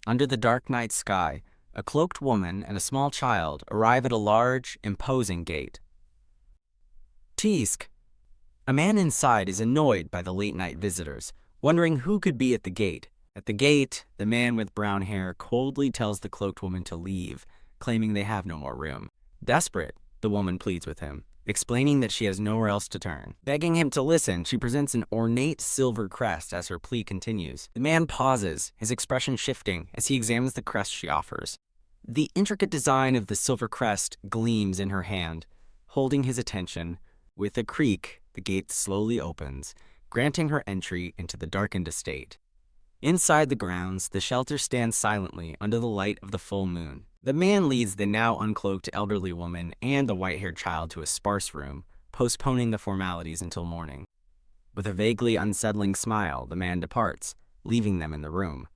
Under the dark night sky, a cloaked woman and a small child arrive at a large, imposing gate. Tisk. A man inside is annoyed by the late-night visitors, wondering who could be at the gate. At the gate, the man with brown hair coldly tells the cloaked woman to leave, claiming they have no more room. Desperate, the woman pleads with him, explaining that she has nowhere else to turn. Begging him to listen, she presents an ornate silver crest as her plea continues. The man pauses, his expression shifting as he examines the crest she offers. The intricate design of the silver crest gleams in her hand, holding his attention. With a creak, the gate slowly opens, granting her entry into the darkened estate. Inside the grounds, the shelter stands silently under the light of the full moon. The man leads the now uncloaked elderly woman and the white-haired child to a sparse room, postponing the formalities until morning. With a vaguely unsettling smile, the man departs, leaving them in the room.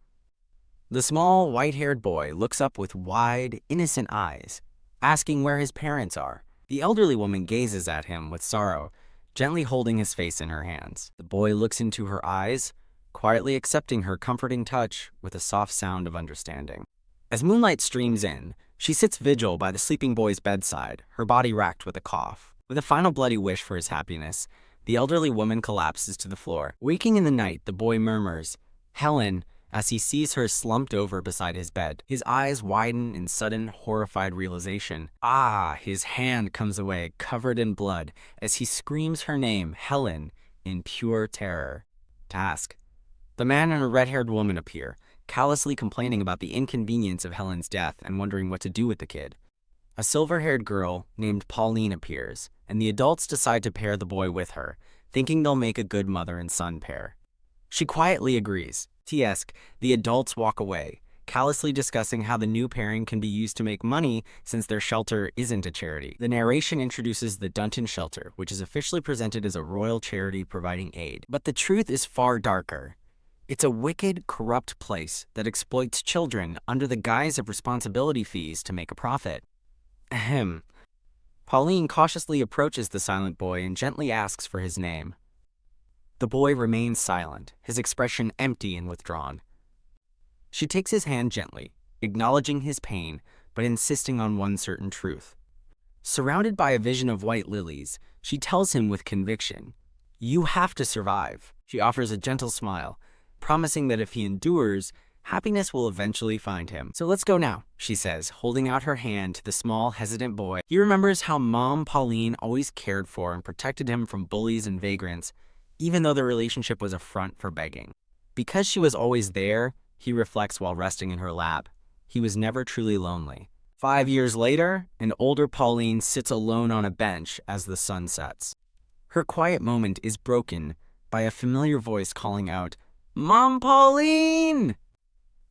The small, white-haired boy looks up with wide, innocent eyes, asking where his parents are. The elderly woman gazes at him with sorrow, gently holding his face in her hands. The boy looks into her eyes, quietly accepting her comforting touch with a soft sound of understanding. As moonlight streams in, she sits vigil by the sleeping boy's bedside, her body racked with a cough. With a final bloody wish for his happiness, the elderly woman collapses to the floor. Waking in the night, the boy murmurs, "Helen," as he sees her slumped over beside his bed. His eyes widen in sudden, horrified realization. His hand comes away, covered in blood, as he screams her name, Helen, in pure terror. Task. The man and a red-haired woman appear, callously complaining about the inconvenience of Helen's death and wondering what to do with the kid. A silver-haired girl named Pauline appears, and the adults decide to pair the boy with her, thinking they'll make a good mother and son pair. She quietly agrees. The adults walk away, callously discussing how the new pairing can be used to make money since their shelter isn't a charity. The narration introduces the Dunton Shelter, which is officially presented as a royal charity providing aid. But the truth is far darker. It's a wicked, corrupt place that exploits children under the guise of responsibility fees to make a profit. Ahem. Pauline cautiously approaches the silent boy and gently asks for his name. The boy remains silent, his expression empty and withdrawn. She takes his hand gently, acknowledging his pain, but insisting on one certain truth. Surrounded by a vision of white lilies, she tells him with conviction, "You have to survive." She offers a gentle smile, promising that if he endures, happiness will eventually find him. "So let's go now," she says, holding out her hand to the small, hesitant boy. He remembers how Mom Pauline always cared for and protected him from bullies and vagrants, even though the relationship was a front for begging. Because she was always there, he reflects while resting in her lap, he was never truly lonely. 5 years later, an older Pauline sits alone on a bench as the sun sets. Her quiet moment is broken by a familiar voice calling out, "Mom Pauline!"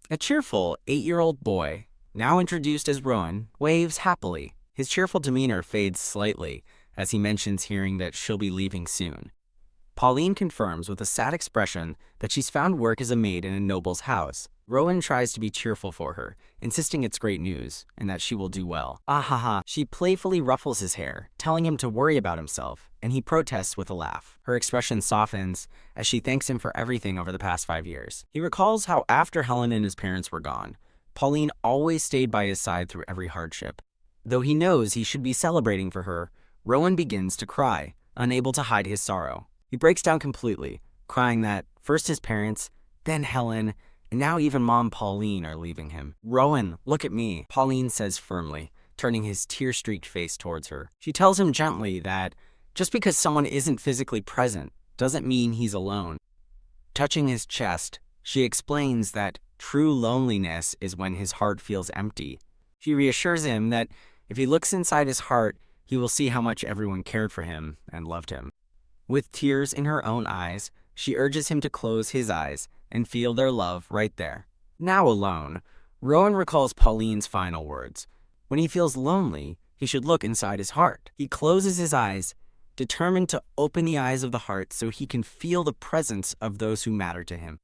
A cheerful 8-year-old boy, now introduced as Rowan, waves happily. His cheerful demeanor fades slightly as he mentions hearing that she'll be leaving soon. Pauline confirms with a sad expression that she's found work as a maid in a noble's house. Rowan tries to be cheerful for her, insisting it's great news and that she will do well. She playfully ruffles his hair, telling him to worry about himself, and he protests with a laugh. Her expression softens as she thanks him for everything over the past 5 years. He recalls how after Helen and his parents were gone, Pauline always stayed by his side through every hardship. Though he knows he should be celebrating for her, Rowan begins to cry, unable to hide his sorrow. He breaks down completely, crying that first his parents, then Helen, and now even Mom Pauline are leaving him. "Rowan, look at me," Pauline says firmly, turning his tear-streaked face towards her. She tells him gently that just because someone isn't physically present doesn't mean he's alone. Touching his chest, she explains that true loneliness is when his heart feels empty. She reassures him that if he looks inside his heart, he will see how much everyone cared for him and loved him. With tears in her own eyes, she urges him to close his eyes and feel their love right there. Now alone, Rowan recalls Pauline's final words. When he feels lonely, he should look inside his heart. He closes his eyes, determined to open the eyes of the heart so he can feel the presence of those who matter to him.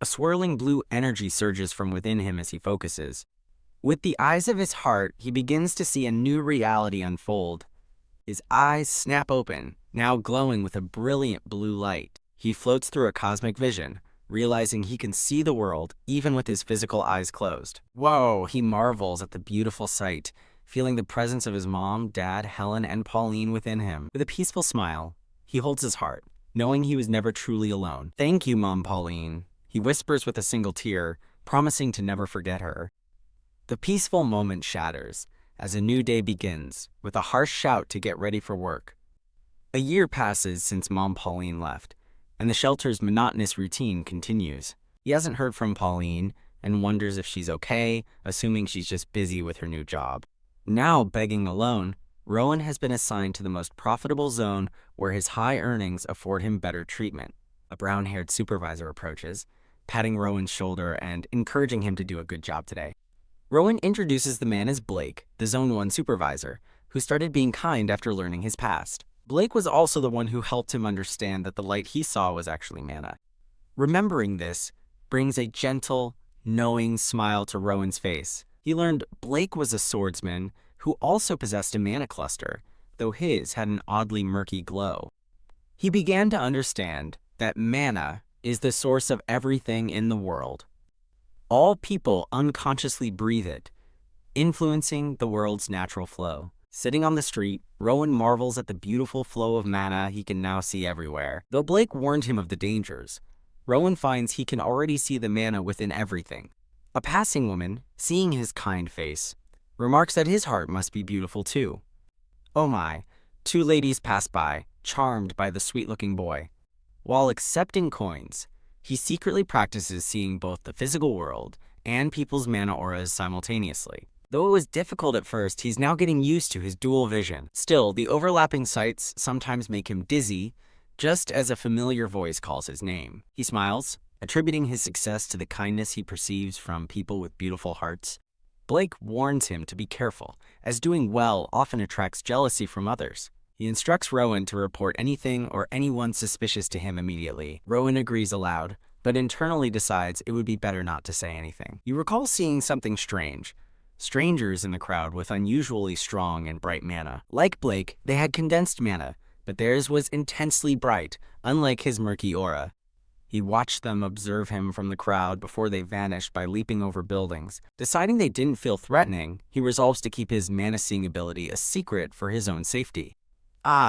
A swirling blue energy surges from within him as he focuses. With the eyes of his heart, he begins to see a new reality unfold. His eyes snap open, now glowing with a brilliant blue light. He floats through a cosmic vision, realizing he can see the world even with his physical eyes closed. Whoa, he marvels at the beautiful sight, feeling the presence of his mom, dad, Helen, and Pauline within him. With a peaceful smile, he holds his heart, knowing he was never truly alone. "Thank you, Mom Pauline," he whispers with a single tear, promising to never forget her. The peaceful moment shatters as a new day begins, with a harsh shout to get ready for work. A year passes since Mom Pauline left, and the shelter's monotonous routine continues. He hasn't heard from Pauline and wonders if she's okay, assuming she's just busy with her new job. Now begging alone, Rowan has been assigned to the most profitable zone where his high earnings afford him better treatment. A brown-haired supervisor approaches, patting Rowan's shoulder and encouraging him to do a good job today. Rowan introduces the man as Blake, the Zone 1 supervisor, who started being kind after learning his past. Blake was also the one who helped him understand that the light he saw was actually mana. Remembering this brings a gentle, knowing smile to Rowan's face. He learned Blake was a swordsman who also possessed a mana cluster, though his had an oddly murky glow. He began to understand that mana is the source of everything in the world. All people unconsciously breathe it, influencing the world's natural flow. Sitting on the street, Rowan marvels at the beautiful flow of mana he can now see everywhere. Though Blake warned him of the dangers, Rowan finds he can already see the mana within everything. A passing woman, seeing his kind face, remarks that his heart must be beautiful too. Oh my, two ladies pass by, charmed by the sweet-looking boy. While accepting coins, he secretly practices seeing both the physical world and people's mana auras simultaneously. Though it was difficult at first, he's now getting used to his dual vision. Still, the overlapping sights sometimes make him dizzy, just as a familiar voice calls his name. He smiles, attributing his success to the kindness he perceives from people with beautiful hearts. Blake warns him to be careful, as doing well often attracts jealousy from others. He instructs Rowan to report anything or anyone suspicious to him immediately. Rowan agrees aloud, but internally decides it would be better not to say anything. He recalls seeing something strange. Strangers in the crowd with unusually strong and bright mana. Like Blake, they had condensed mana, but theirs was intensely bright, unlike his murky aura. He watched them observe him from the crowd before they vanished by leaping over buildings. Deciding they didn't feel threatening, he resolves to keep his mana-seeing ability a secret for his own safety.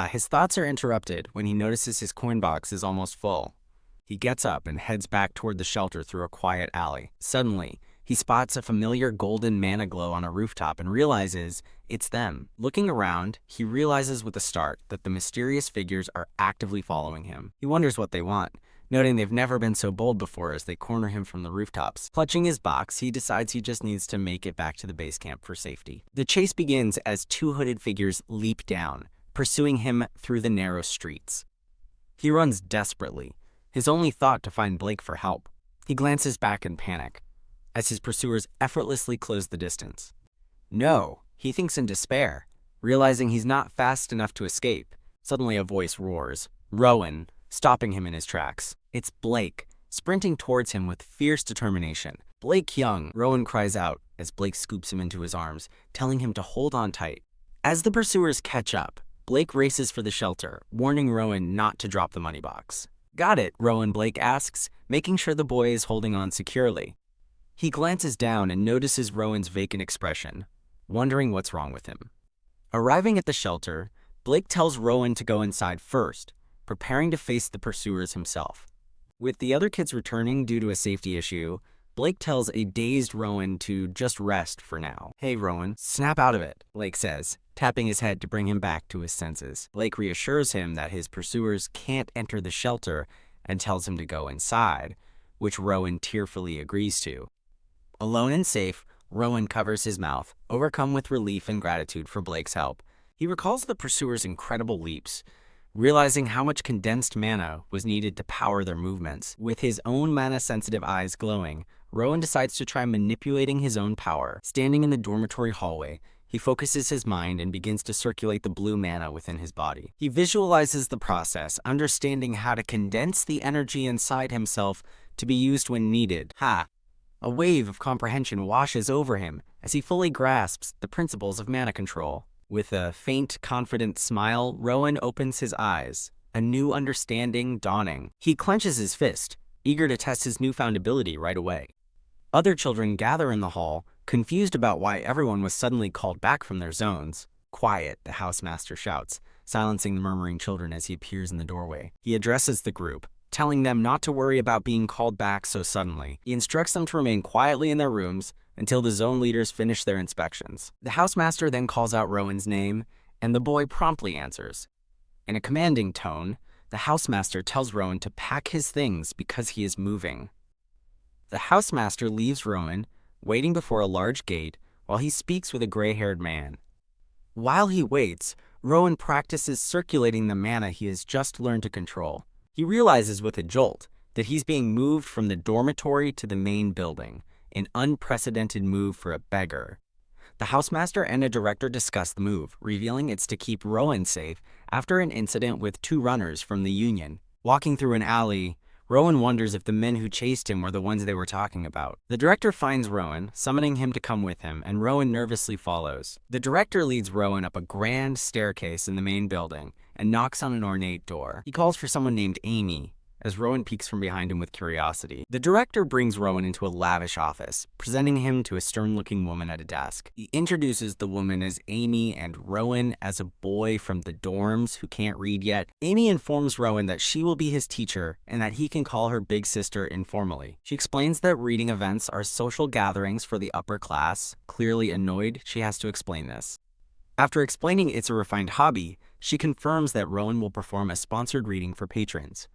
His thoughts are interrupted when he notices his coin box is almost full. He gets up and heads back toward the shelter through a quiet alley. Suddenly, he spots a familiar golden mana glow on a rooftop and realizes it's them. Looking around, he realizes with a start that the mysterious figures are actively following him. He wonders what they want, noting they've never been so bold before as they corner him from the rooftops. Clutching his box, he decides he just needs to make it back to the base camp for safety. The chase begins as two hooded figures leap down, pursuing him through the narrow streets. He runs desperately, his only thought to find Blake for help. He glances back in panic, as his pursuers effortlessly close the distance. No, he thinks in despair, realizing he's not fast enough to escape. Suddenly a voice roars, Rowan, stopping him in his tracks. It's Blake, sprinting towards him with fierce determination. "Blake Young," Rowan cries out as Blake scoops him into his arms, telling him to hold on tight. As the pursuers catch up, Blake races for the shelter, warning Rowan not to drop the money box. "Got it?" Rowan Blake asks, making sure the boy is holding on securely. He glances down and notices Rowan's vacant expression, wondering what's wrong with him. Arriving at the shelter, Blake tells Rowan to go inside first, preparing to face the pursuers himself. With the other kids returning due to a safety issue, Blake tells a dazed Rowan to just rest for now. "Hey Rowan, snap out of it," Blake says, tapping his head to bring him back to his senses. Blake reassures him that his pursuers can't enter the shelter and tells him to go inside, which Rowan tearfully agrees to. Alone and safe, Rowan covers his mouth, overcome with relief and gratitude for Blake's help. He recalls the pursuers' incredible leaps, realizing how much condensed mana was needed to power their movements. With his own mana-sensitive eyes glowing, Rowan decides to try manipulating his own power. Standing in the dormitory hallway, he focuses his mind and begins to circulate the blue mana within his body. He visualizes the process, understanding how to condense the energy inside himself to be used when needed. A wave of comprehension washes over him as he fully grasps the principles of mana control. With a faint, confident smile, Rowan opens his eyes, a new understanding dawning. He clenches his fist, eager to test his newfound ability right away. Other children gather in the hall, confused about why everyone was suddenly called back from their zones. "Quiet," the housemaster shouts, silencing the murmuring children as he appears in the doorway. He addresses the group, telling them not to worry about being called back so suddenly. He instructs them to remain quietly in their rooms until the zone leaders finish their inspections. The housemaster then calls out Rowan's name, and the boy promptly answers. In a commanding tone, the housemaster tells Rowan to pack his things because he is moving. The housemaster leaves Rowan, waiting before a large gate, while he speaks with a gray-haired man. While he waits, Rowan practices circulating the mana he has just learned to control. He realizes with a jolt that he's being moved from the dormitory to the main building, an unprecedented move for a beggar. The housemaster and a director discuss the move, revealing it's to keep Rowan safe after an incident with 2 runners from the Union. Walking through an alley, Rowan wonders if the men who chased him were the ones they were talking about. The director finds Rowan, summoning him to come with him, and Rowan nervously follows. The director leads Rowan up a grand staircase in the main building and knocks on an ornate door. He calls for someone named Amy, as Rowan peeks from behind him with curiosity. The director brings Rowan into a lavish office, presenting him to a stern-looking woman at a desk. He introduces the woman as Amy and Rowan as a boy from the dorms who can't read yet. Amy informs Rowan that she will be his teacher and that he can call her big sister informally. She explains that reading events are social gatherings for the upper class. Clearly annoyed, she has to explain this. After explaining it's a refined hobby, she confirms that Rowan will perform a sponsored reading for patrons.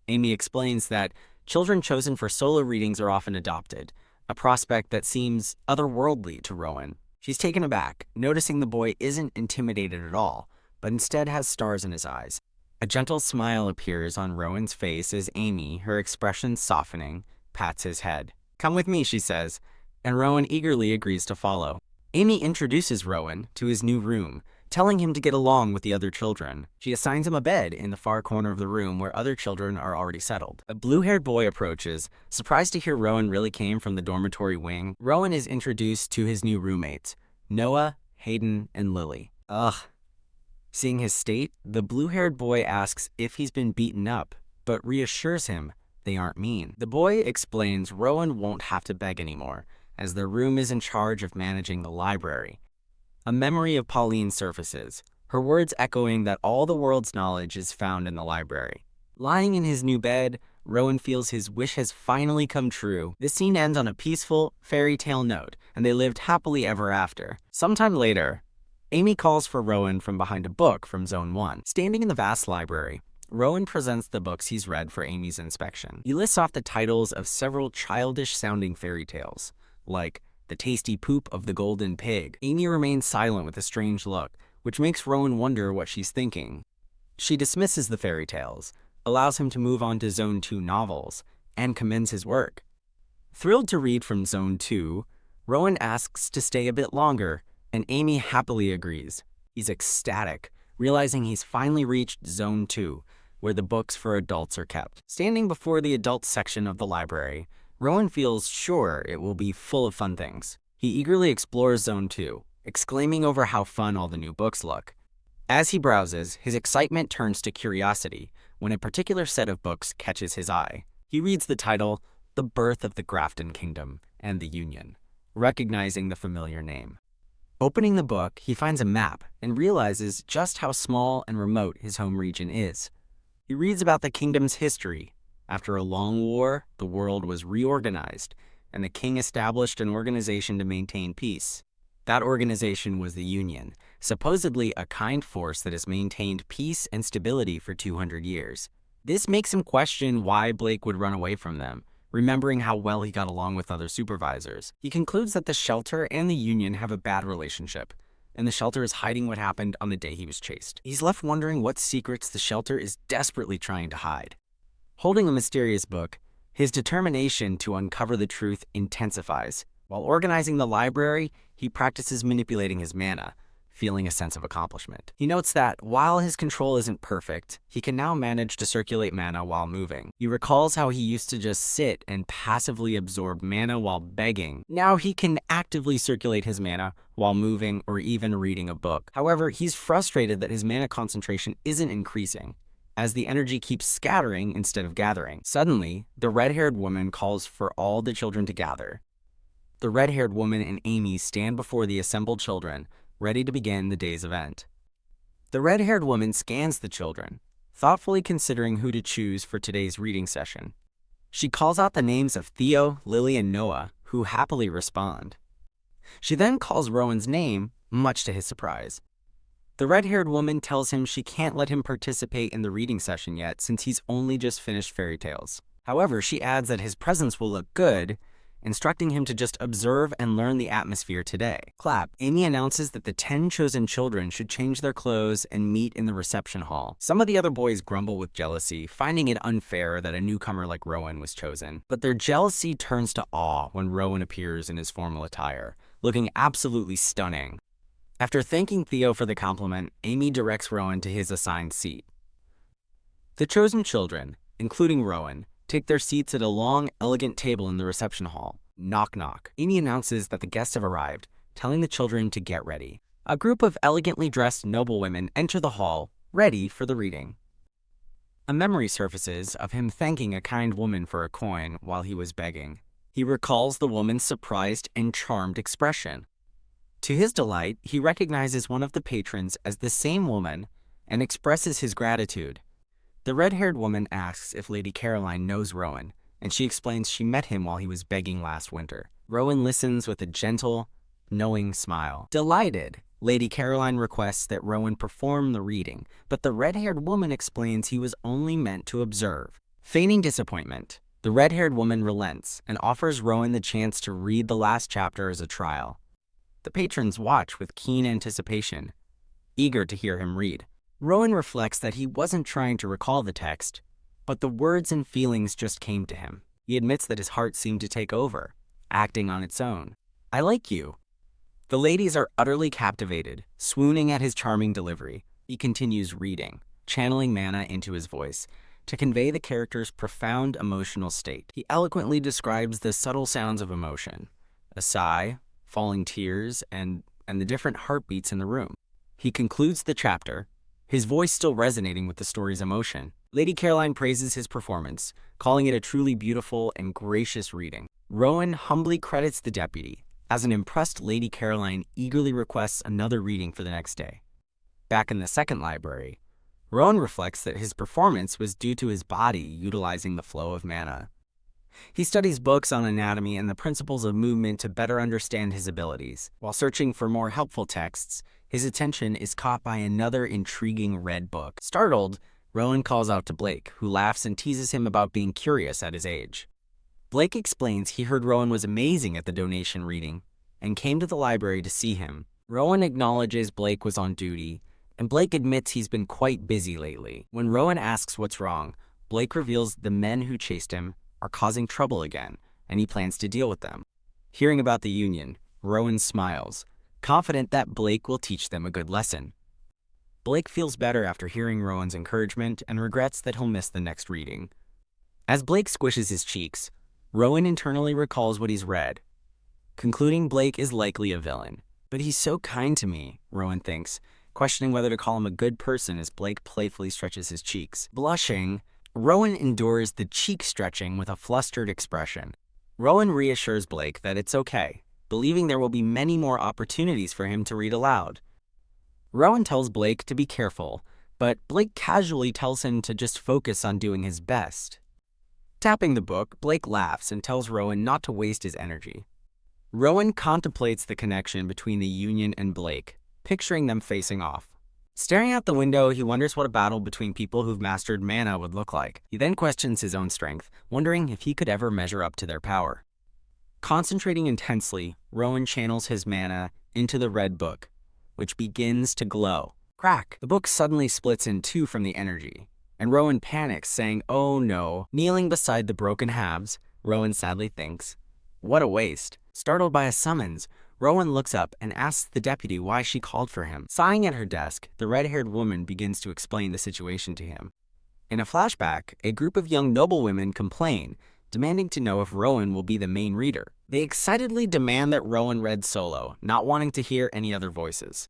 Amy explains that children chosen for solo readings are often adopted, a prospect that seems otherworldly to Rowan. She's taken aback, noticing the boy isn't intimidated at all, but instead has stars in his eyes. A gentle smile appears on Rowan's face as Amy, her expression softening, pats his head. "Come with me," she says, and Rowan eagerly agrees to follow. Amy introduces Rowan to his new room, telling him to get along with the other children. She assigns him a bed in the far corner of the room where other children are already settled. A blue-haired boy approaches, surprised to hear Rowan really came from the dormitory wing. Rowan is introduced to his new roommates, Noah, Hayden, and Lily. Ugh. Seeing his state, the blue-haired boy asks if he's been beaten up, but reassures him they aren't mean. The boy explains Rowan won't have to beg anymore, as their room is in charge of managing the library. A memory of Pauline surfaces, her words echoing that all the world's knowledge is found in the library. Lying in his new bed, Rowan feels his wish has finally come true. This scene ends on a peaceful, fairy tale note, and they lived happily ever after. Sometime later, Amy calls for Rowan from behind a book from Zone 1. Standing in the vast library, Rowan presents the books he's read for Amy's inspection. He lists off the titles of several childish-sounding fairy tales, like The Tasty Poop of the Golden Pig. Amy remains silent with a strange look, which makes Rowan wonder what she's thinking. She dismisses the fairy tales, allows him to move on to Zone 2 novels, and commends his work. Thrilled to read from Zone 2, Rowan asks to stay a bit longer, and Amy happily agrees. He's ecstatic, realizing he's finally reached Zone 2, where the books for adults are kept. Standing before the adult section of the library, Rowan feels sure it will be full of fun things. He eagerly explores Zone 2, exclaiming over how fun all the new books look. As he browses, his excitement turns to curiosity when a particular set of books catches his eye. He reads the title, The Birth of the Grafton Kingdom and the Union, recognizing the familiar name. Opening the book, he finds a map and realizes just how small and remote his home region is. He reads about the kingdom's history. After a long war, the world was reorganized, and the king established an organization to maintain peace. That organization was the Union, supposedly a kind force that has maintained peace and stability for 200 years. This makes him question why Blake would run away from them, remembering how well he got along with other supervisors. He concludes that the Shelter and the Union have a bad relationship, and the Shelter is hiding what happened on the day he was chased. He's left wondering what secrets the Shelter is desperately trying to hide. Holding a mysterious book, his determination to uncover the truth intensifies. While organizing the library, he practices manipulating his mana, feeling a sense of accomplishment. He notes that, while his control isn't perfect, he can now manage to circulate mana while moving. He recalls how he used to just sit and passively absorb mana while begging. Now he can actively circulate his mana while moving or even reading a book. However, he's frustrated that his mana concentration isn't increasing. as the energy keeps scattering instead of gathering. Suddenly, the red-haired woman calls for all the children to gather. The red-haired woman and Amy stand before the assembled children, ready to begin the day's event. The red-haired woman scans the children, thoughtfully considering who to choose for today's reading session. She calls out the names of Theo, Lily, and Noah, who happily respond. She then calls Rowan's name, much to his surprise. The red-haired woman tells him she can't let him participate in the reading session yet since he's only just finished fairy tales. However, she adds that his presence will look good, instructing him to just observe and learn the atmosphere today. Clap. Amy announces that the 10 chosen children should change their clothes and meet in the reception hall. Some of the other boys grumble with jealousy, finding it unfair that a newcomer like Rowan was chosen. But their jealousy turns to awe when Rowan appears in his formal attire, looking absolutely stunning. After thanking Theo for the compliment, Amy directs Rowan to his assigned seat. The chosen children, including Rowan, take their seats at a long, elegant table in the reception hall. Knock, knock. Amy announces that the guests have arrived, telling the children to get ready. A group of elegantly dressed noblewomen enter the hall, ready for the reading. A memory surfaces of him thanking a kind woman for a coin while he was begging. He recalls the woman's surprised and charmed expression. To his delight, he recognizes one of the patrons as the same woman and expresses his gratitude. The red-haired woman asks if Lady Caroline knows Rowan, and she explains she met him while he was begging last winter. Rowan listens with a gentle, knowing smile. Delighted, Lady Caroline requests that Rowan perform the reading, but the red-haired woman explains he was only meant to observe. Feigning disappointment, the red-haired woman relents and offers Rowan the chance to read the last chapter as a trial. The patrons watch with keen anticipation, eager to hear him read. Rowan reflects that he wasn't trying to recall the text, but the words and feelings just came to him. He admits that his heart seemed to take over, acting on its own. I like you. The ladies are utterly captivated, swooning at his charming delivery. He continues reading, channeling mana into his voice to convey the character's profound emotional state. He eloquently describes the subtle sounds of emotion, a sigh, falling tears, and the different heartbeats in the room. He concludes the chapter, his voice still resonating with the story's emotion. Lady Caroline praises his performance, calling it a truly beautiful and gracious reading. Rowan humbly credits the deputy, as an impressed Lady Caroline eagerly requests another reading for the next day. Back in the second library, Rowan reflects that his performance was due to his body utilizing the flow of mana. He studies books on anatomy and the principles of movement to better understand his abilities. While searching for more helpful texts, his attention is caught by another intriguing red book. Startled, Rowan calls out to Blake, who laughs and teases him about being curious at his age. Blake explains he heard Rowan was amazing at the donation reading and came to the library to see him. Rowan acknowledges Blake was on duty, and Blake admits he's been quite busy lately. When Rowan asks what's wrong, Blake reveals the men who chased him are causing trouble again, and he plans to deal with them. Hearing about the union, Rowan smiles, confident that Blake will teach them a good lesson. Blake feels better after hearing Rowan's encouragement and regrets that he'll miss the next reading. As Blake squishes his cheeks, Rowan internally recalls what he's read, concluding Blake is likely a villain. But he's so kind to me, Rowan thinks, questioning whether to call him a good person as Blake playfully stretches his cheeks. Blushing, Rowan endures the cheek stretching with a flustered expression. Rowan reassures Blake that it's okay, believing there will be many more opportunities for him to read aloud. Rowan tells Blake to be careful, but Blake casually tells him to just focus on doing his best. Tapping the book, Blake laughs and tells Rowan not to waste his energy. Rowan contemplates the connection between the Union and Blake, picturing them facing off. Staring out the window, he wonders what a battle between people who've mastered mana would look like. He then questions his own strength, wondering if he could ever measure up to their power. Concentrating intensely, Rowan channels his mana into the red book, which begins to glow. Crack! The book suddenly splits in two from the energy, and Rowan panics, saying, "Oh no." Kneeling beside the broken halves, Rowan sadly thinks, "What a waste." Startled by a summons, Rowan looks up and asks the deputy why she called for him. Sighing at her desk, the red-haired woman begins to explain the situation to him. In a flashback, a group of young noblewomen complain, demanding to know if Rowan will be the main reader. They excitedly demand that Rowan read solo, not wanting to hear any other voices.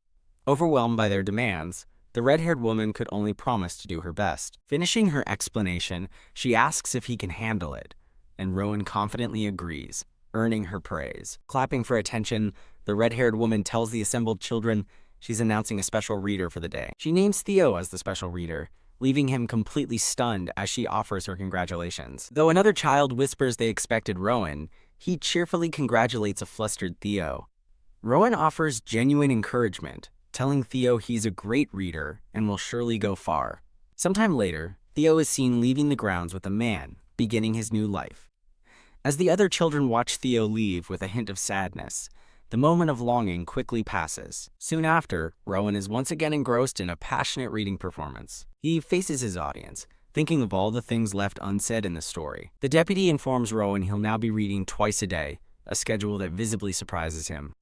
Overwhelmed by their demands, The red-haired woman could only promise to do her best. Finishing her explanation, she asks if he can handle it, and Rowan confidently agrees, earning her praise. Clapping for attention, the red-haired woman tells the assembled children she's announcing a special reader for the day. She names Theo as the special reader, leaving him completely stunned as she offers her congratulations. Though another child whispers they expected Rowan, he cheerfully congratulates a flustered Theo. Rowan offers genuine encouragement, telling Theo he's a great reader and will surely go far. Sometime later, Theo is seen leaving the grounds with a man, beginning his new life. As the other children watch Theo leave with a hint of sadness, the moment of longing quickly passes. Soon after, Rowan is once again engrossed in a passionate reading performance. He faces his audience, thinking of all the things left unsaid in the story. The deputy informs Rowan he'll now be reading twice a day, a schedule that visibly surprises him.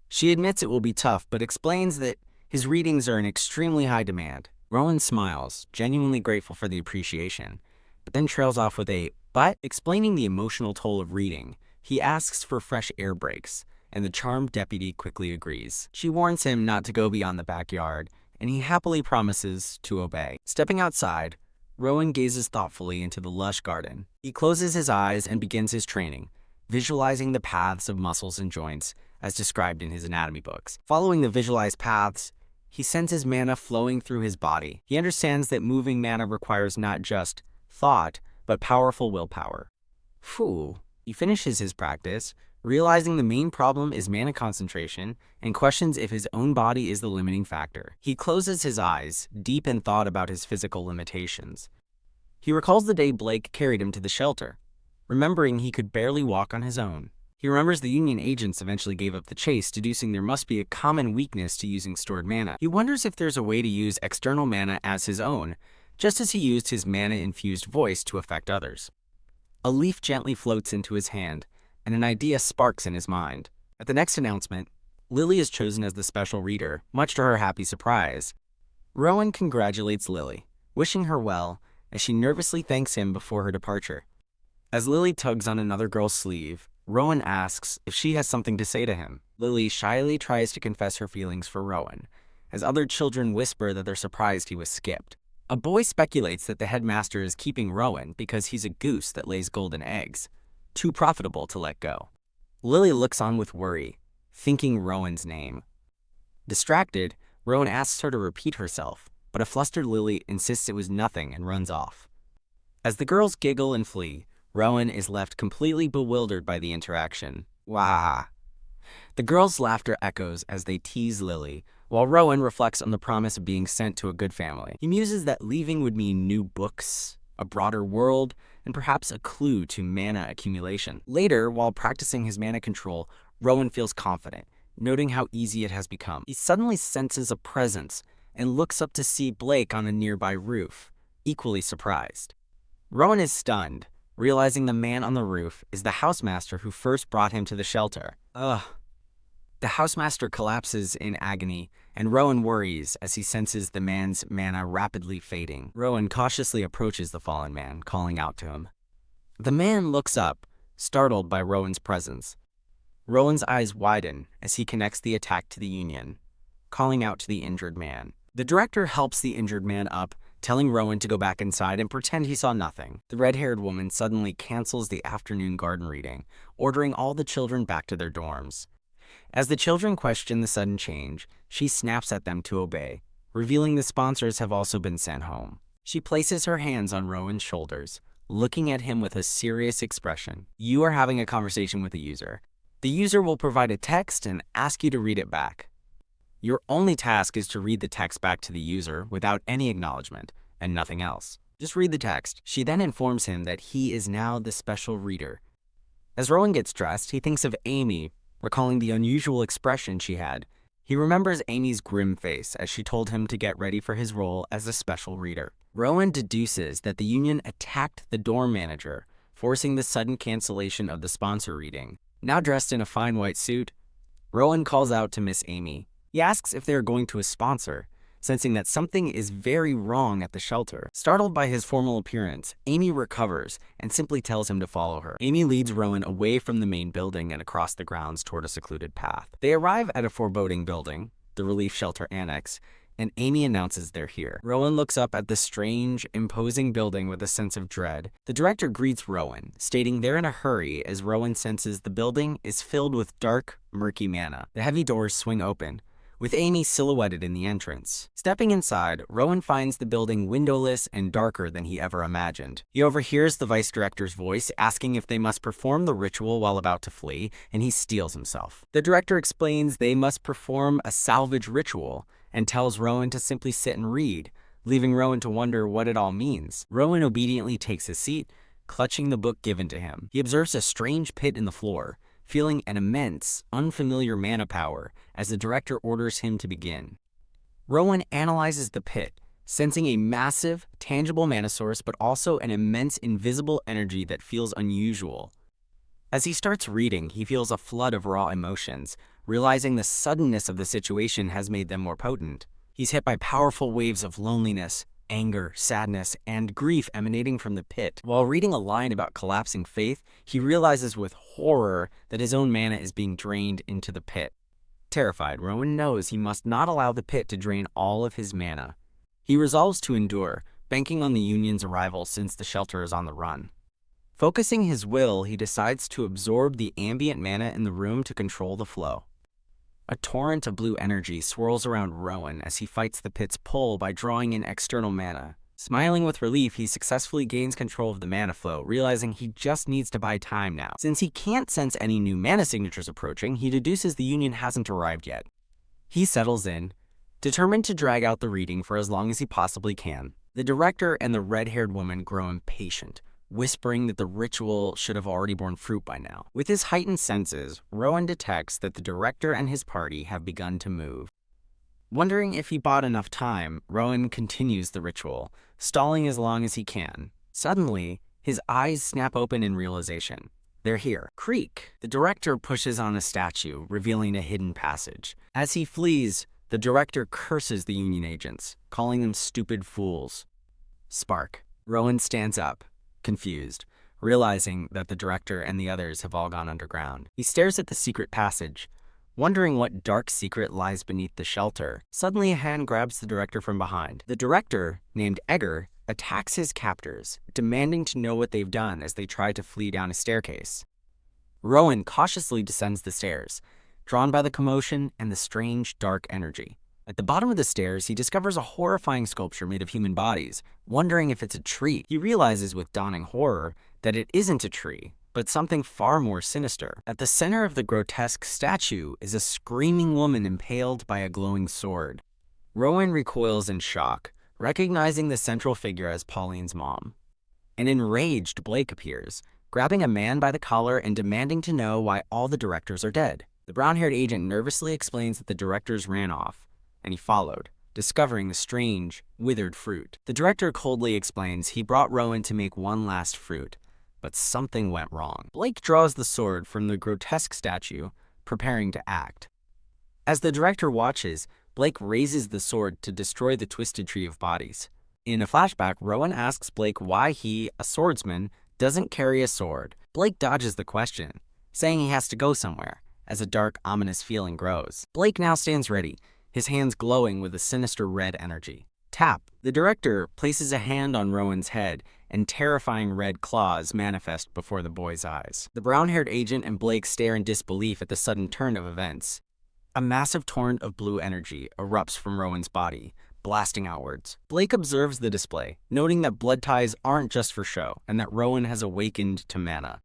She admits it will be tough, but explains that his readings are in extremely high demand. Rowan smiles, genuinely grateful for the appreciation, but then trails off with a "but." Explaining the emotional toll of reading, he asks for fresh air breaks, and the charmed deputy quickly agrees. She warns him not to go beyond the backyard, and he happily promises to obey. Stepping outside, Rowan gazes thoughtfully into the lush garden. He closes his eyes and begins his training, visualizing the paths of muscles and joints as described in his anatomy books. Following the visualized paths, he senses mana flowing through his body. He understands that moving mana requires not just thought, but powerful willpower. He finishes his practice, realizing the main problem is mana concentration, and questions if his own body is the limiting factor. He closes his eyes, deep in thought about his physical limitations. He recalls the day Blake carried him to the shelter, remembering he could barely walk on his own. He remembers the Union agents eventually gave up the chase, deducing there must be a common weakness to using stored mana. He wonders if there's a way to use external mana as his own, just as he used his mana-infused voice to affect others. A leaf gently floats into his hand, and an idea sparks in his mind. At the next announcement, Lily is chosen as the special reader, much to her happy surprise. Rowan congratulates Lily, wishing her well, as she nervously thanks him before her departure. As Lily tugs on another girl's sleeve, Rowan asks if she has something to say to him. Lily shyly tries to confess her feelings for Rowan, as other children whisper that they're surprised he was skipped. A boy speculates that the headmaster is keeping Rowan because he's a goose that lays golden eggs, too profitable to let go. Lily looks on with worry, thinking Rowan's name. Distracted, Rowan asks her to repeat herself, but a flustered Lily insists it was nothing and runs off. As the girls giggle and flee, Rowan is left completely bewildered by the interaction. Wah! The girls' laughter echoes as they tease Lily, while Rowan reflects on the promise of being sent to a good family. He muses that leaving would mean new books, a broader world, and perhaps a clue to mana accumulation. Later, while practicing his mana control, Rowan feels confident, noting how easy it has become. He suddenly senses a presence and looks up to see Blake on a nearby roof, equally surprised. Rowan is stunned, realizing the man on the roof is the housemaster who first brought him to the shelter. The housemaster collapses in agony, and Rowan worries as he senses the man's mana rapidly fading. Rowan cautiously approaches the fallen man, calling out to him. The man looks up, startled by Rowan's presence. Rowan's eyes widen as he connects the attack to the Union, calling out to the injured man. The director helps the injured man up, telling Rowan to go back inside and pretend he saw nothing. The red-haired woman suddenly cancels the afternoon garden reading, ordering all the children back to their dorms. As the children question the sudden change, she snaps at them to obey, revealing the sponsors have also been sent home. She places her hands on Rowan's shoulders, looking at him with a serious expression. You are having a conversation with the user. The user will provide a text and ask you to read it back. Your only task is to read the text back to the user without any acknowledgement, and nothing else. Just read the text. She then informs him that he is now the special reader. As Rowan gets dressed, he thinks of Amy, recalling the unusual expression she had. He remembers Amy's grim face as she told him to get ready for his role as a special reader. Rowan deduces that the Union attacked the dorm manager, forcing the sudden cancellation of the sponsor reading. Now dressed in a fine white suit, Rowan calls out to Miss Amy. He asks if they are going to a sponsor, sensing that something is very wrong at the shelter. Startled by his formal appearance, Amy recovers and simply tells him to follow her. Amy leads Rowan away from the main building and across the grounds toward a secluded path. They arrive at a foreboding building, the relief shelter annex, and Amy announces they're here. Rowan looks up at the strange, imposing building with a sense of dread. The director greets Rowan, stating they're in a hurry as Rowan senses the building is filled with dark, murky mana. The heavy doors swing open, with Amy silhouetted in the entrance. Stepping inside, Rowan finds the building windowless and darker than he ever imagined. He overhears the vice director's voice asking if they must perform the ritual while about to flee, and he steels himself. The director explains they must perform a salvage ritual and tells Rowan to simply sit and read, leaving Rowan to wonder what it all means. Rowan obediently takes his seat, clutching the book given to him. He observes a strange pit in the floor, feeling an immense, unfamiliar mana power as the director orders him to begin. Rowan analyzes the pit, sensing a massive, tangible mana source but also an immense invisible energy that feels unusual. As he starts reading, he feels a flood of raw emotions, realizing the suddenness of the situation has made them more potent. He's hit by powerful waves of loneliness, anger, sadness, and grief emanating from the pit. While reading a line about collapsing faith, he realizes with horror that his own mana is being drained into the pit. Terrified, Rowan knows he must not allow the pit to drain all of his mana. He resolves to endure, banking on the Union's arrival since the shelter is on the run. Focusing his will, he decides to absorb the ambient mana in the room to control the flow. A torrent of blue energy swirls around Rowan as he fights the pit's pull by drawing in external mana. Smiling with relief, he successfully gains control of the mana flow, realizing he just needs to buy time now. Since he can't sense any new mana signatures approaching, he deduces the Union hasn't arrived yet. He settles in, determined to drag out the reading for as long as he possibly can. The director and the red-haired woman grow impatient, whispering that the ritual should have already borne fruit by now. With his heightened senses, Rowan detects that the director and his party have begun to move. Wondering if he bought enough time, Rowan continues the ritual, stalling as long as he can. Suddenly, his eyes snap open in realization. They're here. Creak! The director pushes on a statue, revealing a hidden passage. As he flees, the director curses the Union agents, calling them stupid fools. Spark. Rowan stands up, confused, realizing that the director and the others have all gone underground. He stares at the secret passage, wondering what dark secret lies beneath the shelter. Suddenly, a hand grabs the director from behind. The director, named Egger, attacks his captors, demanding to know what they've done as they try to flee down a staircase. Rowan cautiously descends the stairs, drawn by the commotion and the strange, dark energy. At the bottom of the stairs, he discovers a horrifying sculpture made of human bodies, wondering if it's a tree. He realizes with dawning horror that it isn't a tree, but something far more sinister. At the center of the grotesque statue is a screaming woman impaled by a glowing sword. Rowan recoils in shock, recognizing the central figure as Pauline's mom. An enraged Blake appears, grabbing a man by the collar and demanding to know why all the directors are dead. The brown-haired agent nervously explains that the directors ran off, and he followed, discovering the strange, withered fruit. The director coldly explains he brought Rowan to make one last fruit, but something went wrong. Blake draws the sword from the grotesque statue, preparing to act. As the director watches, Blake raises the sword to destroy the twisted tree of bodies. In a flashback, Rowan asks Blake why he, a swordsman, doesn't carry a sword. Blake dodges the question, saying he has to go somewhere, as a dark, ominous feeling grows. Blake now stands ready, his hands glowing with a sinister red energy. Tap! The director places a hand on Rowan's head, and terrifying red claws manifest before the boy's eyes. The brown-haired agent and Blake stare in disbelief at the sudden turn of events. A massive torrent of blue energy erupts from Rowan's body, blasting outwards. Blake observes the display, noting that blood ties aren't just for show, and that Rowan has awakened to mana.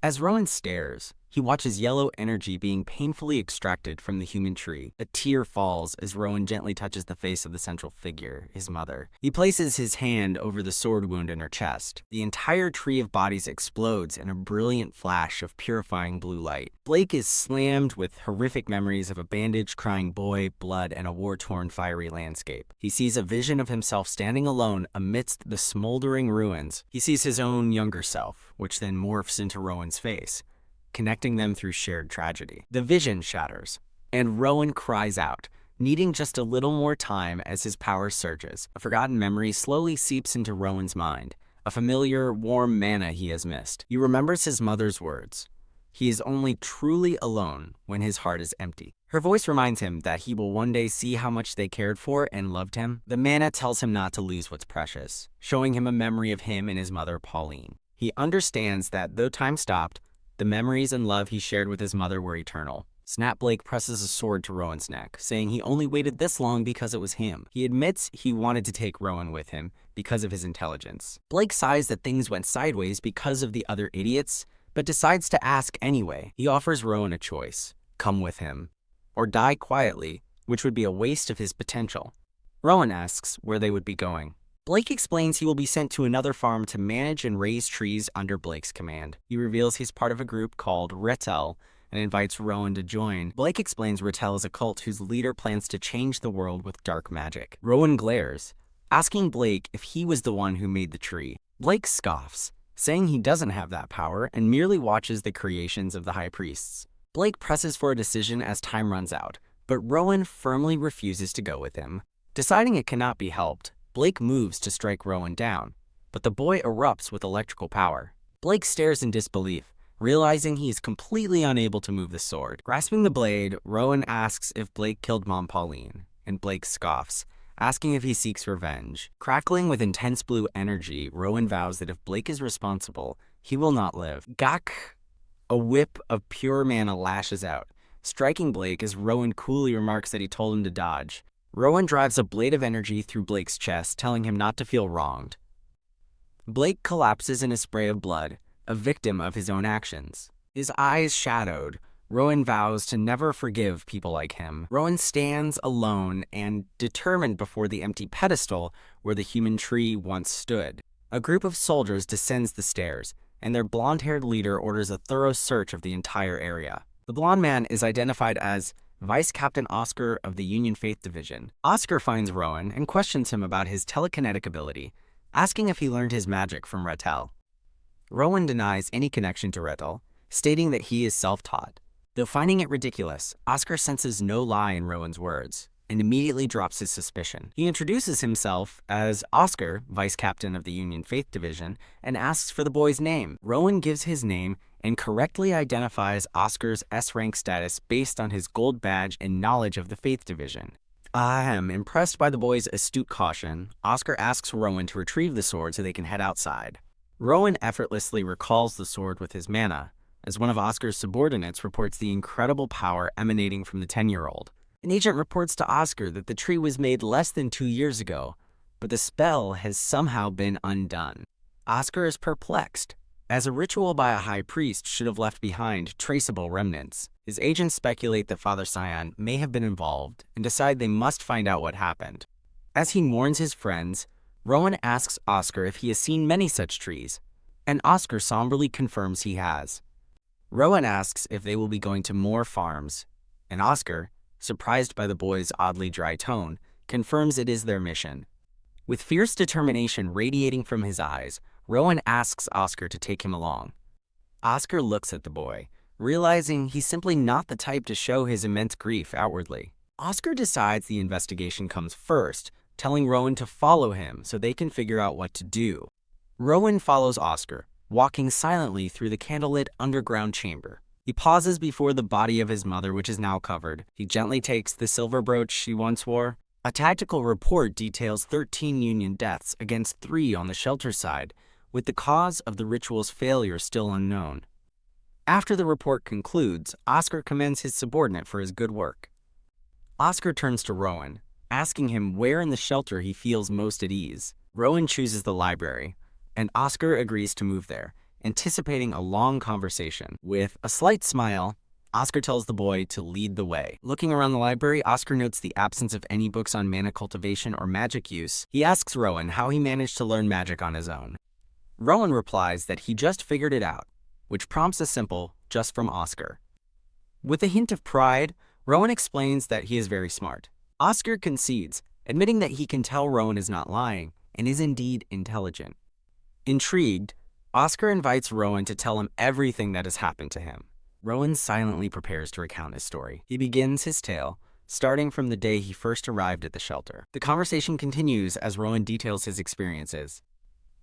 As Rowan stares, he watches yellow energy being painfully extracted from the human tree. A tear falls as Rowan gently touches the face of the central figure, his mother. He places his hand over the sword wound in her chest. The entire tree of bodies explodes in a brilliant flash of purifying blue light. Blake is slammed with horrific memories of a bandaged, crying boy, blood, and a war-torn, fiery landscape. He sees a vision of himself standing alone amidst the smoldering ruins. He sees his own younger self, which then morphs into Rowan's face, connecting them through shared tragedy. The vision shatters, and Rowan cries out, needing just a little more time as his power surges. A forgotten memory slowly seeps into Rowan's mind, a familiar, warm mana he has missed. He remembers his mother's words, He is only truly alone when his heart is empty. Her voice reminds him that he will one day see how much they cared for and loved him. The mana tells him not to lose what's precious, showing him a memory of him and his mother, Pauline. He understands that though time stopped, the memories and love he shared with his mother were eternal. Blake presses a sword to Rowan's neck, saying he only waited this long because it was him. He admits he wanted to take Rowan with him because of his intelligence. Blake sighs that things went sideways because of the other idiots, but decides to ask anyway. He offers Rowan a choice: come with him, or die quietly, which would be a waste of his potential. Rowan asks where they would be going. Blake explains he will be sent to another farm to manage and raise trees under Blake's command. He reveals he's part of a group called Rebirth and invites Rowan to join. Blake explains Rebirth is a cult whose leader plans to change the world with dark magic. Rowan glares, asking Blake if he was the one who made the tree. Blake scoffs, saying he doesn't have that power and merely watches the creations of the high priests. Blake presses for a decision as time runs out, but Rowan firmly refuses to go with him. Deciding it cannot be helped, Blake moves to strike Rowan down, but the boy erupts with electrical power. Blake stares in disbelief, realizing he is completely unable to move the sword. Grasping the blade, Rowan asks if Blake killed Mom Pauline, and Blake scoffs, asking if he seeks revenge. Crackling with intense blue energy, Rowan vows that if Blake is responsible, he will not live. Gak! A whip of pure mana lashes out, striking Blake as Rowan coolly remarks that he told him to dodge. Rowan drives a blade of energy through Blake's chest, telling him not to feel wronged. Blake collapses in a spray of blood, a victim of his own actions. His eyes shadowed, Rowan vows to never forgive people like him. Rowan stands alone and determined before the empty pedestal where the human tree once stood. A group of soldiers descends the stairs, and their blonde-haired leader orders a thorough search of the entire area. The blonde man is identified as Vice Captain Oscar of the Union Faith Division. Oscar finds Rowan and questions him about his telekinetic ability, asking if he learned his magic from Rebirth. Rowan denies any connection to Rebirth, stating that he is self-taught. Though finding it ridiculous, Oscar senses no lie in Rowan's words and immediately drops his suspicion. He introduces himself as Oscar, Vice Captain of the Union Faith Division, and asks for the boy's name. Rowan gives his name and correctly identifies Oscar's S-rank status based on his gold badge and knowledge of the Faith Division. Impressed by the boy's astute caution, Oscar asks Rowan to retrieve the sword so they can head outside. Rowan effortlessly recalls the sword with his mana, as one of Oscar's subordinates reports the incredible power emanating from the 10-year-old. An agent reports to Oscar that the tree was made less than 2 years ago, but the spell has somehow been undone. Oscar is perplexed, as a ritual by a high priest should have left behind traceable remnants. His agents speculate that Father Scion may have been involved and decide they must find out what happened. As he mourns his friends, Rowan asks Oscar if he has seen many such trees, and Oscar somberly confirms he has. Rowan asks if they will be going to more farms, and Oscar, surprised by the boy's oddly dry tone, confirms it is their mission. With fierce determination radiating from his eyes, Rowan asks Oscar to take him along. Oscar looks at the boy, realizing he's simply not the type to show his immense grief outwardly. Oscar decides the investigation comes first, telling Rowan to follow him so they can figure out what to do. Rowan follows Oscar, walking silently through the candlelit underground chamber. He pauses before the body of his mother, which is now covered. He gently takes the silver brooch she once wore. A tactical report details 13 Union deaths against 3 on the shelter side, with the cause of the ritual's failure still unknown. After the report concludes, Oscar commends his subordinate for his good work. Oscar turns to Rowan, asking him where in the shelter he feels most at ease. Rowan chooses the library, and Oscar agrees to move there, anticipating a long conversation. With a slight smile, Oscar tells the boy to lead the way. Looking around the library, Oscar notes the absence of any books on mana cultivation or magic use. He asks Rowan how he managed to learn magic on his own. Rowan replies that he just figured it out, which prompts a simple "just from Oscar." With a hint of pride, Rowan explains that he is very smart. Oscar concedes, admitting that he can tell Rowan is not lying and is indeed intelligent. Intrigued, Oscar invites Rowan to tell him everything that has happened to him. Rowan silently prepares to recount his story. He begins his tale, starting from the day he first arrived at the shelter. The conversation continues as Rowan details his experiences.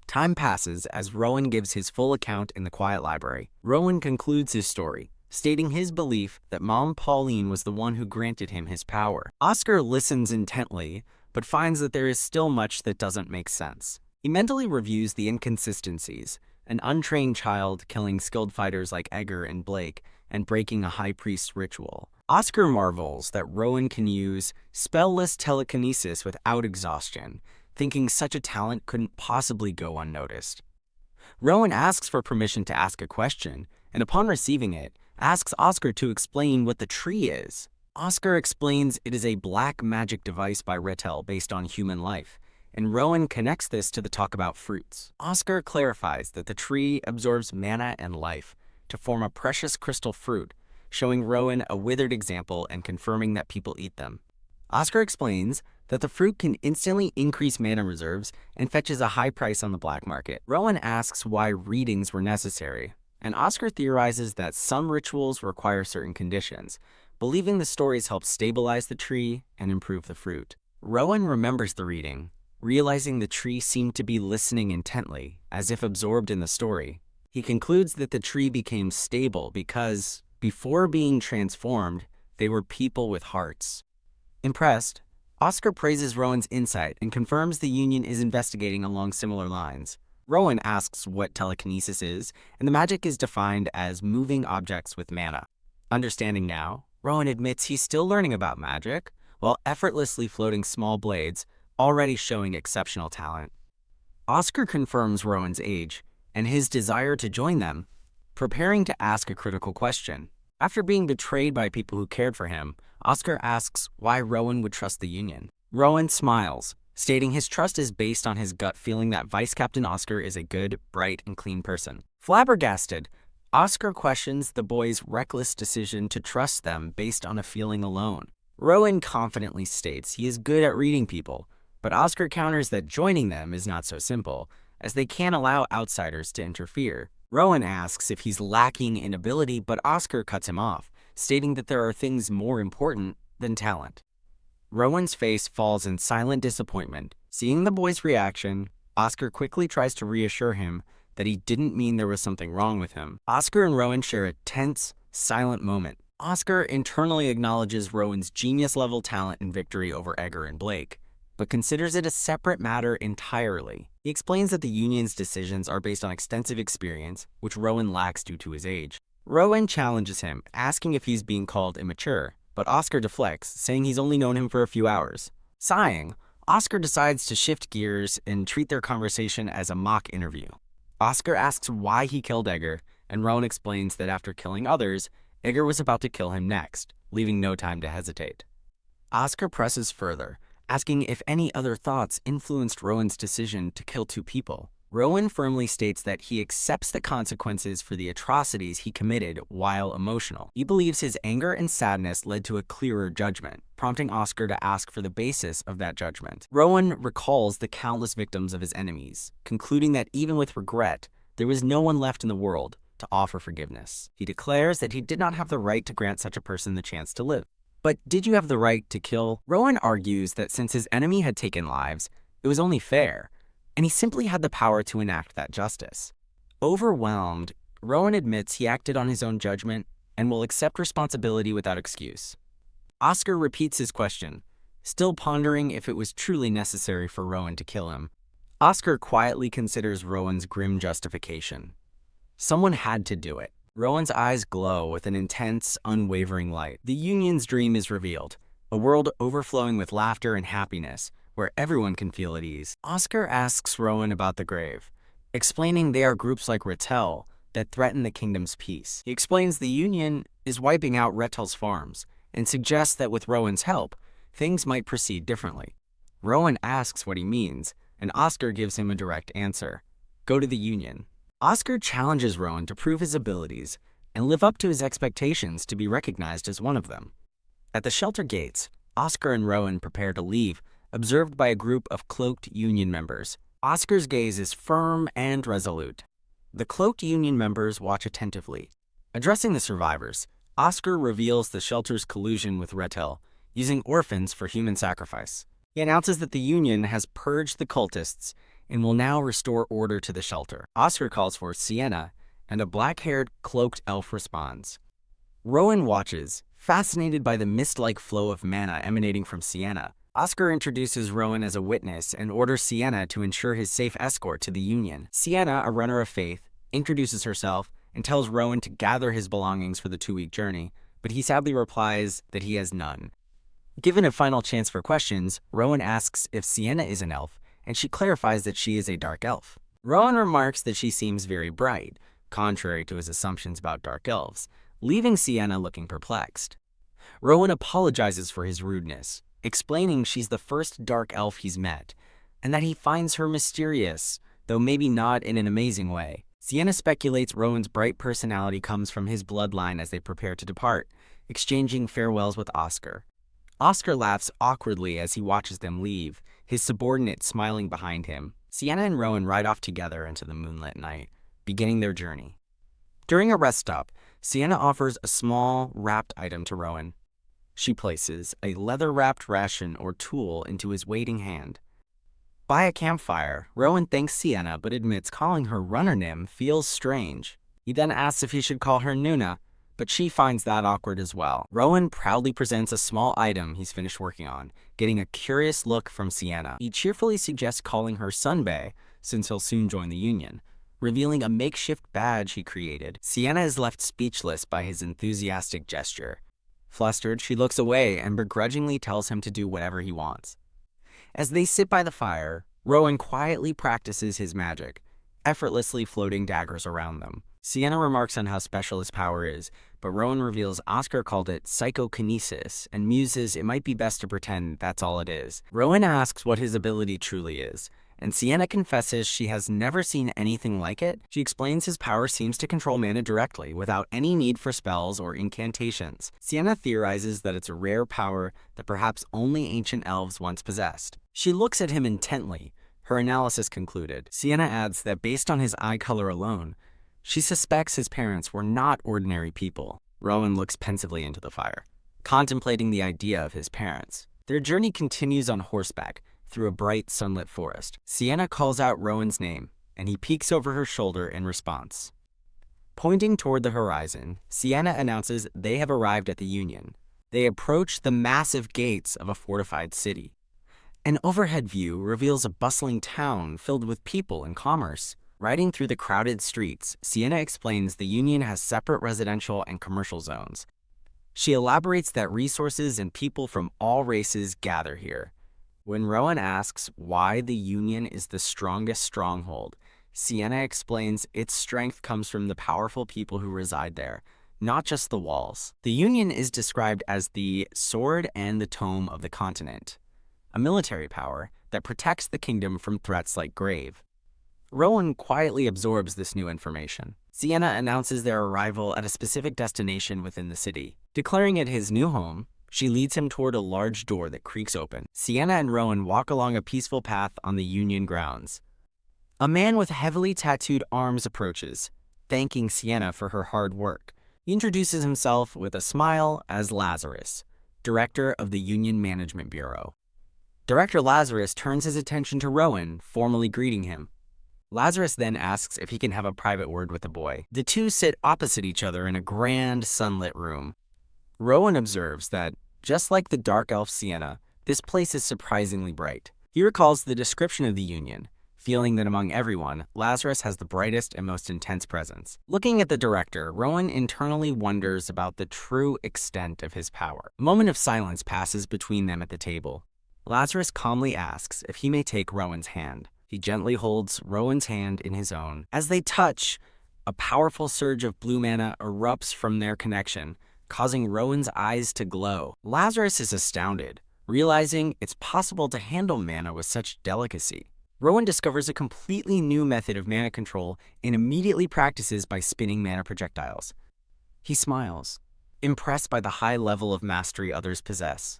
Time passes as Rowan gives his full account in the quiet library. Rowan concludes his story, stating his belief that Mom Pauline was the one who granted him his power. Oscar listens intently, but finds that there is still much that doesn't make sense. He mentally reviews the inconsistencies, an untrained child killing skilled fighters like Edgar and Blake, and breaking a high priest's ritual. Oscar marvels that Rowan can use spell-less telekinesis without exhaustion, thinking such a talent couldn't possibly go unnoticed. Rowan asks for permission to ask a question, and upon receiving it, asks Oscar to explain what the tree is. Oscar explains it is a black magic device by Rettel based on human life, and Rowan connects this to the talk about fruits. Oscar clarifies that the tree absorbs mana and life to form a precious crystal fruit, showing Rowan a withered example and confirming that people eat them. Oscar explains that the fruit can instantly increase mana reserves and fetches a high price on the black market. Rowan asks why readings were necessary, and Oscar theorizes that some rituals require certain conditions, believing the stories help stabilize the tree and improve the fruit. Rowan remembers the reading, realizing the tree seemed to be listening intently, as if absorbed in the story. He concludes that the tree became stable because, before being transformed, they were people with hearts. Impressed, Oscar praises Rowan's insight and confirms the Union is investigating along similar lines. Rowan asks what telekinesis is, and the magic is defined as moving objects with mana. Understanding now, Rowan admits he's still learning about magic, while effortlessly floating small blades, already showing exceptional talent. Oscar confirms Rowan's age and his desire to join them, preparing to ask a critical question. After being betrayed by people who cared for him, Oscar asks why Rowan would trust the Union. Rowan smiles, stating his trust is based on his gut feeling that Vice Captain Oscar is a good, bright, and clean person. Flabbergasted, Oscar questions the boy's reckless decision to trust them based on a feeling alone. Rowan confidently states he is good at reading people, but Oscar counters that joining them is not so simple, as they can't allow outsiders to interfere. Rowan asks if he's lacking in ability, but Oscar cuts him off, stating that there are things more important than talent. Rowan's face falls in silent disappointment. Seeing the boy's reaction, Oscar quickly tries to reassure him that he didn't mean there was something wrong with him. Oscar and Rowan share a tense, silent moment. Oscar internally acknowledges Rowan's genius-level talent and victory over Edgar and Blake, but considers it a separate matter entirely. He explains that the Union's decisions are based on extensive experience, which Rowan lacks due to his age. Rowan challenges him, asking if he's being called immature, but Oscar deflects, saying he's only known him for a few hours. Sighing, Oscar decides to shift gears and treat their conversation as a mock interview. Oscar asks why he killed Edgar, and Rowan explains that after killing others, Edgar was about to kill him next, leaving no time to hesitate. Oscar presses further, asking if any other thoughts influenced Rowan's decision to kill two people. Rowan firmly states that he accepts the consequences for the atrocities he committed while emotional. He believes his anger and sadness led to a clearer judgment, prompting Oscar to ask for the basis of that judgment. Rowan recalls the countless victims of his enemies, concluding that even with regret, there was no one left in the world to offer forgiveness. He declares that he did not have the right to grant such a person the chance to live. But did you have the right to kill? Rowan argues that since his enemy had taken lives, it was only fair, and he simply had the power to enact that justice. Overwhelmed, Rowan admits he acted on his own judgment and will accept responsibility without excuse. Oscar repeats his question, still pondering if it was truly necessary for Rowan to kill him. Oscar quietly considers Rowan's grim justification. Someone had to do it. Rowan's eyes glow with an intense, unwavering light. The Union's dream is revealed, a world overflowing with laughter and happiness, where everyone can feel at ease. Oscar asks Rowan about the grave, explaining they are groups like Rettel that threaten the kingdom's peace. He explains the Union is wiping out Rettel's farms, and suggests that with Rowan's help, things might proceed differently. Rowan asks what he means, and Oscar gives him a direct answer. Go to the Union. Oscar challenges Rowan to prove his abilities and live up to his expectations to be recognized as one of them. At the shelter gates, Oscar and Rowan prepare to leave, observed by a group of cloaked Union members. Oscar's gaze is firm and resolute. The cloaked Union members watch attentively. Addressing the survivors, Oscar reveals the shelter's collusion with Rettel, using orphans for human sacrifice. He announces that the Union has purged the cultists and will now restore order to the shelter. Oscar calls for Sienna, and a black-haired, cloaked elf responds. Rowan watches, fascinated by the mist-like flow of mana emanating from Sienna. Oscar introduces Rowan as a witness and orders Sienna to ensure his safe escort to the Union. Sienna, a runner of faith, introduces herself and tells Rowan to gather his belongings for the 2-week journey, but he sadly replies that he has none. Given a final chance for questions, Rowan asks if Sienna is an elf, and she clarifies that she is a dark elf. Rowan remarks that she seems very bright, contrary to his assumptions about dark elves, leaving Sienna looking perplexed. Rowan apologizes for his rudeness, explaining she's the first dark elf he's met, and that he finds her mysterious, though maybe not in an amazing way. Sienna speculates Rowan's bright personality comes from his bloodline as they prepare to depart, exchanging farewells with Oscar. Oscar laughs awkwardly as he watches them leave, his subordinate smiling behind him. Sienna and Rowan ride off together into the moonlit night, beginning their journey. During a rest stop, Sienna offers a small, wrapped item to Rowan. She places a leather-wrapped ration or tool into his waiting hand. By a campfire, Rowan thanks Sienna but admits calling her runner nymph feels strange. He then asks if he should call her Nuna, but she finds that awkward as well. Rowan proudly presents a small item he's finished working on, getting a curious look from Sienna. He cheerfully suggests calling her Sunbae, since he'll soon join the Union, revealing a makeshift badge he created. Sienna is left speechless by his enthusiastic gesture. Flustered, she looks away and begrudgingly tells him to do whatever he wants. As they sit by the fire, Rowan quietly practices his magic, effortlessly floating daggers around them. Sienna remarks on how special his power is, but Rowan reveals Oscar called it psychokinesis and muses it might be best to pretend that's all it is. Rowan asks what his ability truly is, and Sienna confesses she has never seen anything like it. She explains his power seems to control mana directly, without any need for spells or incantations. Sienna theorizes that it's a rare power that perhaps only ancient elves once possessed. She looks at him intently, her analysis concluded. Sienna adds that based on his eye color alone, she suspects his parents were not ordinary people. Rowan looks pensively into the fire, contemplating the idea of his parents. Their journey continues on horseback, through a bright, sunlit forest. Sienna calls out Rowan's name, and he peeks over her shoulder in response. Pointing toward the horizon, Sienna announces they have arrived at the Union. They approach the massive gates of a fortified city. An overhead view reveals a bustling town filled with people and commerce. Riding through the crowded streets, Sienna explains the Union has separate residential and commercial zones. She elaborates that resources and people from all races gather here. When Rowan asks why the Union is the strongest stronghold, Sienna explains its strength comes from the powerful people who reside there, not just the walls. The Union is described as the sword and the tome of the continent, a military power that protects the kingdom from threats like grave. Rowan quietly absorbs this new information. Sienna announces their arrival at a specific destination within the city. Declaring it his new home, she leads him toward a large door that creaks open. Sienna and Rowan walk along a peaceful path on the Union grounds. A man with heavily tattooed arms approaches, thanking Sienna for her hard work. He introduces himself with a smile as Lazarus, director of the Union Management Bureau. Director Lazarus turns his attention to Rowan, formally greeting him. Lazarus then asks if he can have a private word with the boy. The two sit opposite each other in a grand, sunlit room. Rowan observes that, just like the dark elf Sienna, this place is surprisingly bright. He recalls the description of the Union, feeling that among everyone, Lazarus has the brightest and most intense presence. Looking at the director, Rowan internally wonders about the true extent of his power. A moment of silence passes between them at the table. Lazarus calmly asks if he may take Rowan's hand. He gently holds Rowan's hand in his own. As they touch, a powerful surge of blue mana erupts from their connection, causing Rowan's eyes to glow. Lazarus is astounded, realizing it's possible to handle mana with such delicacy. Rowan discovers a completely new method of mana control and immediately practices by spinning mana projectiles. He smiles, impressed by the high level of mastery others possess.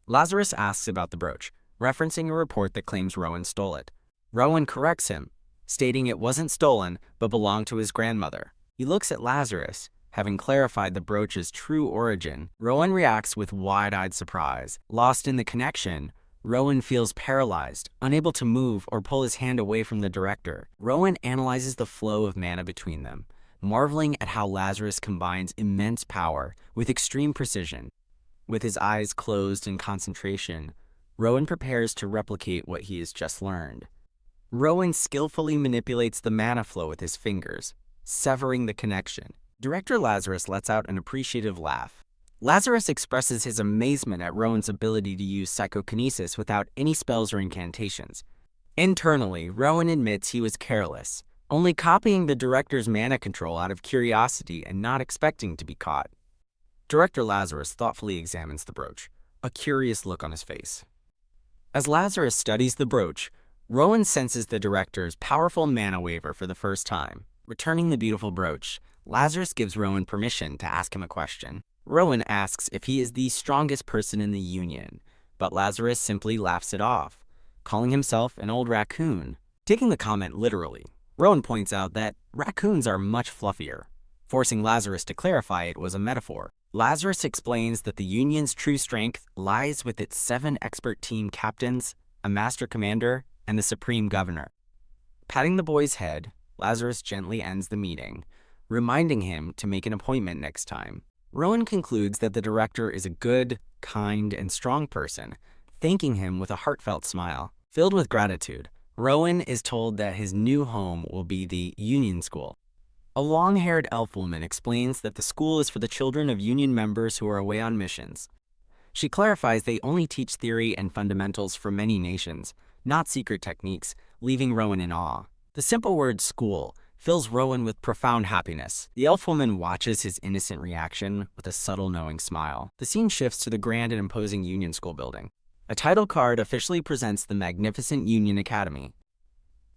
Lazarus asks about the brooch, referencing a report that claims Rowan stole it. Rowan corrects him, stating it wasn't stolen but belonged to his grandmother. He looks at Lazarus, having clarified the brooch's true origin. Rowan reacts with wide-eyed surprise. Lost in the connection, Rowan feels paralyzed, unable to move or pull his hand away from the director. Rowan analyzes the flow of mana between them, marveling at how Lazarus combines immense power with extreme precision. With his eyes closed in concentration, Rowan prepares to replicate what he has just learned. Rowan skillfully manipulates the mana flow with his fingers, severing the connection. Director Lazarus lets out an appreciative laugh. Lazarus expresses his amazement at Rowan's ability to use psychokinesis without any spells or incantations. Internally, Rowan admits he was careless, only copying the director's mana control out of curiosity and not expecting to be caught. Director Lazarus thoughtfully examines the brooch, a curious look on his face. As Lazarus studies the brooch, Rowan senses the director's powerful mana waiver for the first time. Returning the beautiful brooch, Lazarus gives Rowan permission to ask him a question. Rowan asks if he is the strongest person in the Union, but Lazarus simply laughs it off, calling himself an old raccoon. Taking the comment literally, Rowan points out that raccoons are much fluffier, forcing Lazarus to clarify it was a metaphor. Lazarus explains that the Union's true strength lies with its 7 expert team captains, a master commander, and the supreme governor. Patting the boy's head, Lazarus gently ends the meeting, reminding him to make an appointment next time. Rowan concludes that the director is a good, kind, and strong person, thanking him with a heartfelt smile. Filled with gratitude, Rowan is told that his new home will be the Union School. A long-haired elf woman explains that the school is for the children of Union members who are away on missions. She clarifies they only teach theory and fundamentals for many nations, not secret techniques, leaving Rowan in awe. The simple word school fills Rowan with profound happiness. The elf woman watches his innocent reaction with a subtle knowing smile. The scene shifts to the grand and imposing Union School building. A title card officially presents the magnificent Union Academy.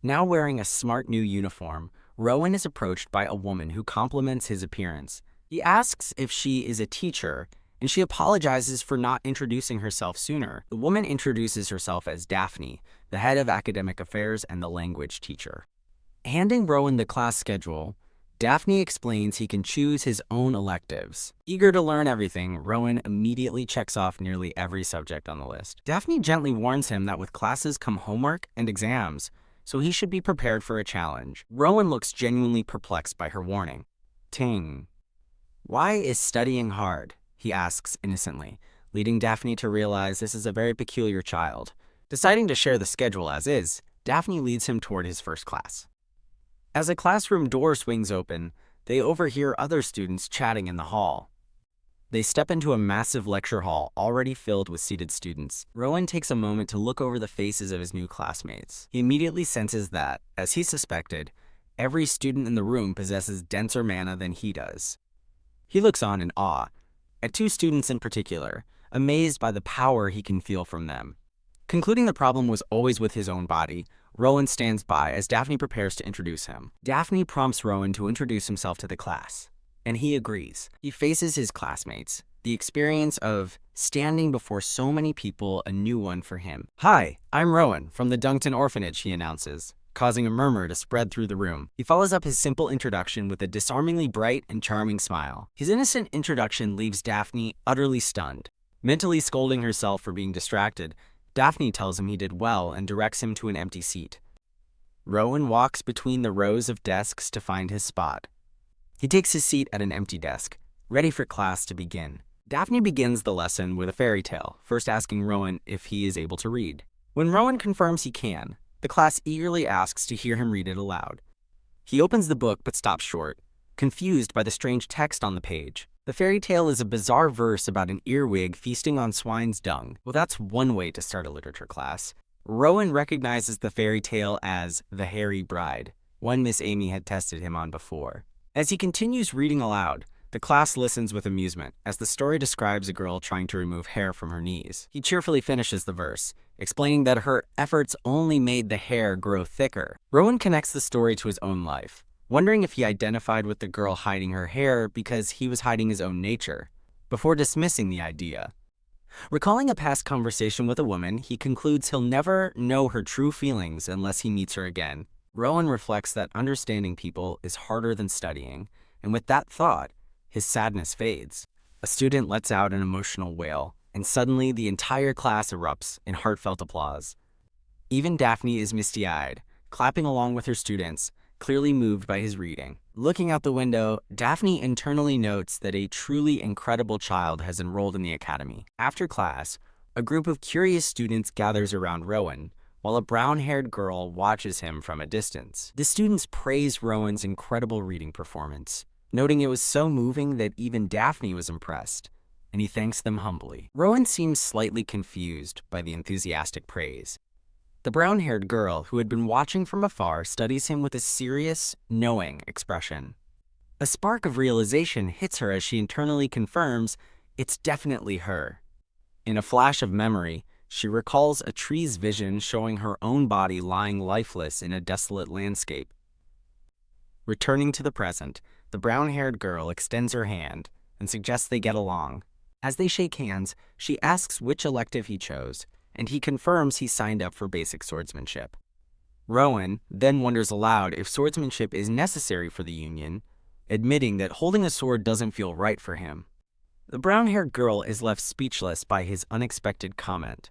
Now wearing a smart new uniform, Rowan is approached by a woman who compliments his appearance. He asks if she is a teacher, and she apologizes for not introducing herself sooner. The woman introduces herself as Daphne, the head of academic affairs and the language teacher. Handing Rowan the class schedule, Daphne explains he can choose his own electives. Eager to learn everything, Rowan immediately checks off nearly every subject on the list. Daphne gently warns him that with classes come homework and exams, so he should be prepared for a challenge. Rowan looks genuinely perplexed by her warning. Ting. Why is studying hard? He asks innocently, leading Daphne to realize this is a very peculiar child. Deciding to share the schedule as is, Daphne leads him toward his first class. As a classroom door swings open, they overhear other students chatting in the hall. They step into a massive lecture hall already filled with seated students. Rowan takes a moment to look over the faces of his new classmates. He immediately senses that, as he suspected, every student in the room possesses denser mana than he does. He looks on in awe, at 2 students in particular, amazed by the power he can feel from them. Concluding the problem was always with his own body, Rowan stands by as Daphne prepares to introduce him. Daphne prompts Rowan to introduce himself to the class, and he agrees. He faces his classmates, the experience of standing before so many people a new one for him. "Hi, I'm Rowan from the Duncton Orphanage," he announces, causing a murmur to spread through the room. He follows up his simple introduction with a disarmingly bright and charming smile. His innocent introduction leaves Daphne utterly stunned. Mentally scolding herself for being distracted, Daphne tells him he did well and directs him to an empty seat. Rowan walks between the rows of desks to find his spot. He takes his seat at an empty desk, ready for class to begin. Daphne begins the lesson with a fairy tale, first asking Rowan if he is able to read. When Rowan confirms he can, the class eagerly asks to hear him read it aloud. He opens the book but stops short, confused by the strange text on the page. The fairy tale is a bizarre verse about an earwig feasting on swine's dung. Well, that's one way to start a literature class. Rowan recognizes the fairy tale as The Hairy Bride, one Miss Amy had tested him on before. As he continues reading aloud, the class listens with amusement as the story describes a girl trying to remove hair from her knees. He cheerfully finishes the verse, explaining that her efforts only made the hair grow thicker. Rowan connects the story to his own life, wondering if he identified with the girl hiding her hair because he was hiding his own nature, before dismissing the idea. Recalling a past conversation with a woman, he concludes he'll never know her true feelings unless he meets her again. Rowan reflects that understanding people is harder than studying, and with that thought, his sadness fades. A student lets out an emotional wail, and suddenly the entire class erupts in heartfelt applause. Even Daphne is misty-eyed, clapping along with her students, clearly moved by his reading. Looking out the window, Daphne internally notes that a truly incredible child has enrolled in the academy. After class, a group of curious students gathers around Rowan, while a brown-haired girl watches him from a distance. The students praise Rowan's incredible reading performance, noting it was so moving that even Daphne was impressed, and he thanks them humbly. Rowan seems slightly confused by the enthusiastic praise. The brown-haired girl, who had been watching from afar, studies him with a serious, knowing expression. A spark of realization hits her as she internally confirms it's definitely her. In a flash of memory, she recalls a tree's vision showing her own body lying lifeless in a desolate landscape. Returning to the present, the brown-haired girl extends her hand and suggests they get along. As they shake hands, she asks which elective he chose, and he confirms he signed up for basic swordsmanship. Rowan then wonders aloud if swordsmanship is necessary for the union, admitting that holding a sword doesn't feel right for him. The brown-haired girl is left speechless by his unexpected comment.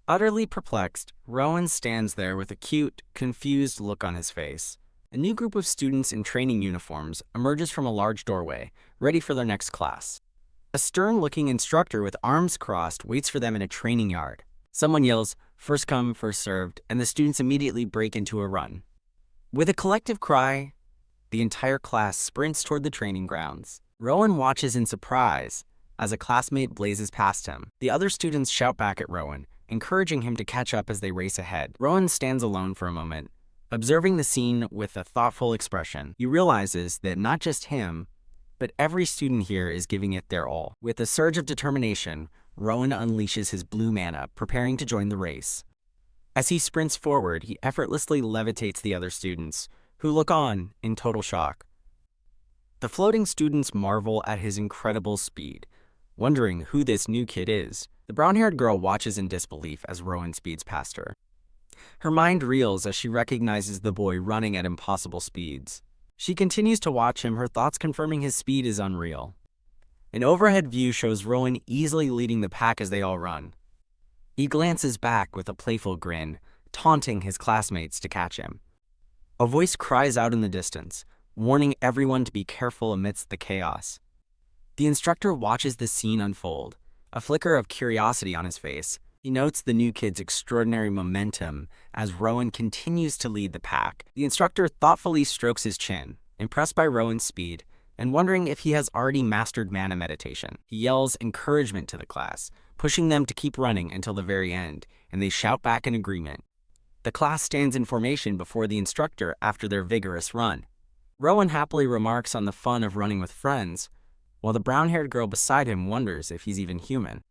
Utterly perplexed, Rowan stands there with a cute, confused look on his face. A new group of students in training uniforms emerges from a large doorway, ready for their next class. A stern-looking instructor with arms crossed waits for them in a training yard. Someone yells, "First come, first served," and the students immediately break into a run. With a collective cry, the entire class sprints toward the training grounds. Rowan watches in surprise as a classmate blazes past him. The other students shout back at Rowan, encouraging him to catch up as they race ahead. Rowan stands alone for a moment, observing the scene with a thoughtful expression. He realizes that not just him, but every student here is giving it their all. With a surge of determination, Rowan unleashes his blue mana, preparing to join the race. As he sprints forward, he effortlessly levitates the other students, who look on in total shock. The floating students marvel at his incredible speed, wondering who this new kid is. The brown-haired girl watches in disbelief as Rowan speeds past her. Her mind reels as she recognizes the boy running at impossible speeds. She continues to watch him, her thoughts confirming his speed is unreal. An overhead view shows Rowan easily leading the pack as they all run. He glances back with a playful grin, taunting his classmates to catch him. A voice cries out in the distance, warning everyone to be careful amidst the chaos. The instructor watches the scene unfold, a flicker of curiosity on his face. He notes the new kid's extraordinary momentum as Rowan continues to lead the pack. The instructor thoughtfully strokes his chin, impressed by Rowan's speed, and wondering if he has already mastered mana meditation. He yells encouragement to the class, pushing them to keep running until the very end, and they shout back in agreement. The class stands in formation before the instructor after their vigorous run. Rowan happily remarks on the fun of running with friends, while the brown-haired girl beside him wonders if he's even human.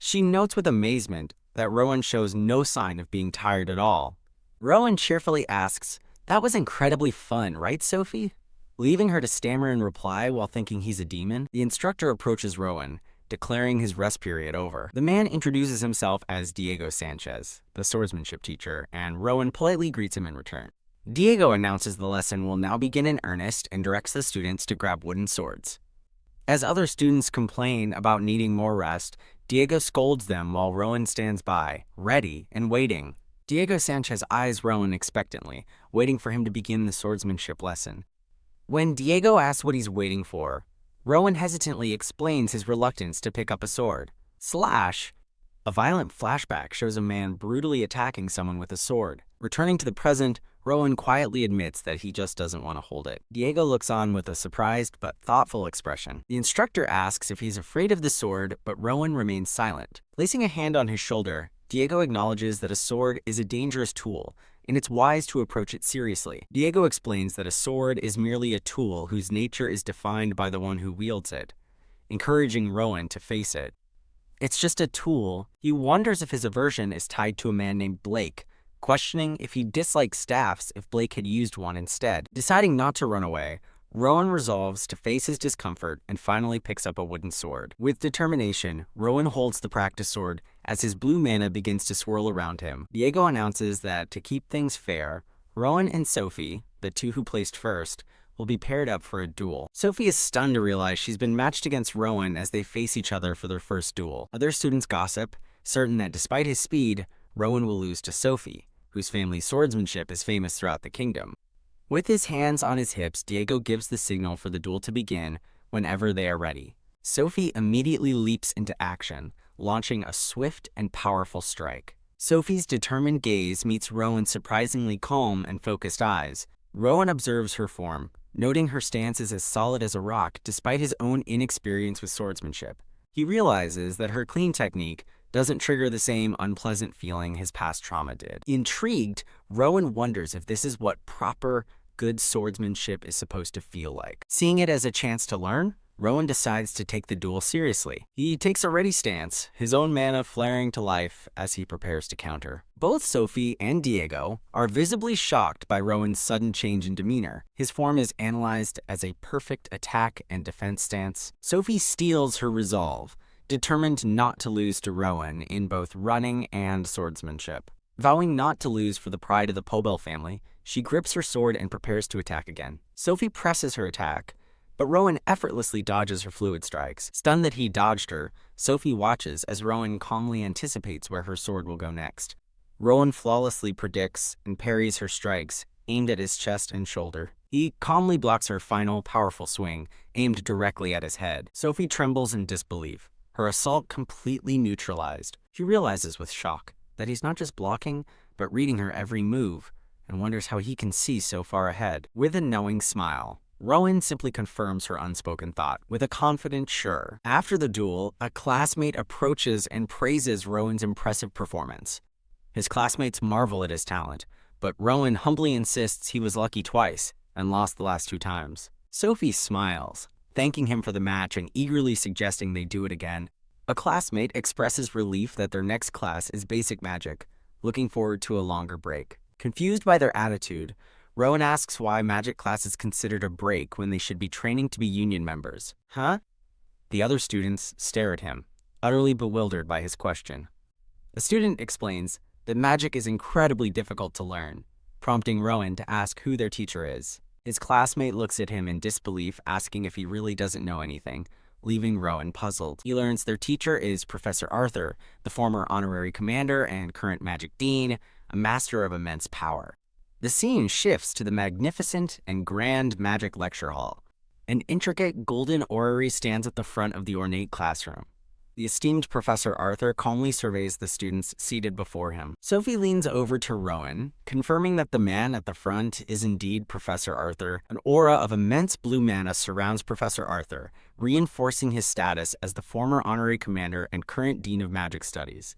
She notes with amazement that Rowan shows no sign of being tired at all. Rowan cheerfully asks, "That was incredibly fun, right, Sophie?" Leaving her to stammer in reply while thinking he's a demon, the instructor approaches Rowan, declaring his rest period over. The man introduces himself as Diego Sanchez, the swordsmanship teacher, and Rowan politely greets him in return. Diego announces the lesson will now begin in earnest and directs the students to grab wooden swords. As other students complain about needing more rest, Diego scolds them while Rowan stands by, ready and waiting. Diego Sanchez eyes Rowan expectantly, waiting for him to begin the swordsmanship lesson. When Diego asks what he's waiting for, Rowan hesitantly explains his reluctance to pick up a sword. Slash! A violent flashback shows a man brutally attacking someone with a sword. Returning to the present, Rowan quietly admits that he just doesn't want to hold it. Diego looks on with a surprised but thoughtful expression. The instructor asks if he's afraid of the sword, but Rowan remains silent. Placing a hand on his shoulder, Diego acknowledges that a sword is a dangerous tool, and it's wise to approach it seriously. Diego explains that a sword is merely a tool whose nature is defined by the one who wields it, encouraging Rowan to face it. It's just a tool. He wonders if his aversion is tied to a man named Blake, questioning if he dislikes staffs if Blake had used one instead. Deciding not to run away, Rowan resolves to face his discomfort and finally picks up a wooden sword. With determination, Rowan holds the practice sword as his blue mana begins to swirl around him. Diego announces that to keep things fair, Rowan and Sophie, the two who placed first, will be paired up for a duel. Sophie is stunned to realize she's been matched against Rowan as they face each other for their first duel. Other students gossip, certain that despite his speed, Rowan will lose to Sophie, whose family's swordsmanship is famous throughout the kingdom. With his hands on his hips, Diego gives the signal for the duel to begin whenever they are ready. Sophie immediately leaps into action, launching a swift and powerful strike. Sophie's determined gaze meets Rowan's surprisingly calm and focused eyes. Rowan observes her form, noting her stance is as solid as a rock despite his own inexperience with swordsmanship. He realizes that her clean technique doesn't trigger the same unpleasant feeling his past trauma did. Intrigued, Rowan wonders if this is what proper, good swordsmanship is supposed to feel like. Seeing it as a chance to learn, Rowan decides to take the duel seriously. He takes a ready stance, his own mana flaring to life as he prepares to counter. Both Sophie and Diego are visibly shocked by Rowan's sudden change in demeanor. His form is analyzed as a perfect attack and defense stance. Sophie steals her resolve, determined not to lose to Rowan in both running and swordsmanship. Vowing not to lose for the pride of the Pobel family, she grips her sword and prepares to attack again. Sophie presses her attack, but Rowan effortlessly dodges her fluid strikes. Stunned that he dodged her, Sophie watches as Rowan calmly anticipates where her sword will go next. Rowan flawlessly predicts and parries her strikes, aimed at his chest and shoulder. He calmly blocks her final, powerful swing, aimed directly at his head. Sophie trembles in disbelief, her assault completely neutralized. She realizes with shock that he's not just blocking, but reading her every move, and wonders how he can see so far ahead. With a knowing smile, Rowan simply confirms her unspoken thought with a confident sure. After the duel, a classmate approaches and praises Rowan's impressive performance. His classmates marvel at his talent, but Rowan humbly insists he was lucky twice and lost the last 2 times. Sophie smiles, thanking him for the match and eagerly suggesting they do it again. A classmate expresses relief that their next class is basic magic, looking forward to a longer break. Confused by their attitude, Rowan asks why magic class is considered a break when they should be training to be union members. Huh? The other students stare at him, utterly bewildered by his question. A student explains that magic is incredibly difficult to learn, prompting Rowan to ask who their teacher is. His classmate looks at him in disbelief, asking if he really doesn't know anything, leaving Rowan puzzled. He learns their teacher is Professor Arthur, the former honorary commander and current magic dean, a master of immense power. The scene shifts to the magnificent and grand magic lecture hall. An intricate golden orrery stands at the front of the ornate classroom. The esteemed Professor Arthur calmly surveys the students seated before him. Sophie leans over to Rowan, confirming that the man at the front is indeed Professor Arthur. An aura of immense blue mana surrounds Professor Arthur, reinforcing his status as the former honorary commander and current dean of magic studies.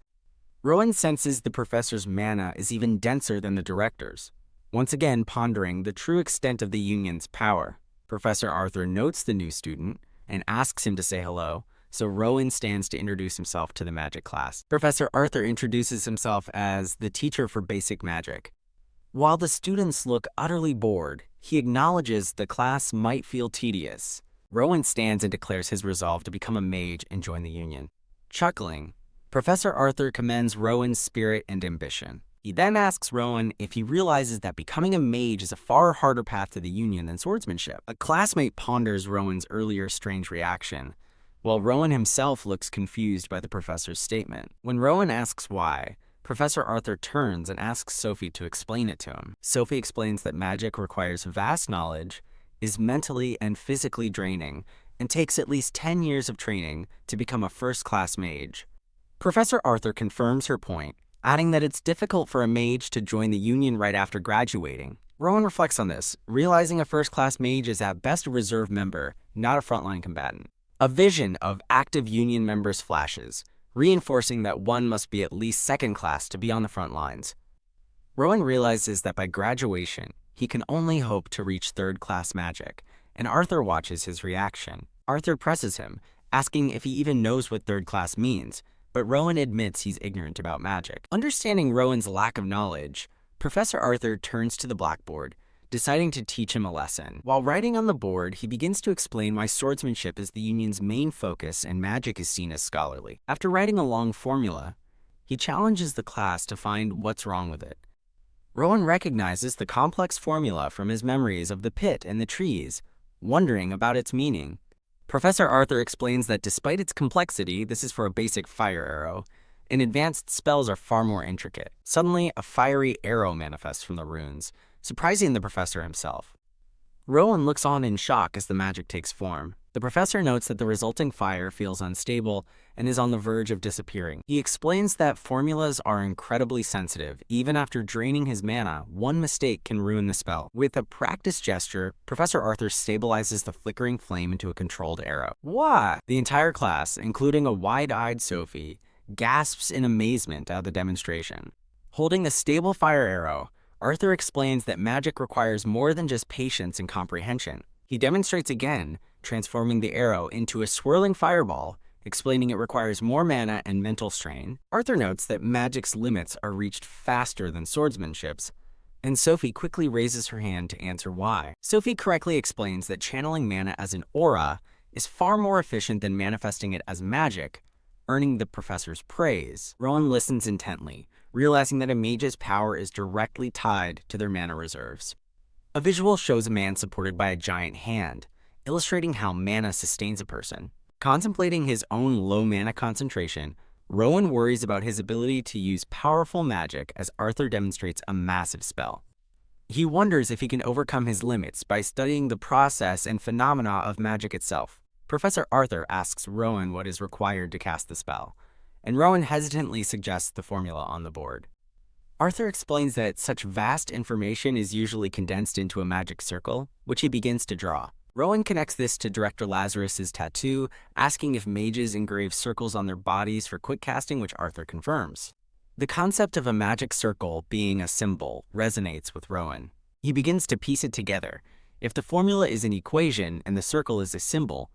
Rowan senses the professor's mana is even denser than the director's, once again pondering the true extent of the union's power. Professor Arthur notes the new student and asks him to say hello, so Rowan stands to introduce himself to the magic class. Professor Arthur introduces himself as the teacher for basic magic. While the students look utterly bored, he acknowledges the class might feel tedious. Rowan stands and declares his resolve to become a mage and join the union. Chuckling, Professor Arthur commends Rowan's spirit and ambition. He then asks Rowan if he realizes that becoming a mage is a far harder path to the union than swordsmanship. A classmate ponders Rowan's earlier strange reaction, while Rowan himself looks confused by the professor's statement. When Rowan asks why, Professor Arthur turns and asks Sophie to explain it to him. Sophie explains that magic requires vast knowledge, is mentally and physically draining, and takes at least 10 years of training to become a first-class mage. Professor Arthur confirms her point, adding that it's difficult for a mage to join the union right after graduating. Rowan reflects on this, realizing a first-class mage is at best a reserve member, not a frontline combatant. A vision of active union members flashes, reinforcing that one must be at least second class to be on the front lines. Rowan realizes that by graduation, he can only hope to reach third-class magic, and Arthur watches his reaction. Arthur presses him, asking if he even knows what third class means, but Rowan admits he's ignorant about magic. Understanding Rowan's lack of knowledge, Professor Arthur turns to the blackboard, deciding to teach him a lesson. While writing on the board, he begins to explain why swordsmanship is the union's main focus and magic is seen as scholarly. After writing a long formula, he challenges the class to find what's wrong with it. Rowan recognizes the complex formula from his memories of the pit and the trees, wondering about its meaning. Professor Arthur explains that despite its complexity, this is for a basic fire arrow, and advanced spells are far more intricate. Suddenly, a fiery arrow manifests from the runes, surprising the professor himself. Rowan looks on in shock as the magic takes form. The professor notes that the resulting fire feels unstable and is on the verge of disappearing. He explains that formulas are incredibly sensitive. Even after draining his mana, one mistake can ruin the spell. With a practiced gesture, Professor Arthur stabilizes the flickering flame into a controlled arrow. What? The entire class, including a wide-eyed Sophie, gasps in amazement at the demonstration. Holding the stable fire arrow, Arthur explains that magic requires more than just patience and comprehension. He demonstrates again, transforming the arrow into a swirling fireball, explaining it requires more mana and mental strain. Arthur notes that magic's limits are reached faster than swordsmanship's, and Sophie quickly raises her hand to answer why. Sophie correctly explains that channeling mana as an aura is far more efficient than manifesting it as magic, earning the professor's praise. Rowan listens intently, realizing that a mage's power is directly tied to their mana reserves. A visual shows a man supported by a giant hand, illustrating how mana sustains a person. Contemplating his own low mana concentration, Rowan worries about his ability to use powerful magic as Arthur demonstrates a massive spell. He wonders if he can overcome his limits by studying the process and phenomena of magic itself. Professor Arthur asks Rowan what is required to cast the spell, and Rowan hesitantly suggests the formula on the board. Arthur explains that such vast information is usually condensed into a magic circle, which he begins to draw. Rowan connects this to Director Lazarus's tattoo, asking if mages engrave circles on their bodies for quick casting, which Arthur confirms. The concept of a magic circle being a symbol resonates with Rowan. He begins to piece it together. If the formula is an equation and the circle is a symbol,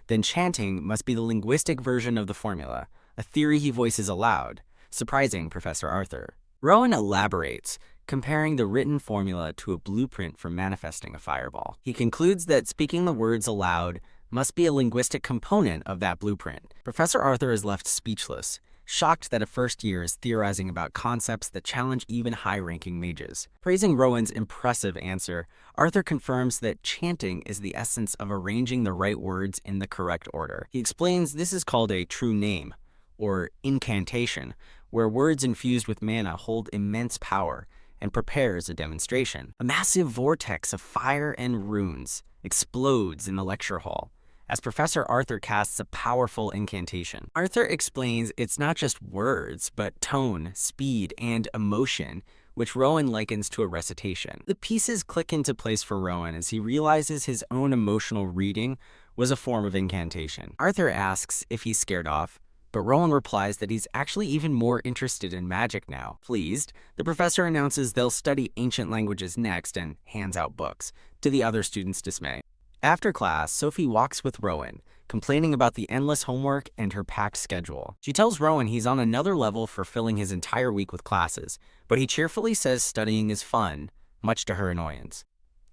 then chanting must be the linguistic version of the formula, a theory he voices aloud, surprising Professor Arthur. Rowan elaborates, comparing the written formula to a blueprint for manifesting a fireball. He concludes that speaking the words aloud must be a linguistic component of that blueprint. Professor Arthur is left speechless, shocked that a first year is theorizing about concepts that challenge even high-ranking mages. Praising Rowan's impressive answer, Arthur confirms that chanting is the essence of arranging the right words in the correct order. He explains this is called a true name, or incantation, where words infused with mana hold immense power, and prepares a demonstration. A massive vortex of fire and runes explodes in the lecture hall as Professor Arthur casts a powerful incantation. Arthur explains it's not just words, but tone, speed, and emotion, which Rowan likens to a recitation. The pieces click into place for Rowan as he realizes his own emotional reading was a form of incantation. Arthur asks if he's scared off, but Rowan replies that he's actually even more interested in magic now. Pleased, the professor announces they'll study ancient languages next and hands out books, to the other students' dismay. After class, Sophie walks with Rowan, complaining about the endless homework and her packed schedule. She tells Rowan he's on another level for filling his entire week with classes, but he cheerfully says studying is fun, much to her annoyance.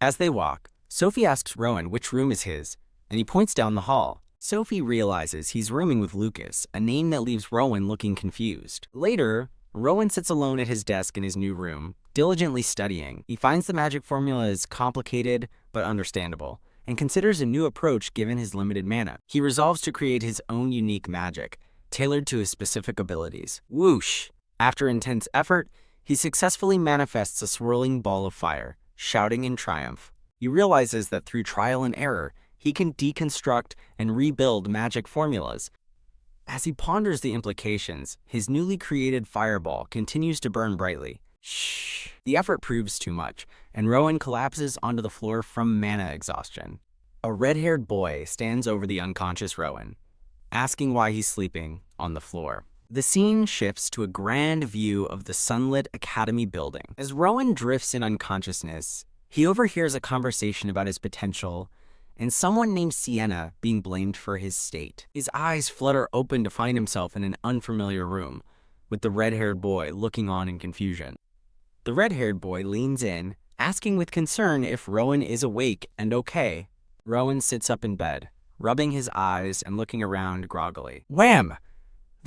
As they walk, Sophie asks Rowan which room is his, and he points down the hall. Sophie realizes he's rooming with Lucas, a name that leaves Rowan looking confused. Later, Rowan sits alone at his desk in his new room, diligently studying. He finds the magic formula is complicated but understandable, and considers a new approach given his limited mana. He resolves to create his own unique magic, tailored to his specific abilities. Whoosh! After intense effort, he successfully manifests a swirling ball of fire, shouting in triumph. He realizes that through trial and error, he can deconstruct and rebuild magic formulas. As he ponders the implications, his newly created fireball continues to burn brightly. Shh! The effort proves too much, and Rowan collapses onto the floor from mana exhaustion. A red-haired boy stands over the unconscious Rowan, asking why he's sleeping on the floor. The scene shifts to a grand view of the sunlit academy building. As Rowan drifts in unconsciousness, he overhears a conversation about his potential and someone named Sienna being blamed for his state. His eyes flutter open to find himself in an unfamiliar room, with the red-haired boy looking on in confusion. The red-haired boy leans in, asking with concern if Rowan is awake and okay. Rowan sits up in bed, rubbing his eyes and looking around groggily. Wham!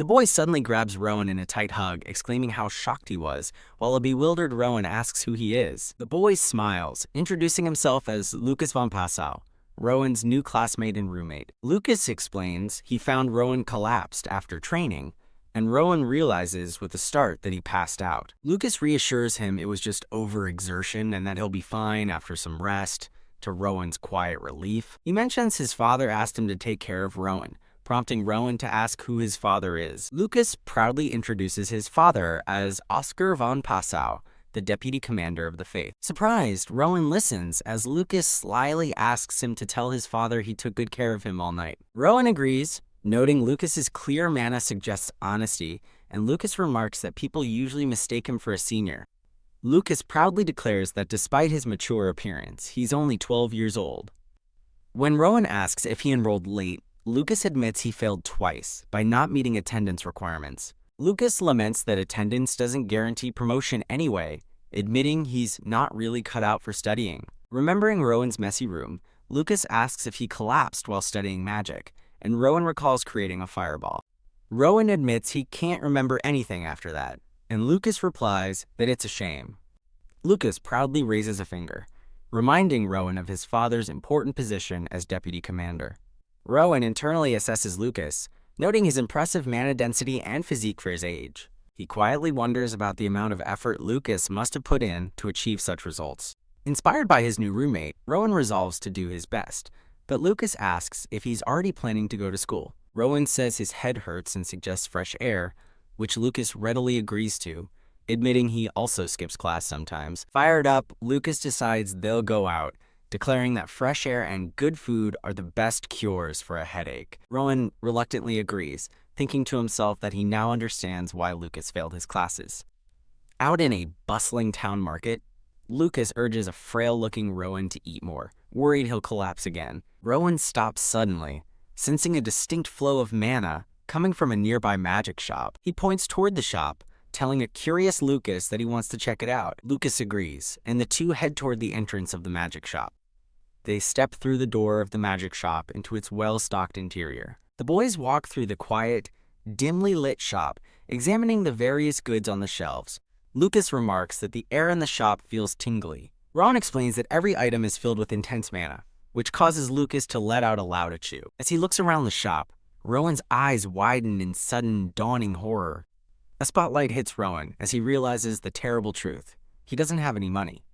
The boy suddenly grabs Rowan in a tight hug, exclaiming how shocked he was, while a bewildered Rowan asks who he is. The boy smiles, introducing himself as Lucas von Passau, Rowan's new classmate and roommate. Lucas explains he found Rowan collapsed after training, and Rowan realizes with a start that he passed out. Lucas reassures him it was just overexertion and that he'll be fine after some rest, to Rowan's quiet relief. He mentions his father asked him to take care of Rowan, prompting Rowan to ask who his father is. Lucas proudly introduces his father as Oscar von Passau, the deputy commander of the faith. Surprised, Rowan listens as Lucas slyly asks him to tell his father he took good care of him all night. Rowan agrees, noting Lucas's clear manner suggests honesty, and Lucas remarks that people usually mistake him for a senior. Lucas proudly declares that despite his mature appearance, he's only 12 years old. When Rowan asks if he enrolled late, Lucas admits he failed twice by not meeting attendance requirements. Lucas laments that attendance doesn't guarantee promotion anyway, admitting he's not really cut out for studying. Remembering Rowan's messy room, Lucas asks if he collapsed while studying magic, and Rowan recalls creating a fireball. Rowan admits he can't remember anything after that, and Lucas replies that it's a shame. Lucas proudly raises a finger, reminding Rowan of his father's important position as deputy commander. Rowan internally assesses Lucas, noting his impressive mana density and physique for his age. He quietly wonders about the amount of effort Lucas must have put in to achieve such results. Inspired by his new roommate, Rowan resolves to do his best, but Lucas asks if he's already planning to go to school. Rowan says his head hurts and suggests fresh air, which Lucas readily agrees to, admitting he also skips class sometimes. Fired up, Lucas decides they'll go out, declaring that fresh air and good food are the best cures for a headache. Rowan reluctantly agrees, thinking to himself that he now understands why Lucas failed his classes. Out in a bustling town market, Lucas urges a frail-looking Rowan to eat more, worried he'll collapse again. Rowan stops suddenly, sensing a distinct flow of mana coming from a nearby magic shop. He points toward the shop, telling a curious Lucas that he wants to check it out. Lucas agrees, and the two head toward the entrance of the magic shop. They step through the door of the magic shop into its well-stocked interior. The boys walk through the quiet, dimly lit shop, examining the various goods on the shelves. Lucas remarks that the air in the shop feels tingly. Rowan explains that every item is filled with intense mana, which causes Lucas to let out a loud achoo. As he looks around the shop, Rowan's eyes widen in sudden, dawning horror. A spotlight hits Rowan as he realizes the terrible truth. He doesn't have any money.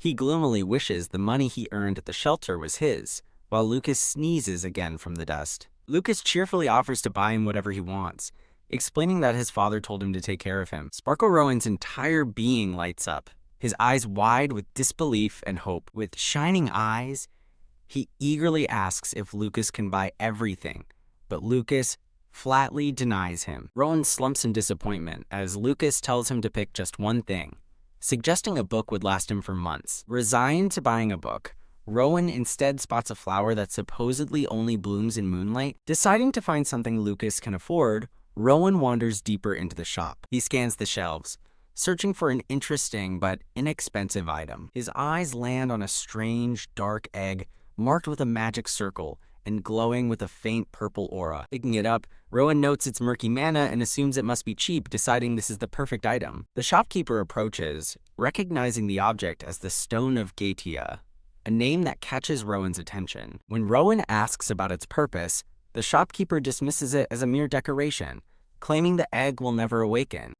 He gloomily wishes the money he earned at the shelter was his, while Lucas sneezes again from the dust. Lucas cheerfully offers to buy him whatever he wants, explaining that his father told him to take care of him. Sparkle Rowan's entire being lights up, his eyes wide with disbelief and hope. With shining eyes, he eagerly asks if Lucas can buy everything, but Lucas flatly denies him. Rowan slumps in disappointment as Lucas tells him to pick just one thing, suggesting a book would last him for months. Resigned to buying a book, Rowan instead spots a flower that supposedly only blooms in moonlight. Deciding to find something Lucas can afford, Rowan wanders deeper into the shop. He scans the shelves, searching for an interesting but inexpensive item. His eyes land on a strange, dark egg marked with a magic circle and glowing with a faint purple aura. Picking it up, Rowan notes its murky mana and assumes it must be cheap, deciding this is the perfect item. The shopkeeper approaches, recognizing the object as the Stone of Gatia, a name that catches Rowan's attention. When Rowan asks about its purpose, the shopkeeper dismisses it as a mere decoration, claiming the egg will never awaken.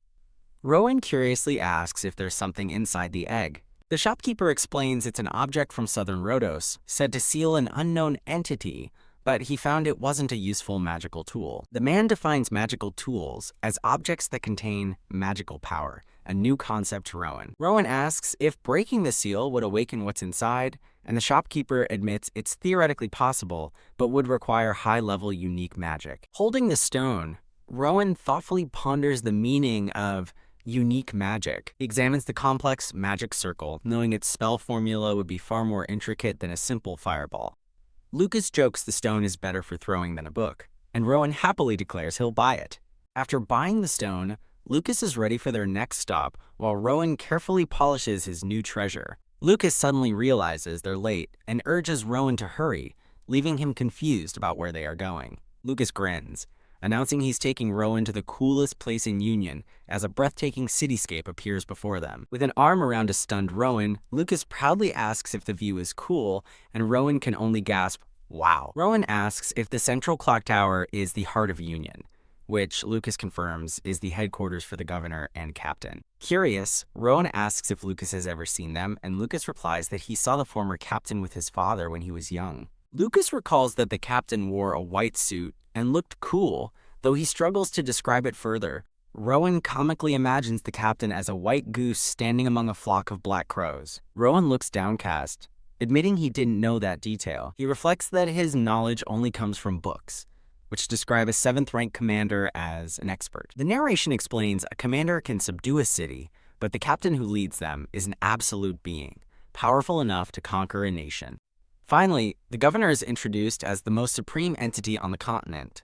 Rowan curiously asks if there's something inside the egg. The shopkeeper explains it's an object from southern Rhodos, said to seal an unknown entity, but he found it wasn't a useful magical tool. The man defines magical tools as objects that contain magical power, a new concept to Rowan. Rowan asks if breaking the seal would awaken what's inside, and the shopkeeper admits it's theoretically possible, but would require high-level unique magic. Holding the stone, Rowan thoughtfully ponders the meaning of unique magic. He examines the complex magic circle, knowing its spell formula would be far more intricate than a simple fireball. Lucas jokes the stone is better for throwing than a book, and Rowan happily declares he'll buy it. After buying the stone, Lucas is ready for their next stop, while Rowan carefully polishes his new treasure. Lucas suddenly realizes they're late and urges Rowan to hurry, leaving him confused about where they are going. Lucas grins, announcing he's taking Rowan to the coolest place in Union as a breathtaking cityscape appears before them. With an arm around a stunned Rowan, Lucas proudly asks if the view is cool, and Rowan can only gasp, "Wow." Rowan asks if the central clock tower is the heart of Union, which Lucas confirms is the headquarters for the governor and captain. Curious, Rowan asks if Lucas has ever seen them, and Lucas replies that he saw the former captain with his father when he was young. Lucas recalls that the captain wore a white suit and looked cool, though he struggles to describe it further. Rowan comically imagines the captain as a white goose standing among a flock of black crows. Rowan looks downcast, admitting he didn't know that detail. He reflects that his knowledge only comes from books, which describe a 7th rank commander as an expert. The narration explains a commander can subdue a city, but the captain who leads them is an absolute being, powerful enough to conquer a nation. Finally, the governor is introduced as the most supreme entity on the continent.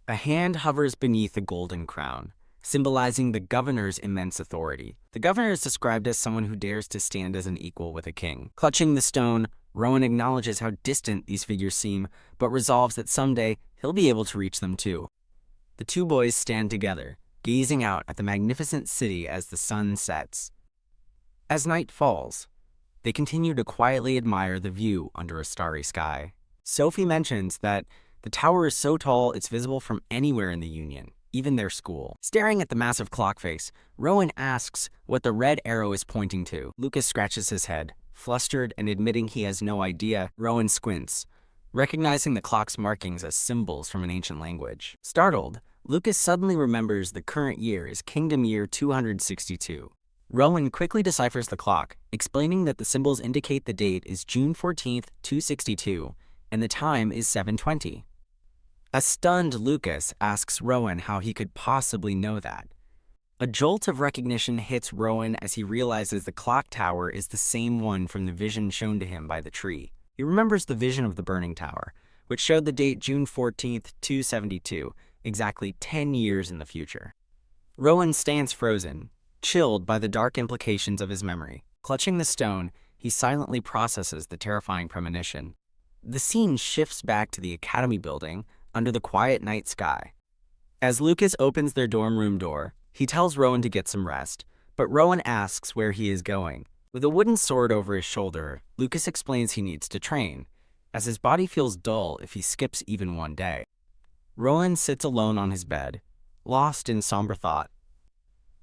A hand hovers beneath a golden crown, symbolizing the governor's immense authority. The governor is described as someone who dares to stand as an equal with a king. Clutching the stone, Rowan acknowledges how distant these figures seem, but resolves that someday he'll be able to reach them too. The two boys stand together, gazing out at the magnificent city as the sun sets. As night falls, they continue to quietly admire the view under a starry sky. Sophie mentions that the tower is so tall it's visible from anywhere in the Union, even their school. Staring at the massive clock face, Rowan asks what the red arrow is pointing to. Lucas scratches his head, flustered and admitting he has no idea. Rowan squints, recognizing the clock's markings as symbols from an ancient language. Startled, Lucas suddenly remembers the current year is Kingdom Year 262. Rowan quickly deciphers the clock, explaining that the symbols indicate the date is June 14th, 262, and the time is 7:20. A stunned Lucas asks Rowan how he could possibly know that. A jolt of recognition hits Rowan as he realizes the clock tower is the same one from the vision shown to him by the tree. He remembers the vision of the burning tower, which showed the date June 14th, 272, exactly 10 years in the future. Rowan stands frozen, chilled by the dark implications of his memory. Clutching the stone, he silently processes the terrifying premonition. The scene shifts back to the academy building under the quiet night sky. As Lucas opens their dorm room door, he tells Rowan to get some rest, but Rowan asks where he is going. With a wooden sword over his shoulder, Lucas explains he needs to train, as his body feels dull if he skips even one day. Rowan sits alone on his bed, lost in somber thought.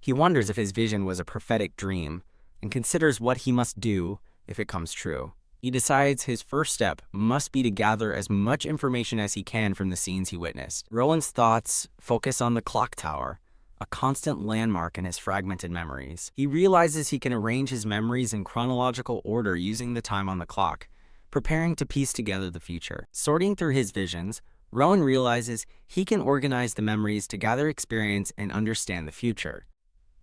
He wonders if his vision was a prophetic dream, and considers what he must do if it comes true. He decides his first step must be to gather as much information as he can from the scenes he witnessed. Rowan's thoughts focus on the clock tower, a constant landmark in his fragmented memories. He realizes he can arrange his memories in chronological order using the time on the clock, preparing to piece together the future. Sorting through his visions, Rowan realizes he can organize the memories to gather experience and understand the future.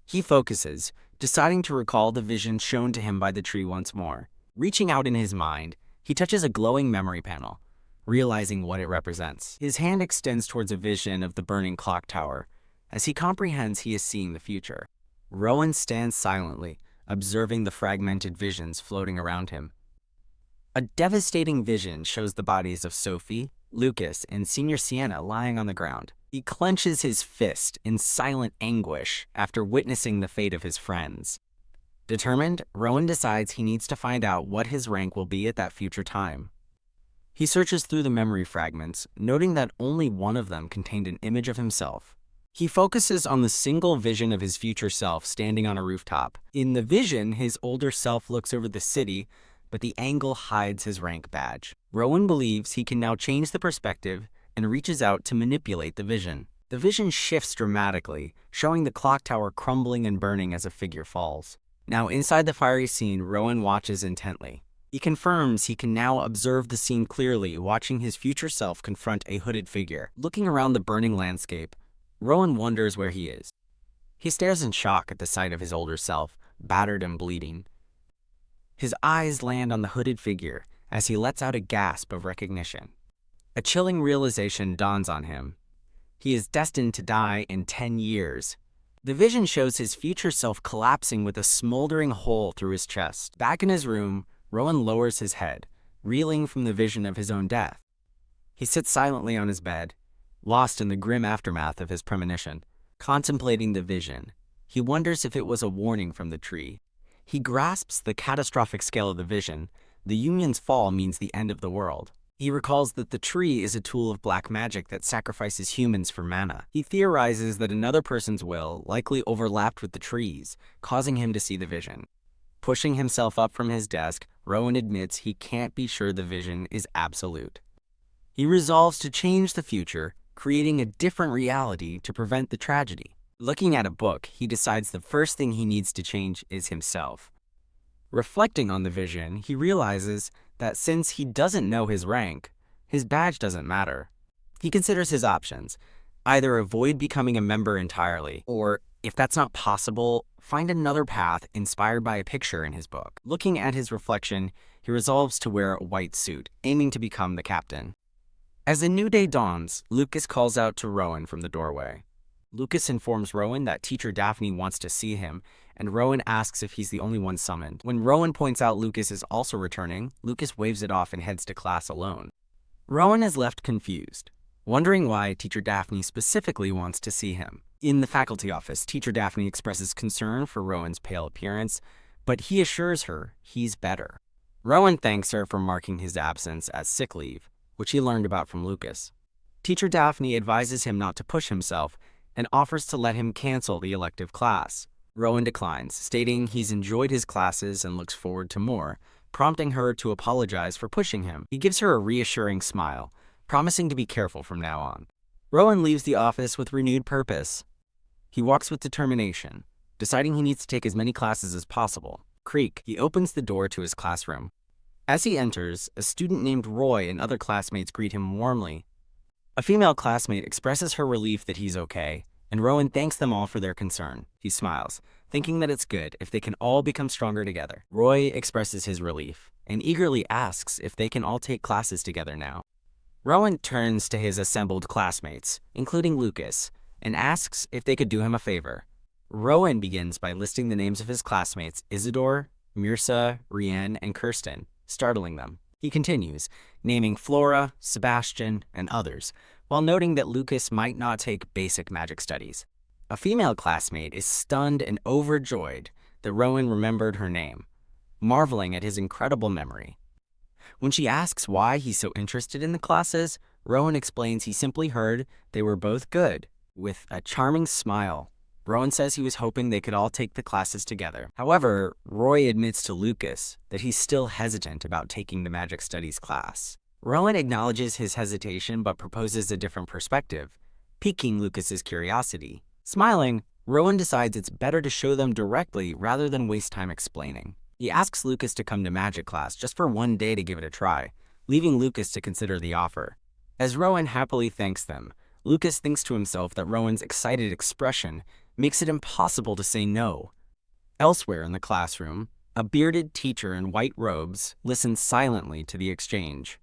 He focuses, deciding to recall the vision shown to him by the tree once more. Reaching out in his mind, he touches a glowing memory panel, realizing what it represents. His hand extends towards a vision of the burning clock tower, as he comprehends he is seeing the future. Rowan stands silently, observing the fragmented visions floating around him. A devastating vision shows the bodies of Sophie, Lucas, and Senior Sienna lying on the ground. He clenches his fist in silent anguish after witnessing the fate of his friends. Determined, Rowan decides he needs to find out what his rank will be at that future time. He searches through the memory fragments, noting that only one of them contained an image of himself. He focuses on the single vision of his future self standing on a rooftop. In the vision, his older self looks over the city, but the angle hides his rank badge. Rowan believes he can now change the perspective and reaches out to manipulate the vision. The vision shifts dramatically, showing the clock tower crumbling and burning as a figure falls. Now inside the fiery scene, Rowan watches intently. He confirms he can now observe the scene clearly, watching his future self confront a hooded figure. Looking around the burning landscape, Rowan wonders where he is. He stares in shock at the sight of his older self, battered and bleeding. His eyes land on the hooded figure as he lets out a gasp of recognition. A chilling realization dawns on him. He is destined to die in 10 years. The vision shows his future self collapsing with a smoldering hole through his chest. Back in his room, Rowan lowers his head, reeling from the vision of his own death. He sits silently on his bed, lost in the grim aftermath of his premonition. Contemplating the vision, he wonders if it was a warning from the tree. He grasps the catastrophic scale of the vision. The Union's fall means the end of the world. He recalls that the tree is a tool of black magic that sacrifices humans for mana. He theorizes that another person's will likely overlapped with the tree's, causing him to see the vision. Pushing himself up from his desk, Rowan admits he can't be sure the vision is absolute. He resolves to change the future, creating a different reality to prevent the tragedy. Looking at a book, he decides the first thing he needs to change is himself. Reflecting on the vision, he realizes that since he doesn't know his rank, his badge doesn't matter. He considers his options: either avoid becoming a member entirely, or, if that's not possible, find another path inspired by a picture in his book. Looking at his reflection, he resolves to wear a white suit, aiming to become the captain. As a new day dawns, Lucas calls out to Rowan from the doorway. Lucas informs Rowan that teacher Daphne wants to see him, and Rowan asks if he's the only one summoned. When Rowan points out Lucas is also returning, Lucas waves it off and heads to class alone. Rowan is left confused, wondering why teacher Daphne specifically wants to see him. In the faculty office, teacher Daphne expresses concern for Rowan's pale appearance, but he assures her he's better. Rowan thanks her for marking his absence as sick leave, which he learned about from Lucas. Teacher Daphne advises him not to push himself and offers to let him cancel the elective class. Rowan declines, stating he's enjoyed his classes and looks forward to more, prompting her to apologize for pushing him. He gives her a reassuring smile, promising to be careful from now on. Rowan leaves the office with renewed purpose. He walks with determination, deciding he needs to take as many classes as possible. Creak, he opens the door to his classroom. As he enters, a student named Roy and other classmates greet him warmly. A female classmate expresses her relief that he's okay, and Rowan thanks them all for their concern. He smiles, thinking that it's good if they can all become stronger together. Roy expresses his relief, and eagerly asks if they can all take classes together now. Rowan turns to his assembled classmates, including Lucas, and asks if they could do him a favor. Rowan begins by listing the names of his classmates Isidore, Mirza, Rianne, and Kirsten, startling them. He continues, naming Flora, Sebastian, and others, while noting that Lucas might not take basic magic studies. A female classmate is stunned and overjoyed that Rowan remembered her name, marveling at his incredible memory. When she asks why he's so interested in the classes, Rowan explains he simply heard they were both good. With a charming smile, Rowan says he was hoping they could all take the classes together. However, Roy admits to Lucas that he's still hesitant about taking the magic studies class. Rowan acknowledges his hesitation but proposes a different perspective, piquing Lucas's curiosity. Smiling, Rowan decides it's better to show them directly rather than waste time explaining. He asks Lucas to come to magic class just for one day to give it a try, leaving Lucas to consider the offer. As Rowan happily thanks them, Lucas thinks to himself that Rowan's excited expression makes it impossible to say no. Elsewhere in the classroom, a bearded teacher in white robes listens silently to the exchange.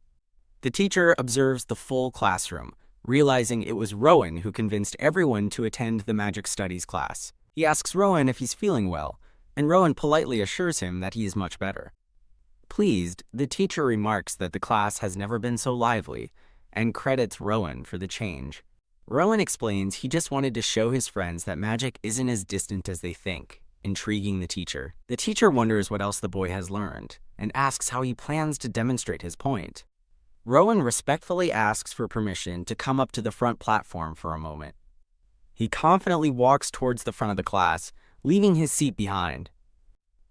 The teacher observes the full classroom, realizing it was Rowan who convinced everyone to attend the magic studies class. He asks Rowan if he's feeling well, and Rowan politely assures him that he is much better. Pleased, the teacher remarks that the class has never been so lively, and credits Rowan for the change. Rowan explains he just wanted to show his friends that magic isn't as distant as they think, intriguing the teacher. The teacher wonders what else the boy has learned, and asks how he plans to demonstrate his point. Rowan respectfully asks for permission to come up to the front platform for a moment. He confidently walks towards the front of the class, leaving his seat behind.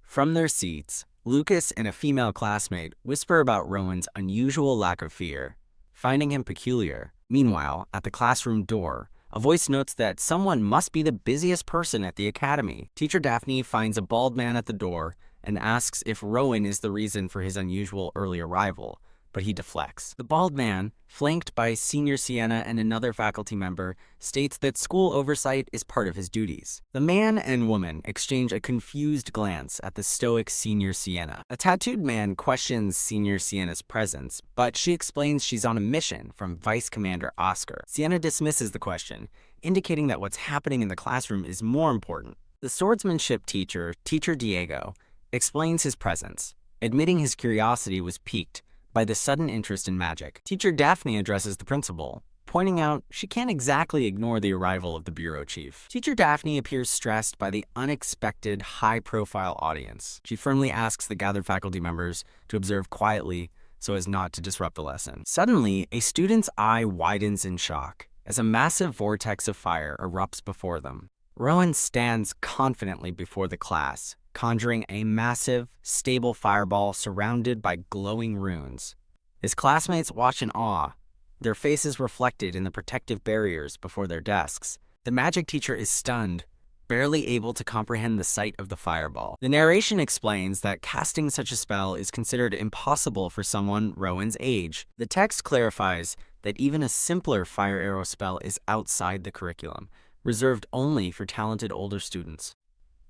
From their seats, Lucas and a female classmate whisper about Rowan's unusual lack of fear, finding him peculiar. Meanwhile, at the classroom door, a voice notes that someone must be the busiest person at the academy. Teacher Daphne finds a bald man at the door and asks if Rowan is the reason for his unusual early arrival, but he deflects. The bald man, flanked by Senior Sienna and another faculty member, states that school oversight is part of his duties. The man and woman exchange a confused glance at the stoic Senior Sienna. A tattooed man questions Senior Sienna's presence, but she explains she's on a mission from Vice Commander Oscar. Sienna dismisses the question, indicating that what's happening in the classroom is more important. The swordsmanship teacher, Teacher Diego, explains his presence, admitting his curiosity was piqued by the sudden interest in magic. Teacher Daphne addresses the principal, pointing out she can't exactly ignore the arrival of the bureau chief. Teacher Daphne appears stressed by the unexpected, high-profile audience. She firmly asks the gathered faculty members to observe quietly so as not to disrupt the lesson. Suddenly, a student's eye widens in shock as a massive vortex of fire erupts before them. Rowan stands confidently before the class, conjuring a massive, stable fireball surrounded by glowing runes. His classmates watch in awe, their faces reflected in the protective barriers before their desks. The magic teacher is stunned, barely able to comprehend the sight of the fireball. The narration explains that casting such a spell is considered impossible for someone Rowan's age. The text clarifies that even a simpler fire arrow spell is outside the curriculum, reserved only for talented older students.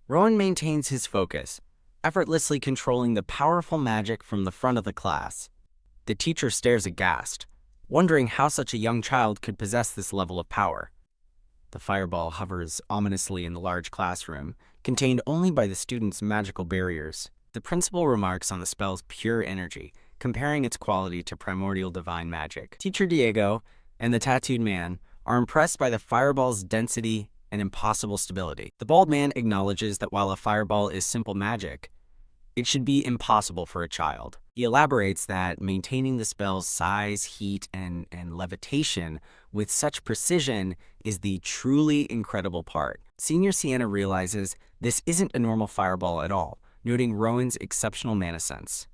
Rowan maintains his focus, effortlessly controlling the powerful magic from the front of the class. The teacher stares aghast, wondering how such a young child could possess this level of power. The fireball hovers ominously in the large classroom, contained only by the students' magical barriers. The principal remarks on the spell's pure energy, comparing its quality to primordial divine magic. Teacher Diego and the tattooed man are impressed by the fireball's density and impossible stability. The bald man acknowledges that while a fireball is simple magic, it should be impossible for a child. He elaborates that maintaining the spell's size, heat, and levitation with such precision is the truly incredible part. Senior Sienna realizes this isn't a normal fireball at all, noting Rowan's exceptional mana sense.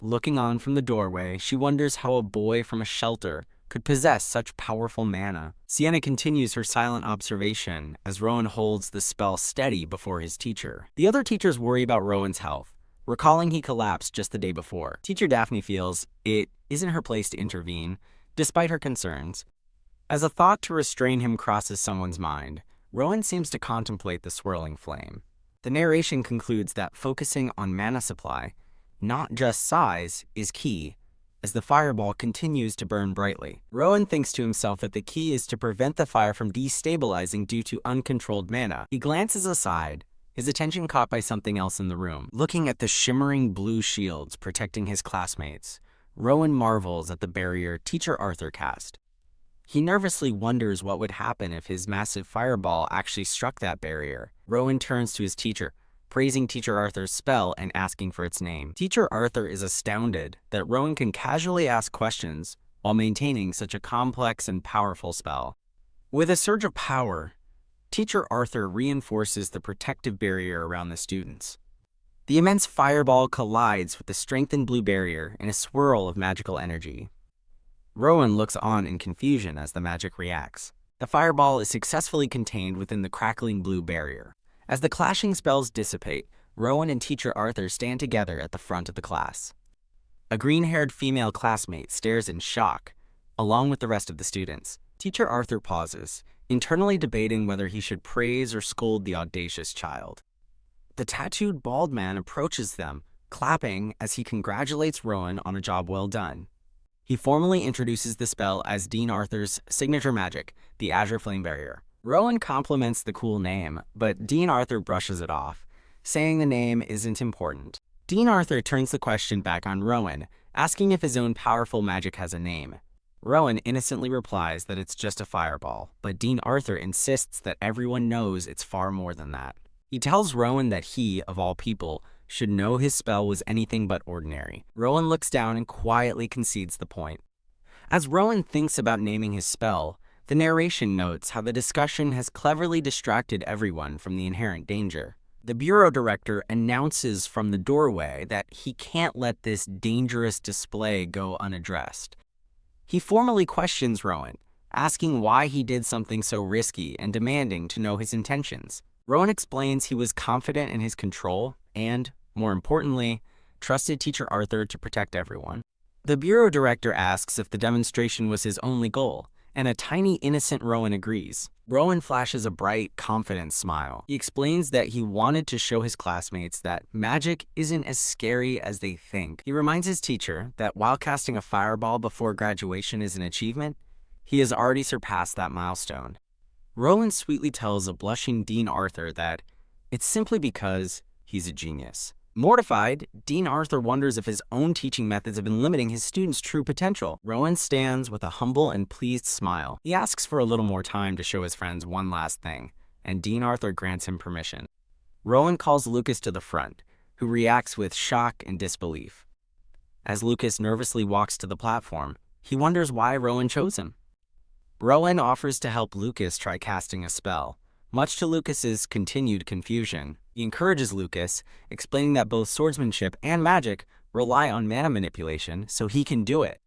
Looking on from the doorway, she wonders how a boy from a shelter could possess such powerful mana. Sienna continues her silent observation as Rowan holds the spell steady before his teacher. The other teachers worry about Rowan's health, recalling he collapsed just the day before. Teacher Daphne feels it isn't her place to intervene, despite her concerns. As a thought to restrain him crosses someone's mind, Rowan seems to contemplate the swirling flame. The narration concludes that focusing on mana supply, not just size, is key, as the fireball continues to burn brightly. Rowan thinks to himself that the key is to prevent the fire from destabilizing due to uncontrolled mana. He glances aside, his attention caught by something else in the room. Looking at the shimmering blue shields protecting his classmates, Rowan marvels at the barrier Teacher Arthur cast. He nervously wonders what would happen if his massive fireball actually struck that barrier. Rowan turns to his teacher, praising Teacher Arthur's spell and asking for its name. Teacher Arthur is astounded that Rowan can casually ask questions while maintaining such a complex and powerful spell. With a surge of power, Teacher Arthur reinforces the protective barrier around the students. The immense fireball collides with the strengthened blue barrier in a swirl of magical energy. Rowan looks on in confusion as the magic reacts. The fireball is successfully contained within the crackling blue barrier. As the clashing spells dissipate, Rowan and Teacher Arthur stand together at the front of the class. A green-haired female classmate stares in shock, along with the rest of the students. Teacher Arthur pauses, internally debating whether he should praise or scold the audacious child. The tattooed bald man approaches them, clapping as he congratulates Rowan on a job well done. He formally introduces the spell as Dean Arthur's signature magic, the Azure Flame Barrier. Rowan compliments the cool name, but Dean Arthur brushes it off, saying the name isn't important. Dean Arthur turns the question back on Rowan, asking if his own powerful magic has a name. Rowan innocently replies that it's just a fireball, but Dean Arthur insists that everyone knows it's far more than that. He tells Rowan that he, of all people, should know his spell was anything but ordinary. Rowan looks down and quietly concedes the point. As Rowan thinks about naming his spell, the narration notes how the discussion has cleverly distracted everyone from the inherent danger. The bureau director announces from the doorway that he can't let this dangerous display go unaddressed. He formally questions Rowan, asking why he did something so risky and demanding to know his intentions. Rowan explains he was confident in his control and, more importantly, trusted Teacher Arthur to protect everyone. The bureau director asks if the demonstration was his only goal, and a tiny innocent Rowan agrees. Rowan flashes a bright, confident smile. He explains that he wanted to show his classmates that magic isn't as scary as they think. He reminds his teacher that while casting a fireball before graduation is an achievement, he has already surpassed that milestone. Rowan sweetly tells a blushing Dean Arthur that it's simply because he's a genius. Mortified, Dean Arthur wonders if his own teaching methods have been limiting his students' true potential. Rowan stands with a humble and pleased smile. He asks for a little more time to show his friends one last thing, and Dean Arthur grants him permission. Rowan calls Lucas to the front, who reacts with shock and disbelief. As Lucas nervously walks to the platform, he wonders why Rowan chose him. Rowan offers to help Lucas try casting a spell. Much to Lucas's continued confusion, he encourages Lucas, explaining that both swordsmanship and magic rely on mana manipulation, so he can do it.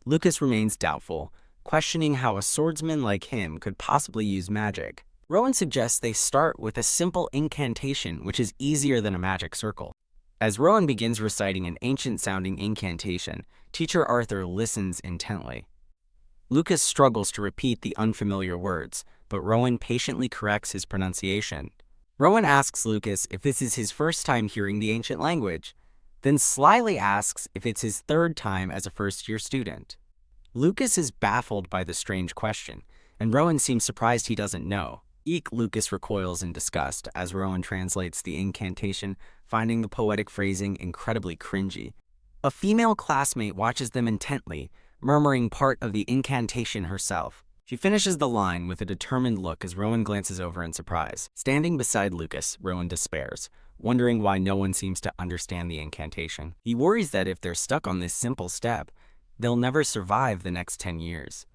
Lucas remains doubtful, questioning how a swordsman like him could possibly use magic. Rowan suggests they start with a simple incantation, which is easier than a magic circle. As Rowan begins reciting an ancient-sounding incantation, Teacher Arthur listens intently. Lucas struggles to repeat the unfamiliar words, but Rowan patiently corrects his pronunciation. Rowan asks Lucas if this is his first time hearing the ancient language, then slyly asks if it's his third time as a first-year student. Lucas is baffled by the strange question, and Rowan seems surprised he doesn't know. Eek, Lucas recoils in disgust as Rowan translates the incantation, finding the poetic phrasing incredibly cringy. A female classmate watches them intently, murmuring part of the incantation herself. She finishes the line with a determined look as Rowan glances over in surprise. Standing beside Lucas, Rowan despairs, wondering why no one seems to understand the incantation. He worries that if they're stuck on this simple step, they'll never survive the next 10 years.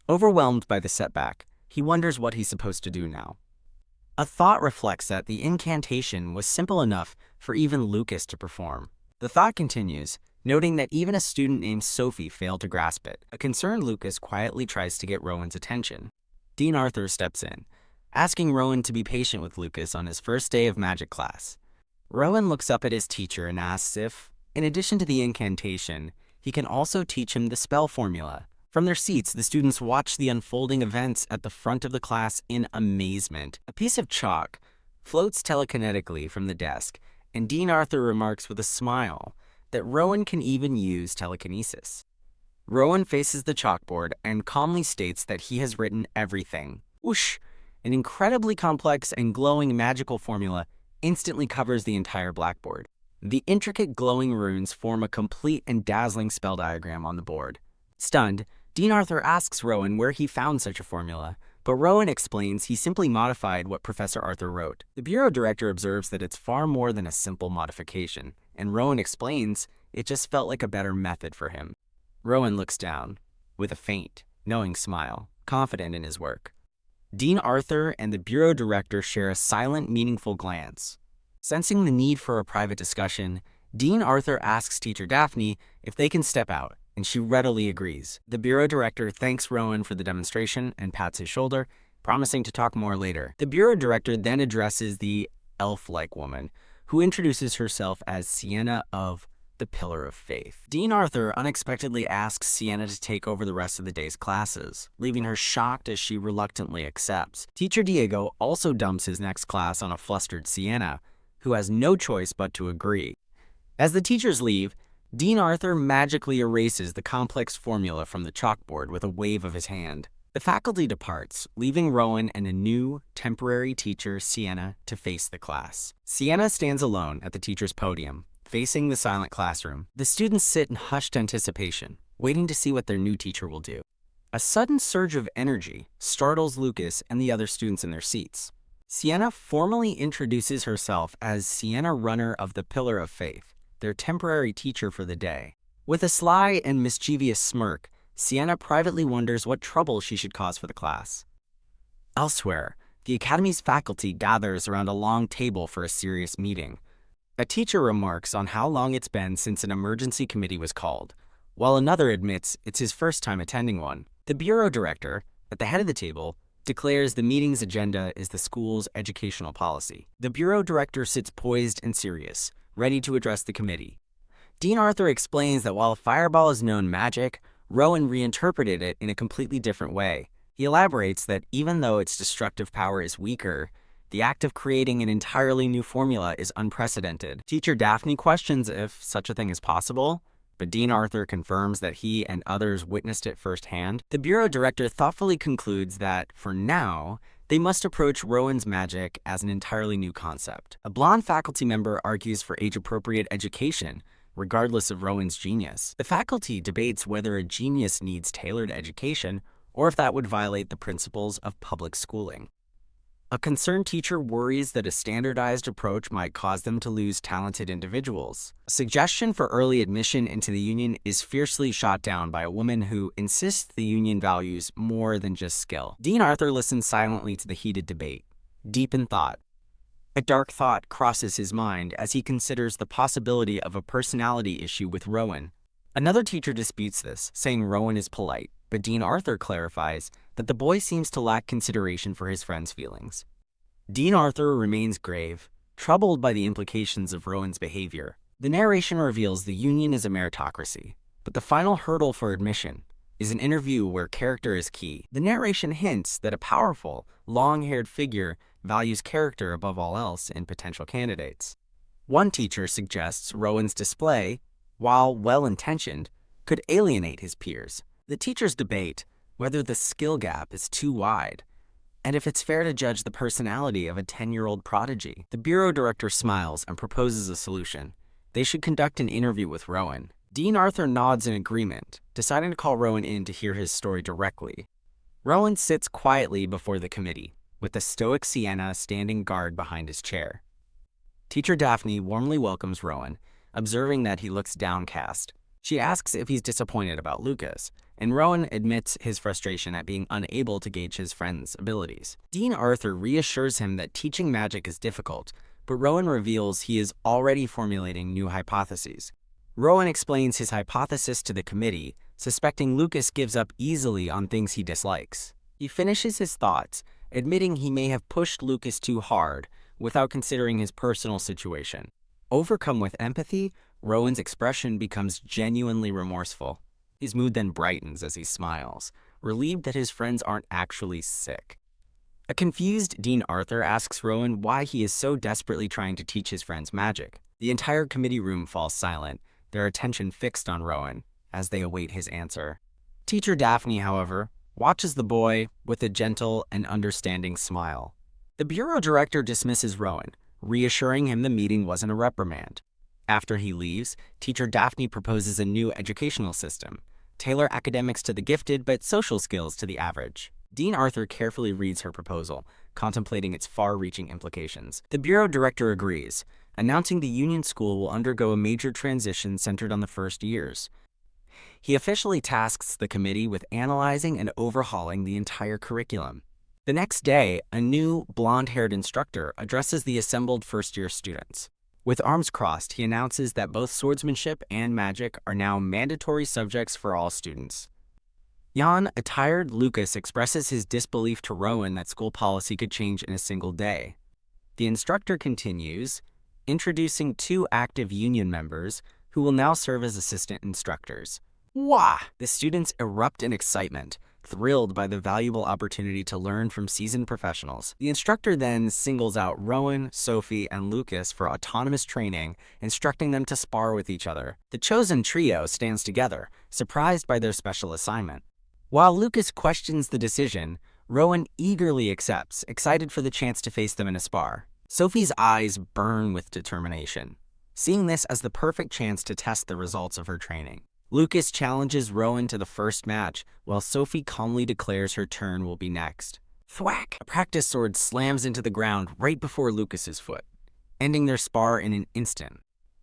Overwhelmed by the setback, he wonders what he's supposed to do now. A thought reflects that the incantation was simple enough for even Lucas to perform. The thought continues, noting that even a student named Sophie failed to grasp it. A concerned Lucas quietly tries to get Rowan's attention. Dean Arthur steps in, asking Rowan to be patient with Lucas on his first day of magic class. Rowan looks up at his teacher and asks if, in addition to the incantation, he can also teach him the spell formula. From their seats, the students watch the unfolding events at the front of the class in amazement. A piece of chalk floats telekinetically from the desk, and Dean Arthur remarks with a smile that Rowan can even use telekinesis. Rowan faces the chalkboard and calmly states that he has written everything. Whoosh! An incredibly complex and glowing magical formula instantly covers the entire blackboard. The intricate glowing runes form a complete and dazzling spell diagram on the board. Stunned, Dean Arthur asks Rowan where he found such a formula, but Rowan explains he simply modified what Professor Arthur wrote. The bureau director observes that it's far more than a simple modification, and Rowan explains it just felt like a better method for him. Rowan looks down, with a faint, knowing smile, confident in his work. Dean Arthur and the bureau director share a silent, meaningful glance. Sensing the need for a private discussion, Dean Arthur asks Teacher Daphne if they can step out, and she readily agrees. The bureau director thanks Rowan for the demonstration and pats his shoulder, promising to talk more later. The bureau director then addresses the elf-like woman, who introduces herself as Sienna of the Pillar of Faith. Dean Arthur unexpectedly asks Sienna to take over the rest of the day's classes, leaving her shocked as she reluctantly accepts. Teacher Diego also dumps his next class on a flustered Sienna, who has no choice but to agree. As the teachers leave, Dean Arthur magically erases the complex formula from the chalkboard with a wave of his hand. The faculty departs, leaving Rowan and a new, temporary teacher, Sienna, to face the class. Sienna stands alone at the teacher's podium, facing the silent classroom. The students sit in hushed anticipation, waiting to see what their new teacher will do. A sudden surge of energy startles Lucas and the other students in their seats. Sienna formally introduces herself as Sienna Runner of the Pillar of Faith, their temporary teacher for the day. With a sly and mischievous smirk, Sienna privately wonders what trouble she should cause for the class. Elsewhere, the Academy's faculty gathers around a long table for a serious meeting. A teacher remarks on how long it's been since an emergency committee was called, while another admits it's his first time attending one. The bureau director, at the head of the table, declares the meeting's agenda is the school's educational policy. The bureau director sits poised and serious, ready to address the committee. Dean Arthur explains that while fireball is known magic, Rowan reinterpreted it in a completely different way. He elaborates that even though its destructive power is weaker, the act of creating an entirely new formula is unprecedented. Teacher Daphne questions if such a thing is possible, but Dean Arthur confirms that he and others witnessed it firsthand. The bureau director thoughtfully concludes that, for now, They must approach Rowan's magic as an entirely new concept. A blonde faculty member argues for age-appropriate education, regardless of Rowan's genius. The faculty debates whether a genius needs tailored education or if that would violate the principles of public schooling. A concerned teacher worries that a standardized approach might cause them to lose talented individuals. A suggestion for early admission into the union is fiercely shot down by a woman who insists the union values more than just skill. Dean Arthur listens silently to the heated debate, deep in thought. A dark thought crosses his mind as he considers the possibility of a personality issue with Rowan. Another teacher disputes this, saying Rowan is polite, but Dean Arthur clarifies that the boy seems to lack consideration for his friend's feelings. Dean Arthur remains grave, troubled by the implications of Rowan's behavior. The narration reveals the union is a meritocracy, but the final hurdle for admission is an interview where character is key. The narration hints that a powerful, long-haired figure values character above all else in potential candidates. One teacher suggests Rowan's display, while well-intentioned, could alienate his peers. The teachers debate whether the skill gap is too wide, and if it's fair to judge the personality of a 10-year-old prodigy. The bureau director smiles and proposes a solution. They should conduct an interview with Rowan. Dean Arthur nods in agreement, deciding to call Rowan in to hear his story directly. Rowan sits quietly before the committee, with the stoic Sienna standing guard behind his chair. Teacher Daphne warmly welcomes Rowan, observing that he looks downcast. She asks if he's disappointed about Lucas, and Rowan admits his frustration at being unable to gauge his friend's abilities. Dean Arthur reassures him that teaching magic is difficult, but Rowan reveals he is already formulating new hypotheses. Rowan explains his hypothesis to the committee, suspecting Lucas gives up easily on things he dislikes. He finishes his thoughts, admitting he may have pushed Lucas too hard without considering his personal situation. Overcome with empathy, Rowan's expression becomes genuinely remorseful. His mood then brightens as he smiles, relieved that his friends aren't actually sick. A confused Dean Arthur asks Rowan why he is so desperately trying to teach his friends magic. The entire committee room falls silent, their attention fixed on Rowan as they await his answer. Teacher Daphne, however, watches the boy with a gentle and understanding smile. The bureau director dismisses Rowan, reassuring him the meeting wasn't a reprimand. After he leaves, Teacher Daphne proposes a new educational system. Tailor academics to the gifted, but social skills to the average. Dean Arthur carefully reads her proposal, contemplating its far-reaching implications. The bureau director agrees, announcing the union school will undergo a major transition centered on the first years. He officially tasks the committee with analyzing and overhauling the entire curriculum. The next day, a new, blonde-haired instructor addresses the assembled first-year students. With arms crossed, he announces that both swordsmanship and magic are now mandatory subjects for all students. Jan, a tired Lucas, expresses his disbelief to Rowan that school policy could change in a single day. The instructor continues, introducing 2 active union members who will now serve as assistant instructors. Wah! The students erupt in excitement, thrilled by the valuable opportunity to learn from seasoned professionals. The instructor then singles out Rowan, Sophie, and Lucas for autonomous training, instructing them to spar with each other. The chosen trio stands together, surprised by their special assignment. While Lucas questions the decision, Rowan eagerly accepts, excited for the chance to face them in a spar. Sophie's eyes burn with determination, seeing this as the perfect chance to test the results of her training. Lucas challenges Rowan to the first match, while Sophie calmly declares her turn will be next. Thwack! A practice sword slams into the ground right before Lucas's foot, ending their spar in an instant.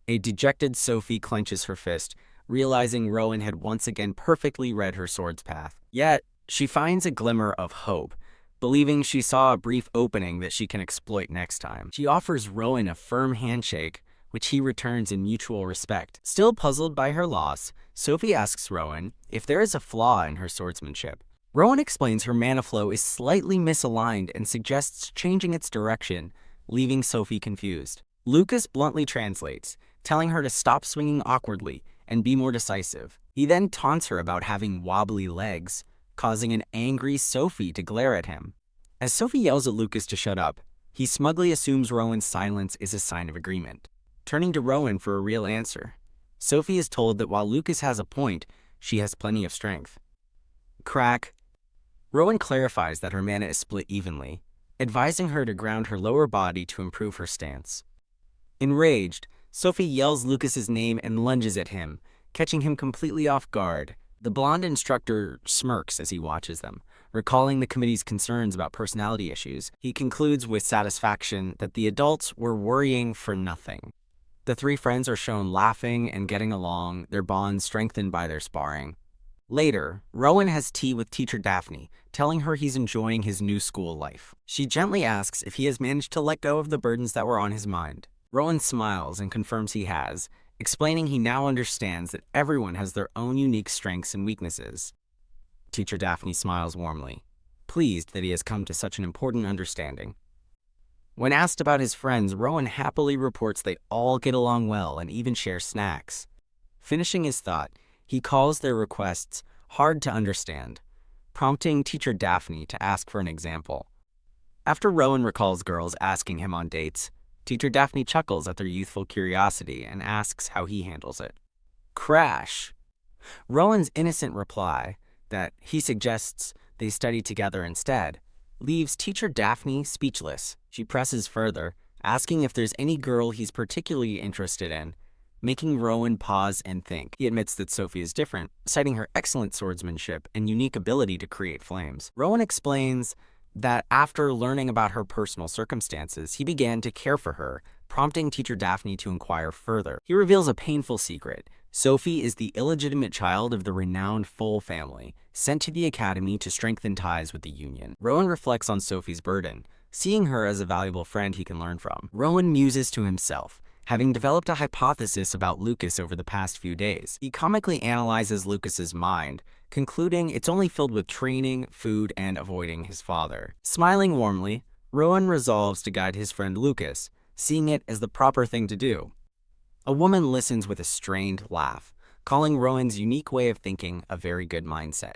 A dejected Sophie clenches her fist, realizing Rowan had once again perfectly read her sword's path. Yet, she finds a glimmer of hope, believing she saw a brief opening that she can exploit next time. She offers Rowan a firm handshake, which he returns in mutual respect. Still puzzled by her loss, Sophie asks Rowan if there is a flaw in her swordsmanship. Rowan explains her mana flow is slightly misaligned and suggests changing its direction, leaving Sophie confused. Lucas bluntly translates, telling her to stop swinging awkwardly and be more decisive. He then taunts her about having wobbly legs, causing an angry Sophie to glare at him. As Sophie yells at Lucas to shut up, he smugly assumes Rowan's silence is a sign of agreement. Turning to Rowan for a real answer, Sophie is told that while Lucas has a point, she has plenty of strength. Crack. Rowan clarifies that her mana is split evenly, advising her to ground her lower body to improve her stance. Enraged, Sophie yells Lucas's name and lunges at him, catching him completely off guard. The blonde instructor smirks as he watches them, recalling the committee's concerns about personality issues. He concludes with satisfaction that the adults were worrying for nothing. The three friends are shown laughing and getting along, their bond strengthened by their sparring. Later, Rowan has tea with teacher Daphne, telling her he's enjoying his new school life. She gently asks if he has managed to let go of the burdens that were on his mind. Rowan smiles and confirms he has, explaining he now understands that everyone has their own unique strengths and weaknesses. Teacher Daphne smiles warmly, pleased that he has come to such an important understanding. When asked about his friends, Rowan happily reports they all get along well and even share snacks. Finishing his thought, he calls their requests hard to understand, prompting teacher Daphne to ask for an example. After Rowan recalls girls asking him on dates, teacher Daphne chuckles at their youthful curiosity and asks how he handles it. Crash! Rowan's innocent reply, that he suggests they study together instead, leaves teacher Daphne speechless. She presses further, asking if there's any girl he's particularly interested in, making Rowan pause and think. He admits that Sophie is different, citing her excellent swordsmanship and unique ability to create flames. Rowan explains that after learning about her personal circumstances, he began to care for her, prompting teacher Daphne to inquire further. He reveals a painful secret. Sophie is the illegitimate child of the renowned Full family, sent to the academy to strengthen ties with the Union. Rowan reflects on Sophie's burden, seeing her as a valuable friend he can learn from. Rowan muses to himself, having developed a hypothesis about Lucas over the past few days. He comically analyzes Lucas's mind, concluding it's only filled with training, food, and avoiding his father. Smiling warmly, Rowan resolves to guide his friend Lucas, seeing it as the proper thing to do. A woman listens with a strained laugh, calling Rowan's unique way of thinking a very good mindset.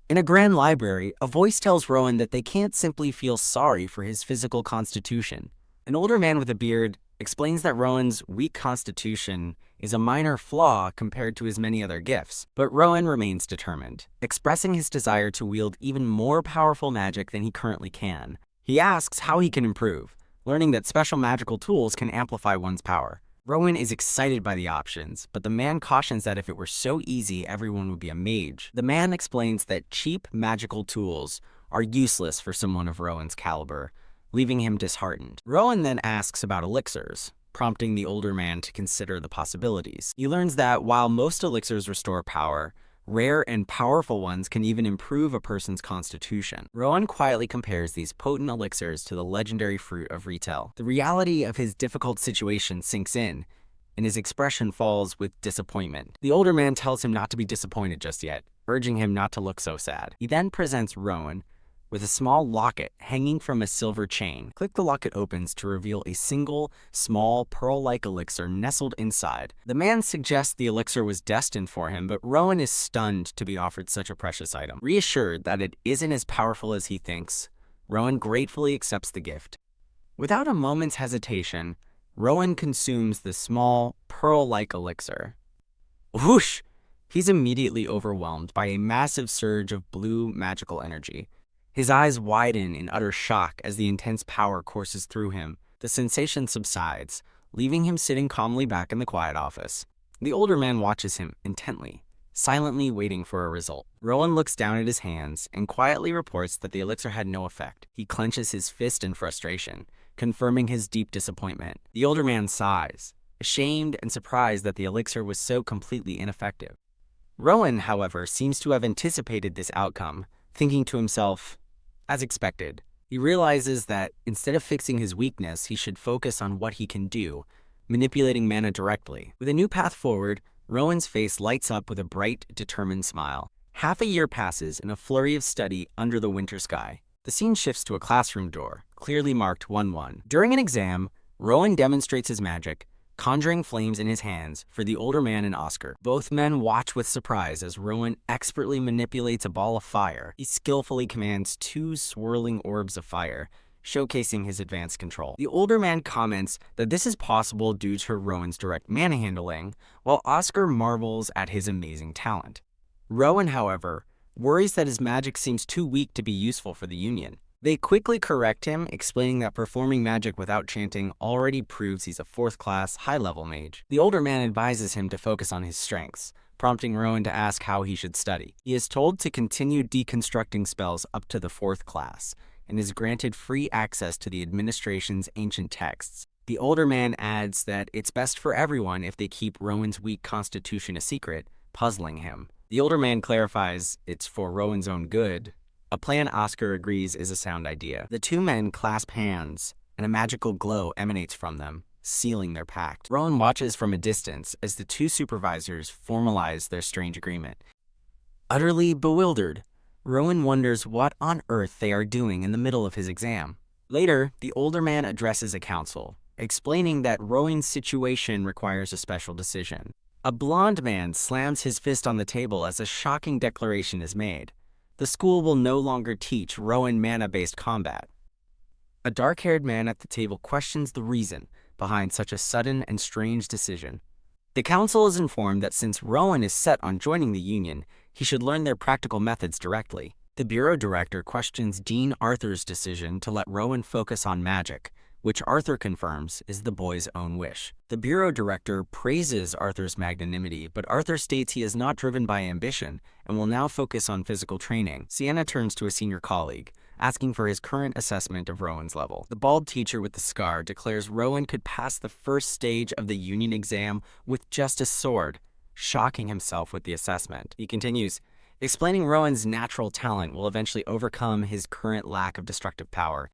In a grand library, a voice tells Rowan that they can't simply feel sorry for his physical constitution. An older man with a beard explains that Rowan's weak constitution is a minor flaw compared to his many other gifts, but Rowan remains determined, expressing his desire to wield even more powerful magic than he currently can. He asks how he can improve, learning that special magical tools can amplify one's power. Rowan is excited by the options, but the man cautions that if it were so easy, everyone would be a mage. The man explains that cheap magical tools are useless for someone of Rowan's caliber, leaving him disheartened. Rowan then asks about elixirs, prompting the older man to consider the possibilities. He learns that while most elixirs restore power, rare and powerful ones can even improve a person's constitution. Rowan quietly compares these potent elixirs to the legendary fruit of retail. The reality of his difficult situation sinks in, and his expression falls with disappointment. The older man tells him not to be disappointed just yet, urging him not to look so sad. He then presents Rowan with a small locket hanging from a silver chain. Click the locket opens to reveal a single, small, pearl-like elixir nestled inside. The man suggests the elixir was destined for him, but Rowan is stunned to be offered such a precious item. Reassured that it isn't as powerful as he thinks, Rowan gratefully accepts the gift. Without a moment's hesitation, Rowan consumes the small, pearl-like elixir. Whoosh! He's immediately overwhelmed by a massive surge of blue magical energy. His eyes widen in utter shock as the intense power courses through him. The sensation subsides, leaving him sitting calmly back in the quiet office. The older man watches him intently, silently waiting for a result. Rowan looks down at his hands and quietly reports that the elixir had no effect. He clenches his fist in frustration, confirming his deep disappointment. The older man sighs, ashamed and surprised that the elixir was so completely ineffective. Rowan, however, seems to have anticipated this outcome, thinking to himself, as expected. He realizes that instead of fixing his weakness, he should focus on what he can do, manipulating mana directly. With a new path forward, Rowan's face lights up with a bright, determined smile. Half a year passes in a flurry of study under the winter sky. The scene shifts to a classroom door, clearly marked 1-1. During an exam, Rowan demonstrates his magic, conjuring flames in his hands for the older man and Oscar. Both men watch with surprise as Rowan expertly manipulates a ball of fire. He skillfully commands 2 swirling orbs of fire, showcasing his advanced control. The older man comments that this is possible due to Rowan's direct mana handling, while Oscar marvels at his amazing talent. Rowan, however, worries that his magic seems too weak to be useful for the Union. They quickly correct him, explaining that performing magic without chanting already proves he's a 4th-class, high-level mage. The older man advises him to focus on his strengths, prompting Rowan to ask how he should study. He is told to continue deconstructing spells up to the 4th class, and is granted free access to the administration's ancient texts. The older man adds that it's best for everyone if they keep Rowan's weak constitution a secret, puzzling him. The older man clarifies it's for Rowan's own good, a plan Oscar agrees is a sound idea. The two men clasp hands, and a magical glow emanates from them, sealing their pact. Rowan watches from a distance as the two supervisors formalize their strange agreement. Utterly bewildered, Rowan wonders what on earth they are doing in the middle of his exam. Later, the older man addresses a council, explaining that Rowan's situation requires a special decision. A blonde man slams his fist on the table as a shocking declaration is made. The school will no longer teach Rowan mana-based combat. A dark-haired man at the table questions the reason behind such a sudden and strange decision. The council is informed that since Rowan is set on joining the Union, he should learn their practical methods directly. The bureau director questions Dean Arthur's decision to let Rowan focus on magic, which Arthur confirms is the boy's own wish. The bureau director praises Arthur's magnanimity, but Arthur states he is not driven by ambition and will now focus on physical training. Sienna turns to a senior colleague, asking for his current assessment of Rowan's level. The bald teacher with the scar declares Rowan could pass the first stage of the Union exam with just a sword, shocking himself with the assessment. He continues, explaining Rowan's natural talent will eventually overcome his current lack of destructive power.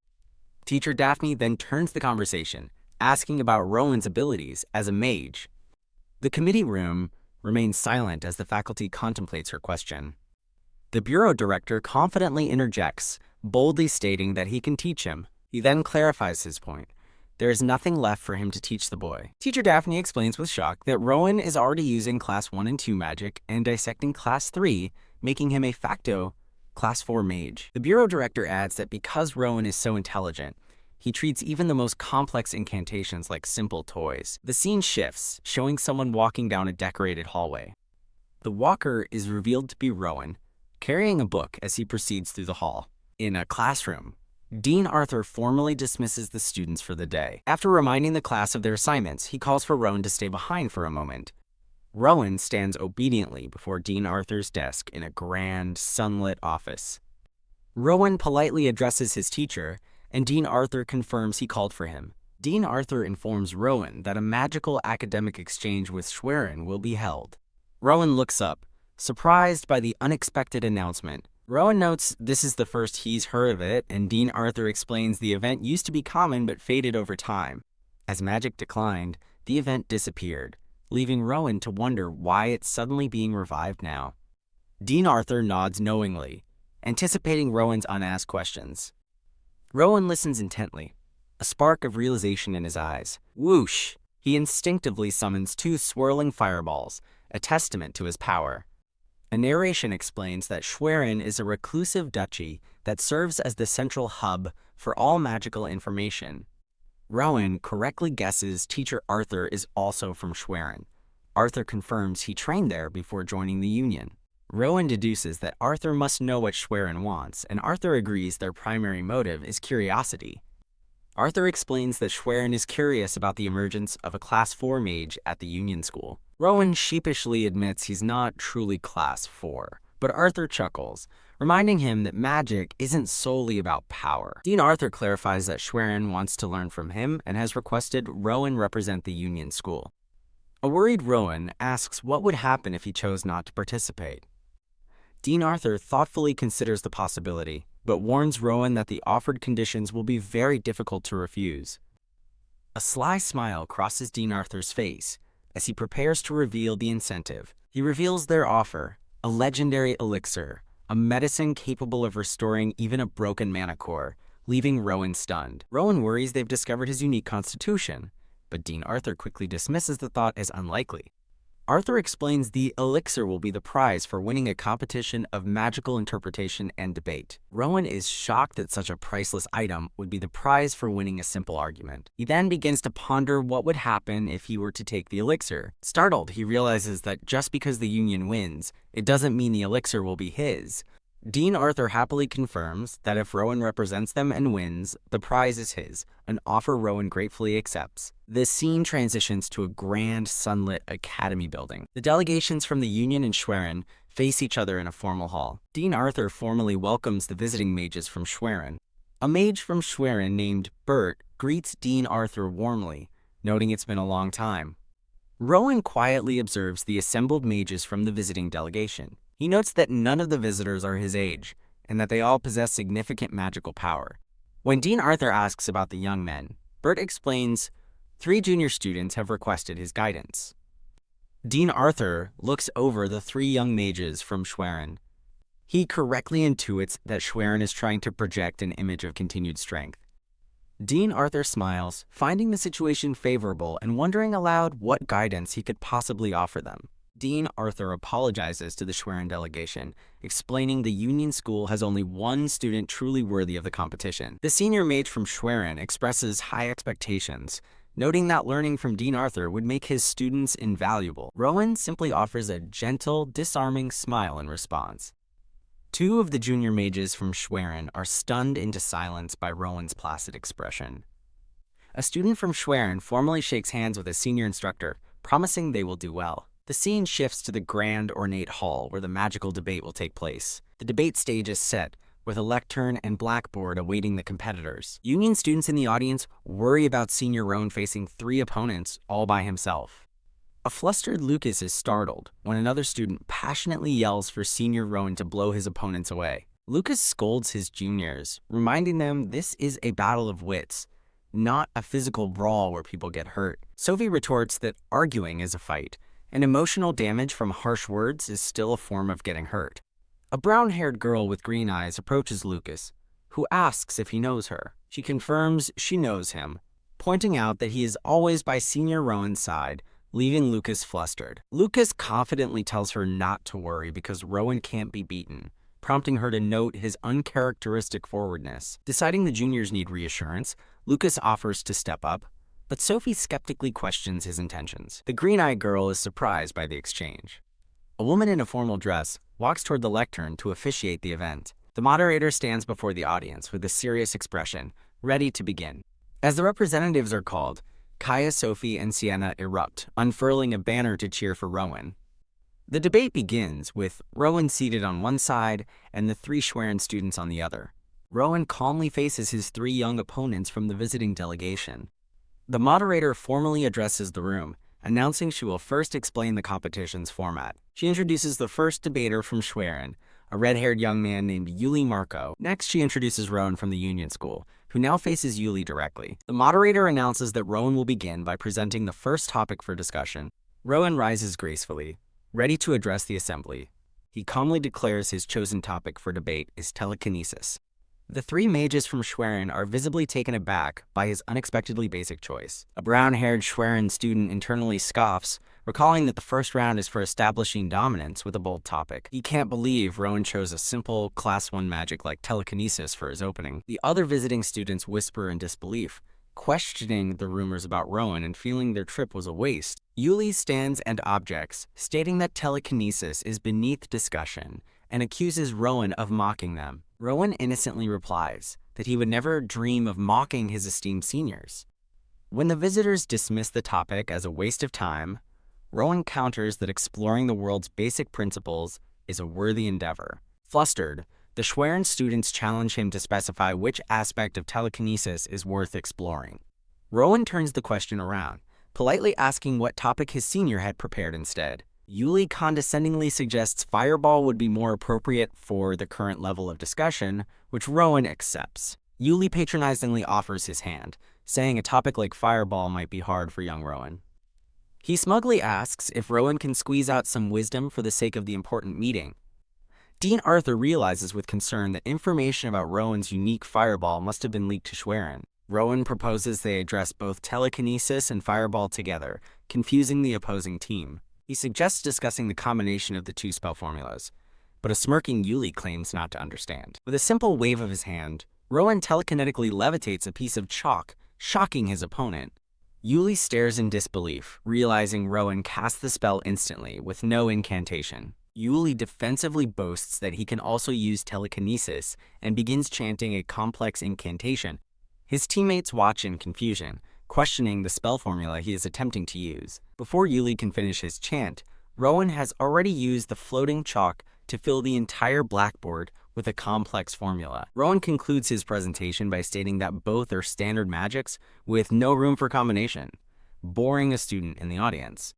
Teacher Daphne then turns the conversation, asking about Rowan's abilities as a mage. The committee room remains silent as the faculty contemplates her question. The bureau director confidently interjects, boldly stating that he can teach him. He then clarifies his point. There is nothing left for him to teach the boy. Teacher Daphne explains with shock that Rowan is already using Class 1 and 2 magic and dissecting Class 3, making him a facto Class 4 mage. The bureau director adds that because Rowan is so intelligent, he treats even the most complex incantations like simple toys. The scene shifts, showing someone walking down a decorated hallway. The walker is revealed to be Rowan, carrying a book as he proceeds through the hall. In a classroom, Dean Arthur formally dismisses the students for the day. After reminding the class of their assignments, he calls for Rowan to stay behind for a moment. Rowan stands obediently before Dean Arthur's desk in a grand, sunlit office. Rowan politely addresses his teacher, and Dean Arthur confirms he called for him. Dean Arthur informs Rowan that a magical academic exchange with Schwerin will be held. Rowan looks up, surprised by the unexpected announcement. Rowan notes this is the first he's heard of it, and Dean Arthur explains the event used to be common but faded over time. As magic declined, the event disappeared, leaving Rowan to wonder why it's suddenly being revived now. Dean Arthur nods knowingly, anticipating Rowan's unasked questions. Rowan listens intently, a spark of realization in his eyes. Whoosh! He instinctively summons 2 swirling fireballs, a testament to his power. A narration explains that Schwerin is a reclusive duchy that serves as the central hub for all magical information. Rowan correctly guesses teacher Arthur is also from Schwerin. Arthur confirms he trained there before joining the Union. Rowan deduces that Arthur must know what Schwerin wants, and Arthur agrees their primary motive is curiosity. Arthur explains that Schwerin is curious about the emergence of a Class 4 mage at the Union School. Rowan sheepishly admits he's not truly Class 4, but Arthur chuckles, reminding him that magic isn't solely about power. Dean Arthur clarifies that Schwerin wants to learn from him and has requested Rowan represent the Union School. A worried Rowan asks what would happen if he chose not to participate. Dean Arthur thoughtfully considers the possibility, but warns Rowan that the offered conditions will be very difficult to refuse. A sly smile crosses Dean Arthur's face as he prepares to reveal the incentive. He reveals their offer, a legendary elixir, a medicine capable of restoring even a broken mana core, leaving Rowan stunned. Rowan worries they've discovered his unique constitution, but Dean Arthur quickly dismisses the thought as unlikely. Arthur explains the elixir will be the prize for winning a competition of magical interpretation and debate. Rowan is shocked that such a priceless item would be the prize for winning a simple argument. He then begins to ponder what would happen if he were to take the elixir. Startled, he realizes that just because the Union wins, it doesn't mean the elixir will be his. Dean Arthur happily confirms that if Rowan represents them and wins, the prize is his, an offer Rowan gratefully accepts. The scene transitions to a grand, sunlit academy building. The delegations from the Union and Schwerin face each other in a formal hall. Dean Arthur formally welcomes the visiting mages from Schwerin. A mage from Schwerin named Bert greets Dean Arthur warmly, noting it's been a long time. Rowan quietly observes the assembled mages from the visiting delegation. He notes that none of the visitors are his age, and that they all possess significant magical power. When Dean Arthur asks about the young men, Bert explains 3 junior students have requested his guidance. Dean Arthur looks over the 3 young mages from Schwerin. He correctly intuits that Schwerin is trying to project an image of continued strength. Dean Arthur smiles, finding the situation favorable and wondering aloud what guidance he could possibly offer them. Dean Arthur apologizes to the Schwerin delegation, explaining the Union School has only 1 student truly worthy of the competition. The senior mage from Schwerin expresses high expectations, noting that learning from Dean Arthur would make his students invaluable. Rowan simply offers a gentle, disarming smile in response. 2 of the junior mages from Schwerin are stunned into silence by Rowan's placid expression. A student from Schwerin formally shakes hands with a senior instructor, promising they will do well. The scene shifts to the grand, ornate hall where the magical debate will take place. The debate stage is set, with a lectern and blackboard awaiting the competitors. Union students in the audience worry about senior Rowan facing 3 opponents all by himself. A flustered Lucas is startled when another student passionately yells for senior Rowan to blow his opponents away. Lucas scolds his juniors, reminding them this is a battle of wits, not a physical brawl where people get hurt. Sophie retorts that arguing is a fight, and emotional damage from harsh words is still a form of getting hurt. A brown-haired girl with green eyes approaches Lucas, who asks if he knows her. She confirms she knows him, pointing out that he is always by senior Rowan's side, leaving Lucas flustered. Lucas confidently tells her not to worry because Rowan can't be beaten, prompting her to note his uncharacteristic forwardness. Deciding the juniors need reassurance, Lucas offers to step up, but Sophie skeptically questions his intentions. The green-eyed girl is surprised by the exchange. A woman in a formal dress walks toward the lectern to officiate the event. The moderator stands before the audience with a serious expression, ready to begin. As the representatives are called, Kaya, Sophie, and Sienna erupt, unfurling a banner to cheer for Rowan. The debate begins with Rowan seated on one side and the 3 Schwerin students on the other. Rowan calmly faces his 3 young opponents from the visiting delegation. The moderator formally addresses the room, announcing she will first explain the competition's format. She introduces the first debater from Schwerin, a red-haired young man named Yuli Marco. Next, she introduces Rowan from the Union School, who now faces Yuli directly. The moderator announces that Rowan will begin by presenting the first topic for discussion. Rowan rises gracefully, ready to address the assembly. He calmly declares his chosen topic for debate is telekinesis. The 3 mages from Schwerin are visibly taken aback by his unexpectedly basic choice. A brown-haired Schwerin student internally scoffs, recalling that the first round is for establishing dominance with a bold topic. He can't believe Rowan chose a simple, Class 1 magic like telekinesis for his opening. The other visiting students whisper in disbelief, questioning the rumors about Rowan and feeling their trip was a waste. Yuli stands and objects, stating that telekinesis is beneath discussion, and accuses Rowan of mocking them. Rowan innocently replies that he would never dream of mocking his esteemed seniors. When the visitors dismiss the topic as a waste of time, Rowan counters that exploring the world's basic principles is a worthy endeavor. Flustered, the Schwerin students challenge him to specify which aspect of telekinesis is worth exploring. Rowan turns the question around, politely asking what topic his senior had prepared instead. Yuli condescendingly suggests fireball would be more appropriate for the current level of discussion, which Rowan accepts. Yuli patronizingly offers his hand, saying a topic like fireball might be hard for young Rowan. He smugly asks if Rowan can squeeze out some wisdom for the sake of the important meeting. Dean Arthur realizes with concern that information about Rowan's unique fireball must have been leaked to Schwerin. Rowan proposes they address both telekinesis and fireball together, confusing the opposing team. He suggests discussing the combination of the 2 spell formulas, but a smirking Yuli claims not to understand. With a simple wave of his hand, Rowan telekinetically levitates a piece of chalk, shocking his opponent. Yuli stares in disbelief, realizing Rowan cast the spell instantly, with no incantation. Yuli defensively boasts that he can also use telekinesis and begins chanting a complex incantation. His teammates watch in confusion, questioning the spell formula he is attempting to use. Before Yuli can finish his chant, Rowan has already used the floating chalk to fill the entire blackboard with a complex formula. Rowan concludes his presentation by stating that both are standard magics with no room for combination, boring a student in the audience.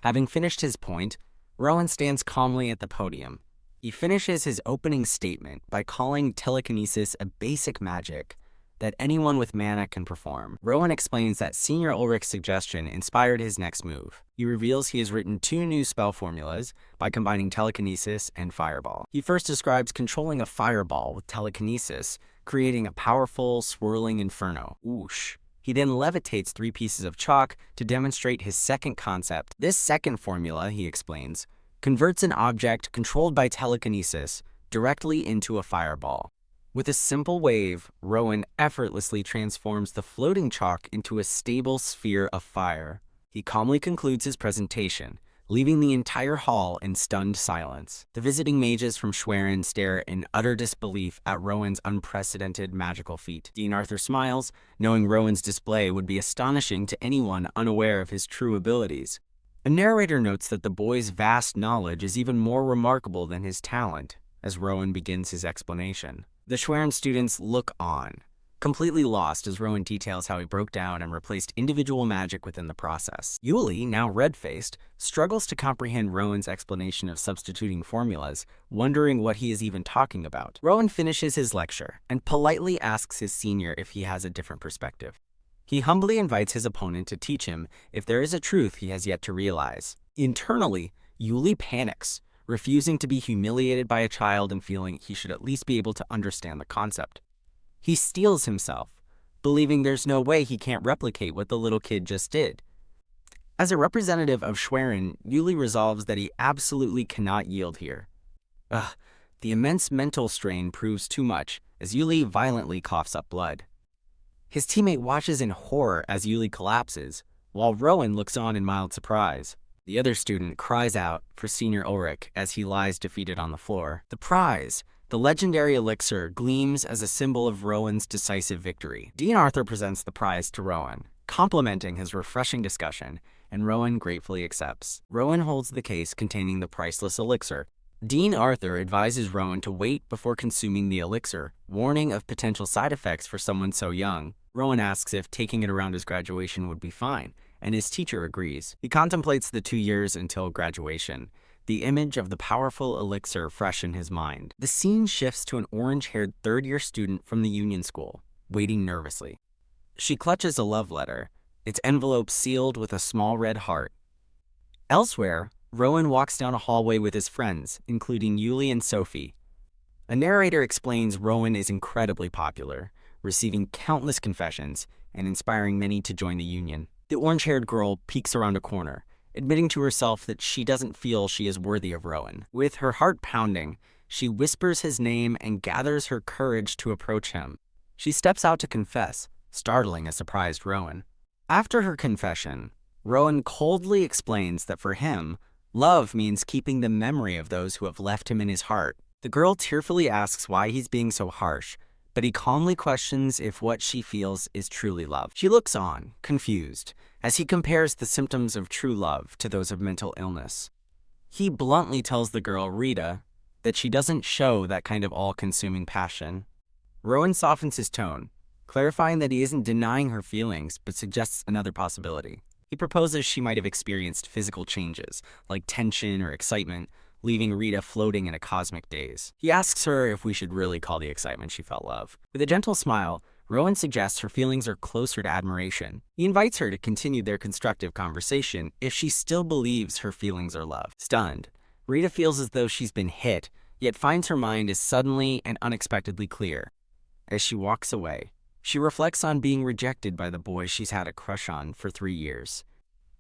Having finished his point, Rowan stands calmly at the podium. He finishes his opening statement by calling telekinesis a basic magic that anyone with mana can perform. Rowan explains that Senior Ulrich's suggestion inspired his next move. He reveals he has written 2 new spell formulas by combining telekinesis and fireball. He first describes controlling a fireball with telekinesis, creating a powerful, swirling inferno. Whoosh. He then levitates 3 pieces of chalk to demonstrate his second concept. This second formula, he explains, converts an object controlled by telekinesis directly into a fireball. With a simple wave, Rowan effortlessly transforms the floating chalk into a stable sphere of fire. He calmly concludes his presentation, leaving the entire hall in stunned silence. The visiting mages from Schwerin stare in utter disbelief at Rowan's unprecedented magical feat. Dean Arthur smiles, knowing Rowan's display would be astonishing to anyone unaware of his true abilities. A narrator notes that the boy's vast knowledge is even more remarkable than his talent, as Rowan begins his explanation. The Schwerin students look on, completely lost as Rowan details how he broke down and replaced individual magic within the process. Yuli, now red-faced, struggles to comprehend Rowan's explanation of substituting formulas, wondering what he is even talking about. Rowan finishes his lecture and politely asks his senior if he has a different perspective. He humbly invites his opponent to teach him if there is a truth he has yet to realize. Internally, Yuli panics, refusing to be humiliated by a child and feeling he should at least be able to understand the concept. He steels himself, believing there's no way he can't replicate what the little kid just did. As a representative of Schwerin, Yuli resolves that he absolutely cannot yield here. The immense mental strain proves too much, as Yuli violently coughs up blood. His teammate watches in horror as Yuli collapses, while Rowan looks on in mild surprise. The other student cries out for Senior Ulrich as he lies defeated on the floor. The prize, the legendary elixir, gleams as a symbol of Rowan's decisive victory. Dean Arthur presents the prize to Rowan, complimenting his refreshing discussion, and Rowan gratefully accepts. Rowan holds the case containing the priceless elixir. Dean Arthur advises Rowan to wait before consuming the elixir, warning of potential side effects for someone so young. Rowan asks if taking it around his graduation would be fine, and his teacher agrees. He contemplates the 2 years until graduation, the image of the powerful elixir fresh in his mind. The scene shifts to an orange-haired third-year student from the Union School, waiting nervously. She clutches a love letter, its envelope sealed with a small red heart. Elsewhere, Rowan walks down a hallway with his friends, including Yuli and Sophie. A narrator explains Rowan is incredibly popular, receiving countless confessions and inspiring many to join the Union. The orange-haired girl peeks around a corner, admitting to herself that she doesn't feel she is worthy of Rowan. With her heart pounding, she whispers his name and gathers her courage to approach him. She steps out to confess, startling a surprised Rowan. After her confession, Rowan coldly explains that for him, love means keeping the memory of those who have left him in his heart. The girl tearfully asks why he's being so harsh, but he calmly questions if what she feels is truly love. She looks on, confused, as he compares the symptoms of true love to those of mental illness. He bluntly tells the girl, Rita, that she doesn't show that kind of all-consuming passion. Rowan softens his tone, clarifying that he isn't denying her feelings, but suggests another possibility. He proposes she might have experienced physical changes, like tension or excitement, leaving Rita floating in a cosmic daze. He asks her if we should really call the excitement she felt love. With a gentle smile, Rowan suggests her feelings are closer to admiration. He invites her to continue their constructive conversation if she still believes her feelings are love. Stunned, Rita feels as though she's been hit, yet finds her mind is suddenly and unexpectedly clear. As she walks away, she reflects on being rejected by the boy she's had a crush on for 3 years.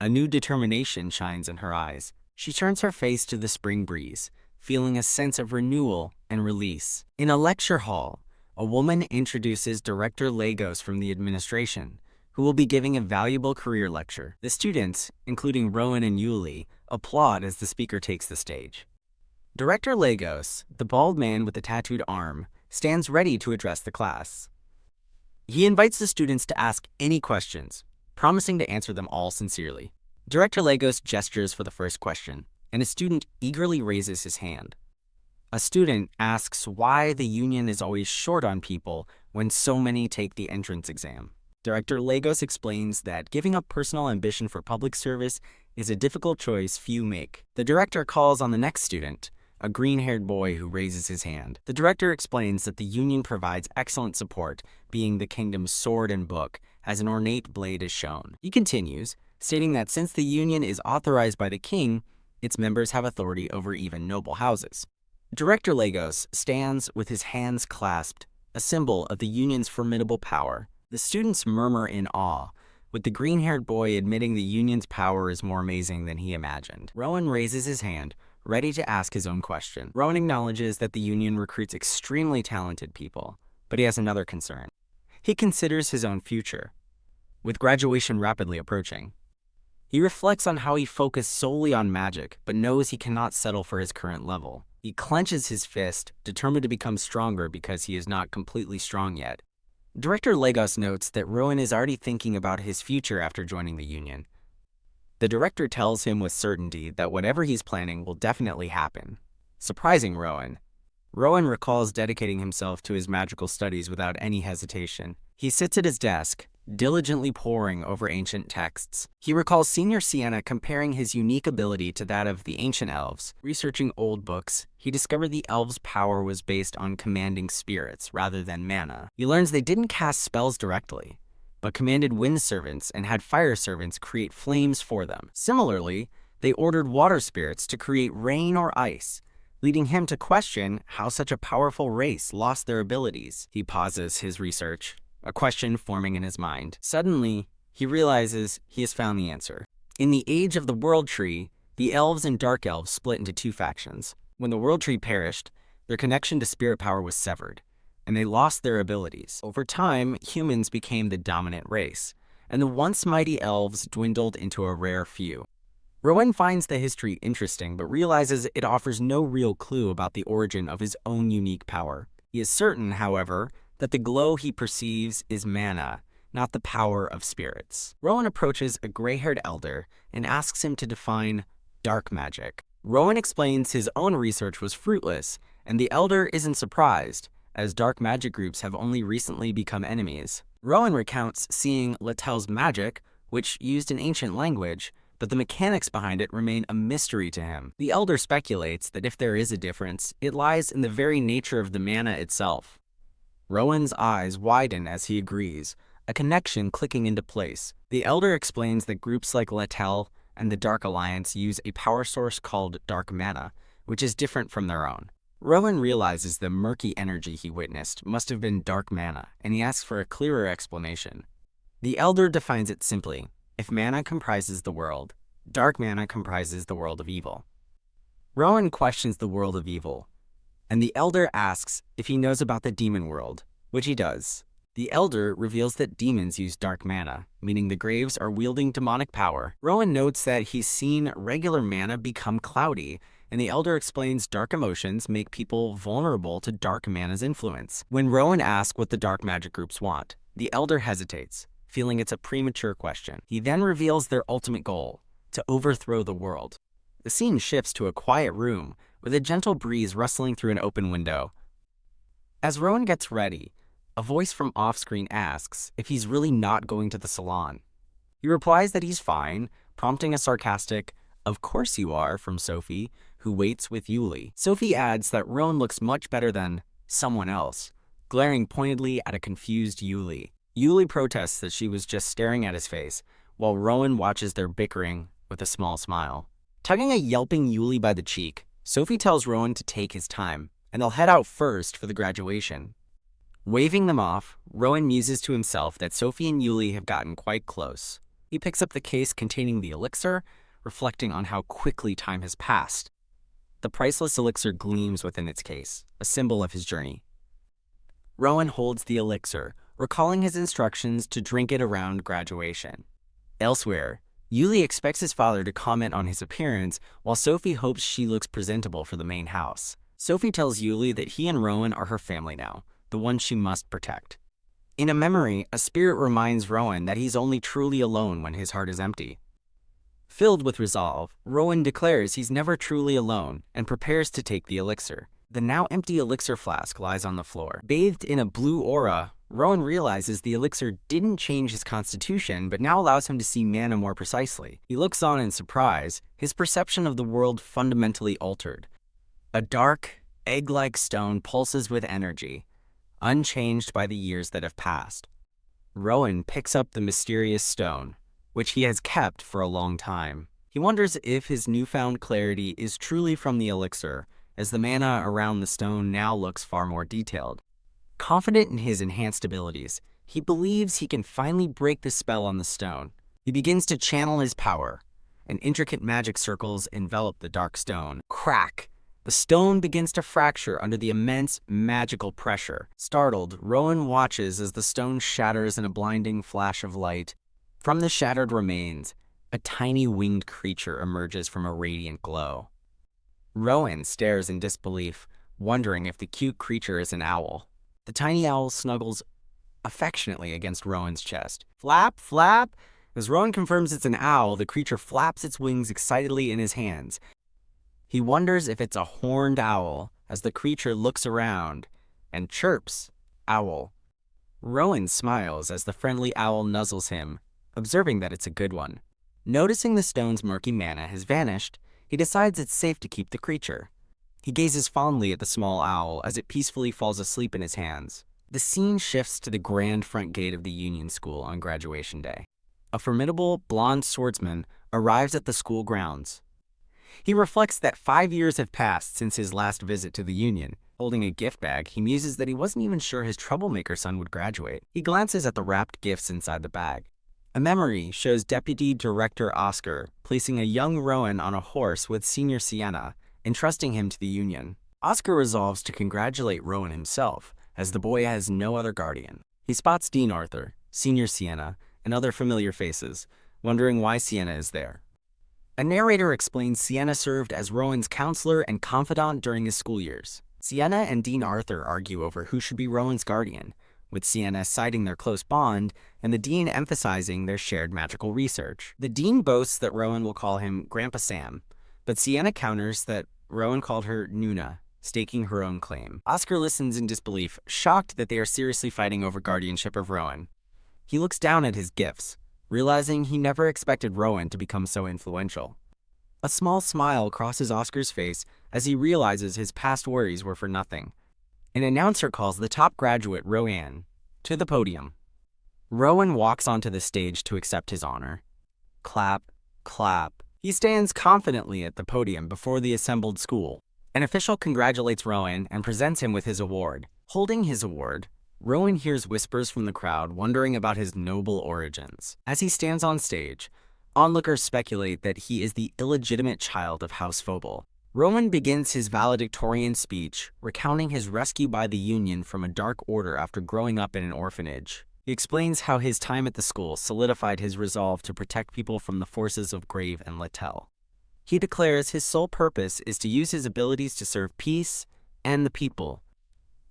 A new determination shines in her eyes. She turns her face to the spring breeze, feeling a sense of renewal and release. In a lecture hall, a woman introduces Director Lagos from the administration, who will be giving a valuable career lecture. The students, including Rowan and Yuli, applaud as the speaker takes the stage. Director Lagos, the bald man with the tattooed arm, stands ready to address the class. He invites the students to ask any questions, promising to answer them all sincerely. Director Lagos gestures for the first question, and a student eagerly raises his hand. A student asks why the union is always short on people when so many take the entrance exam. Director Lagos explains that giving up personal ambition for public service is a difficult choice few make. The director calls on the next student, a green-haired boy who raises his hand. The director explains that the union provides excellent support, being the kingdom's sword and book, as an ornate blade is shown. He continues, stating that since the union is authorized by the king, its members have authority over even noble houses. Director Lagos stands with his hands clasped, a symbol of the union's formidable power. The students murmur in awe, with the green-haired boy admitting the union's power is more amazing than he imagined. Rowan raises his hand, ready to ask his own question. Rowan acknowledges that the union recruits extremely talented people, but he has another concern. He considers his own future, with graduation rapidly approaching. He reflects on how he focused solely on magic, but knows he cannot settle for his current level. He clenches his fist, determined to become stronger because he is not completely strong yet. Director Lagos notes that Rowan is already thinking about his future after joining the union. The director tells him with certainty that whatever he's planning will definitely happen, surprising Rowan. Rowan recalls dedicating himself to his magical studies without any hesitation. He sits at his desk, diligently poring over ancient texts. He recalls Senior Sienna comparing his unique ability to that of the ancient elves. Researching old books, he discovered the elves' power was based on commanding spirits rather than mana. He learns they didn't cast spells directly, but commanded wind servants and had fire servants create flames for them. Similarly, they ordered water spirits to create rain or ice, leading him to question how such a powerful race lost their abilities. He pauses his research, a question forming in his mind. Suddenly, he realizes he has found the answer. In the age of the World Tree, the elves and dark elves split into two factions. When the World Tree perished, their connection to spirit power was severed, and they lost their abilities. Over time, humans became the dominant race, and the once mighty elves dwindled into a rare few. Rowan finds the history interesting, but realizes it offers no real clue about the origin of his own unique power. He is certain, however, that the glow he perceives is mana, not the power of spirits. Rowan approaches a gray-haired elder and asks him to define dark magic. Rowan explains his own research was fruitless, and the elder isn't surprised, as dark magic groups have only recently become enemies. Rowan recounts seeing Latel's magic, which used an ancient language, but the mechanics behind it remain a mystery to him. The elder speculates that if there is a difference, it lies in the very nature of the mana itself. Rowan's eyes widen as he agrees, a connection clicking into place. The elder explains that groups like Letel and the Dark Alliance use a power source called dark mana, which is different from their own. Rowan realizes the murky energy he witnessed must have been dark mana, and he asks for a clearer explanation. The elder defines it simply: if mana comprises the world, dark mana comprises the world of evil. Rowan questions the world of evil, and the elder asks if he knows about the demon world, which he does. The elder reveals that demons use dark mana, meaning the graves are wielding demonic power. Rowan notes that he's seen regular mana become cloudy, and the elder explains dark emotions make people vulnerable to dark mana's influence. When Rowan asks what the dark magic groups want, the elder hesitates, feeling it's a premature question. He then reveals their ultimate goal: to overthrow the world. The scene shifts to a quiet room, with a gentle breeze rustling through an open window. As Rowan gets ready, a voice from off-screen asks if he's really not going to the salon. He replies that he's fine, prompting a sarcastic, "Of course you are," from Sophie, who waits with Yuli. Sophie adds that Rowan looks much better than someone else, glaring pointedly at a confused Yuli. Yuli protests that she was just staring at his face, while Rowan watches their bickering with a small smile. Tugging a yelping Yuli by the cheek, Sophie tells Rowan to take his time, and they'll head out first for the graduation. Waving them off, Rowan muses to himself that Sophie and Yuli have gotten quite close. He picks up the case containing the elixir, reflecting on how quickly time has passed. The priceless elixir gleams within its case, a symbol of his journey. Rowan holds the elixir, recalling his instructions to drink it around graduation. Elsewhere, Yuli expects his father to comment on his appearance, while Sophie hopes she looks presentable for the main house. Sophie tells Yuli that he and Rowan are her family now, the one she must protect. In a memory, a spirit reminds Rowan that he's only truly alone when his heart is empty. Filled with resolve, Rowan declares he's never truly alone and prepares to take the elixir. The now empty elixir flask lies on the floor. Bathed in a blue aura, Rowan realizes the elixir didn't change his constitution, but now allows him to see mana more precisely. He looks on in surprise, his perception of the world fundamentally altered. A dark, egg-like stone pulses with energy, unchanged by the years that have passed. Rowan picks up the mysterious stone, which he has kept for a long time. He wonders if his newfound clarity is truly from the elixir, as the mana around the stone now looks far more detailed. Confident in his enhanced abilities, he believes he can finally break the spell on the stone. He begins to channel his power, and intricate magic circles envelop the dark stone. Crack! The stone begins to fracture under the immense magical pressure. Startled, Rowan watches as the stone shatters in a blinding flash of light. From the shattered remains, a tiny winged creature emerges from a radiant glow. Rowan stares in disbelief, wondering if the cute creature is an owl. The tiny owl snuggles affectionately against Rowan's chest. Flap, flap! As Rowan confirms it's an owl, the creature flaps its wings excitedly in his hands. He wonders if it's a horned owl as the creature looks around and chirps, "Owl." Rowan smiles as the friendly owl nuzzles him, observing that it's a good one. Noticing the stone's murky mana has vanished, he decides it's safe to keep the creature. He gazes fondly at the small owl as it peacefully falls asleep in his hands. The scene shifts to the grand front gate of the Union School on graduation day. A formidable, blonde swordsman arrives at the school grounds. He reflects that 5 years have passed since his last visit to the Union. Holding a gift bag, he muses that he wasn't even sure his troublemaker son would graduate. He glances at the wrapped gifts inside the bag. A memory shows Deputy Director Oscar placing a young Rowan on a horse with Senior Sienna, entrusting him to the Union. Oscar resolves to congratulate Rowan himself, as the boy has no other guardian. He spots Dean Arthur, Senior Sienna, and other familiar faces, wondering why Sienna is there. A narrator explains Sienna served as Rowan's counselor and confidant during his school years. Sienna and Dean Arthur argue over who should be Rowan's guardian, with Sienna citing their close bond and the Dean emphasizing their shared magical research. The Dean boasts that Rowan will call him Grandpa Sam, but Sienna counters that Rowan called her Nuna, staking her own claim. Oscar listens in disbelief, shocked that they are seriously fighting over guardianship of Rowan. He looks down at his gifts, realizing he never expected Rowan to become so influential. A small smile crosses Oscar's face as he realizes his past worries were for nothing. An announcer calls the top graduate, Rowan, to the podium. Rowan walks onto the stage to accept his honor. Clap, clap. He stands confidently at the podium before the assembled school. An official congratulates Rowan and presents him with his award. Holding his award, Rowan hears whispers from the crowd wondering about his noble origins. As he stands on stage, onlookers speculate that he is the illegitimate child of House Phobal. Rowan begins his valedictorian speech, recounting his rescue by the Union from a dark order after growing up in an orphanage. He explains how his time at the school solidified his resolve to protect people from the forces of Grave and Littell. He declares his sole purpose is to use his abilities to serve peace and the people.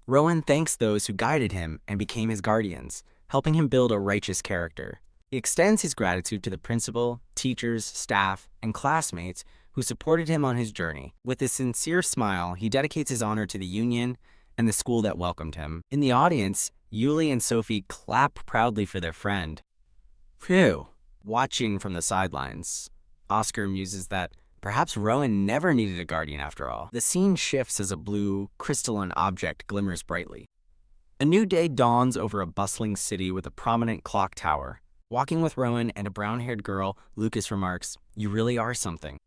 Rowan thanks those who guided him and became his guardians, helping him build a righteous character. He extends his gratitude to the principal, teachers, staff, and classmates who supported him on his journey. With a sincere smile, he dedicates his honor to the Union and the school that welcomed him. In the audience, Yuli and Sophie clap proudly for their friend. Phew. Watching from the sidelines, Oscar muses that perhaps Rowan never needed a guardian after all. The scene shifts as a blue, crystalline object glimmers brightly. A new day dawns over a bustling city with a prominent clock tower. Walking with Rowan and a brown-haired girl, Lucas remarks, "You really are something."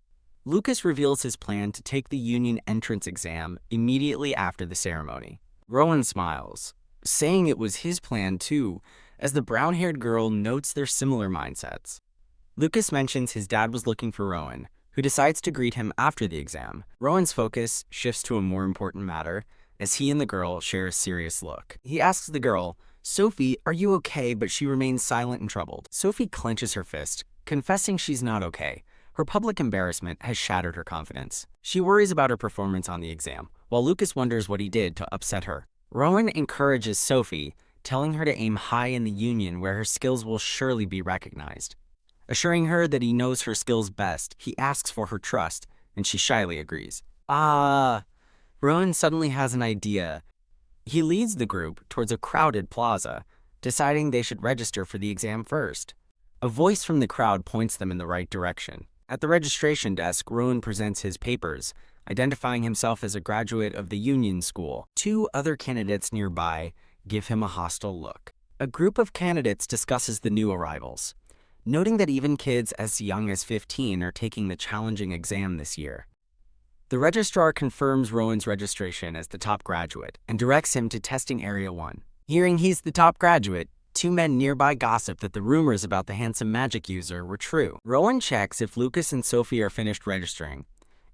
Lucas reveals his plan to take the Union entrance exam immediately after the ceremony. Rowan smiles, saying it was his plan too, as the brown-haired girl notes their similar mindsets. Lucas mentions his dad was looking for Rowan, who decides to greet him after the exam. Rowan's focus shifts to a more important matter, as he and the girl share a serious look. He asks the girl, "Sophie, are you okay?" but she remains silent and troubled. Sophie clenches her fist, confessing she's not okay. Her public embarrassment has shattered her confidence. She worries about her performance on the exam, while Lucas wonders what he did to upset her. Rowan encourages Sophie, telling her to aim high in the Union where her skills will surely be recognized. Assuring her that he knows her skills best, he asks for her trust, and she shyly agrees. Rowan suddenly has an idea. He leads the group towards a crowded plaza, deciding they should register for the exam first. A voice from the crowd points them in the right direction. At the registration desk, Rowan presents his papers, identifying himself as a graduate of the Union School. Two other candidates nearby give him a hostile look. A group of candidates discusses the new arrivals, noting that even kids as young as 15 are taking the challenging exam this year. The registrar confirms Rowan's registration as the top graduate and directs him to testing Area 1. Hearing he's the top graduate, two men nearby gossip that the rumors about the handsome magic user were true. Rowan checks if Lucas and Sophie are finished registering,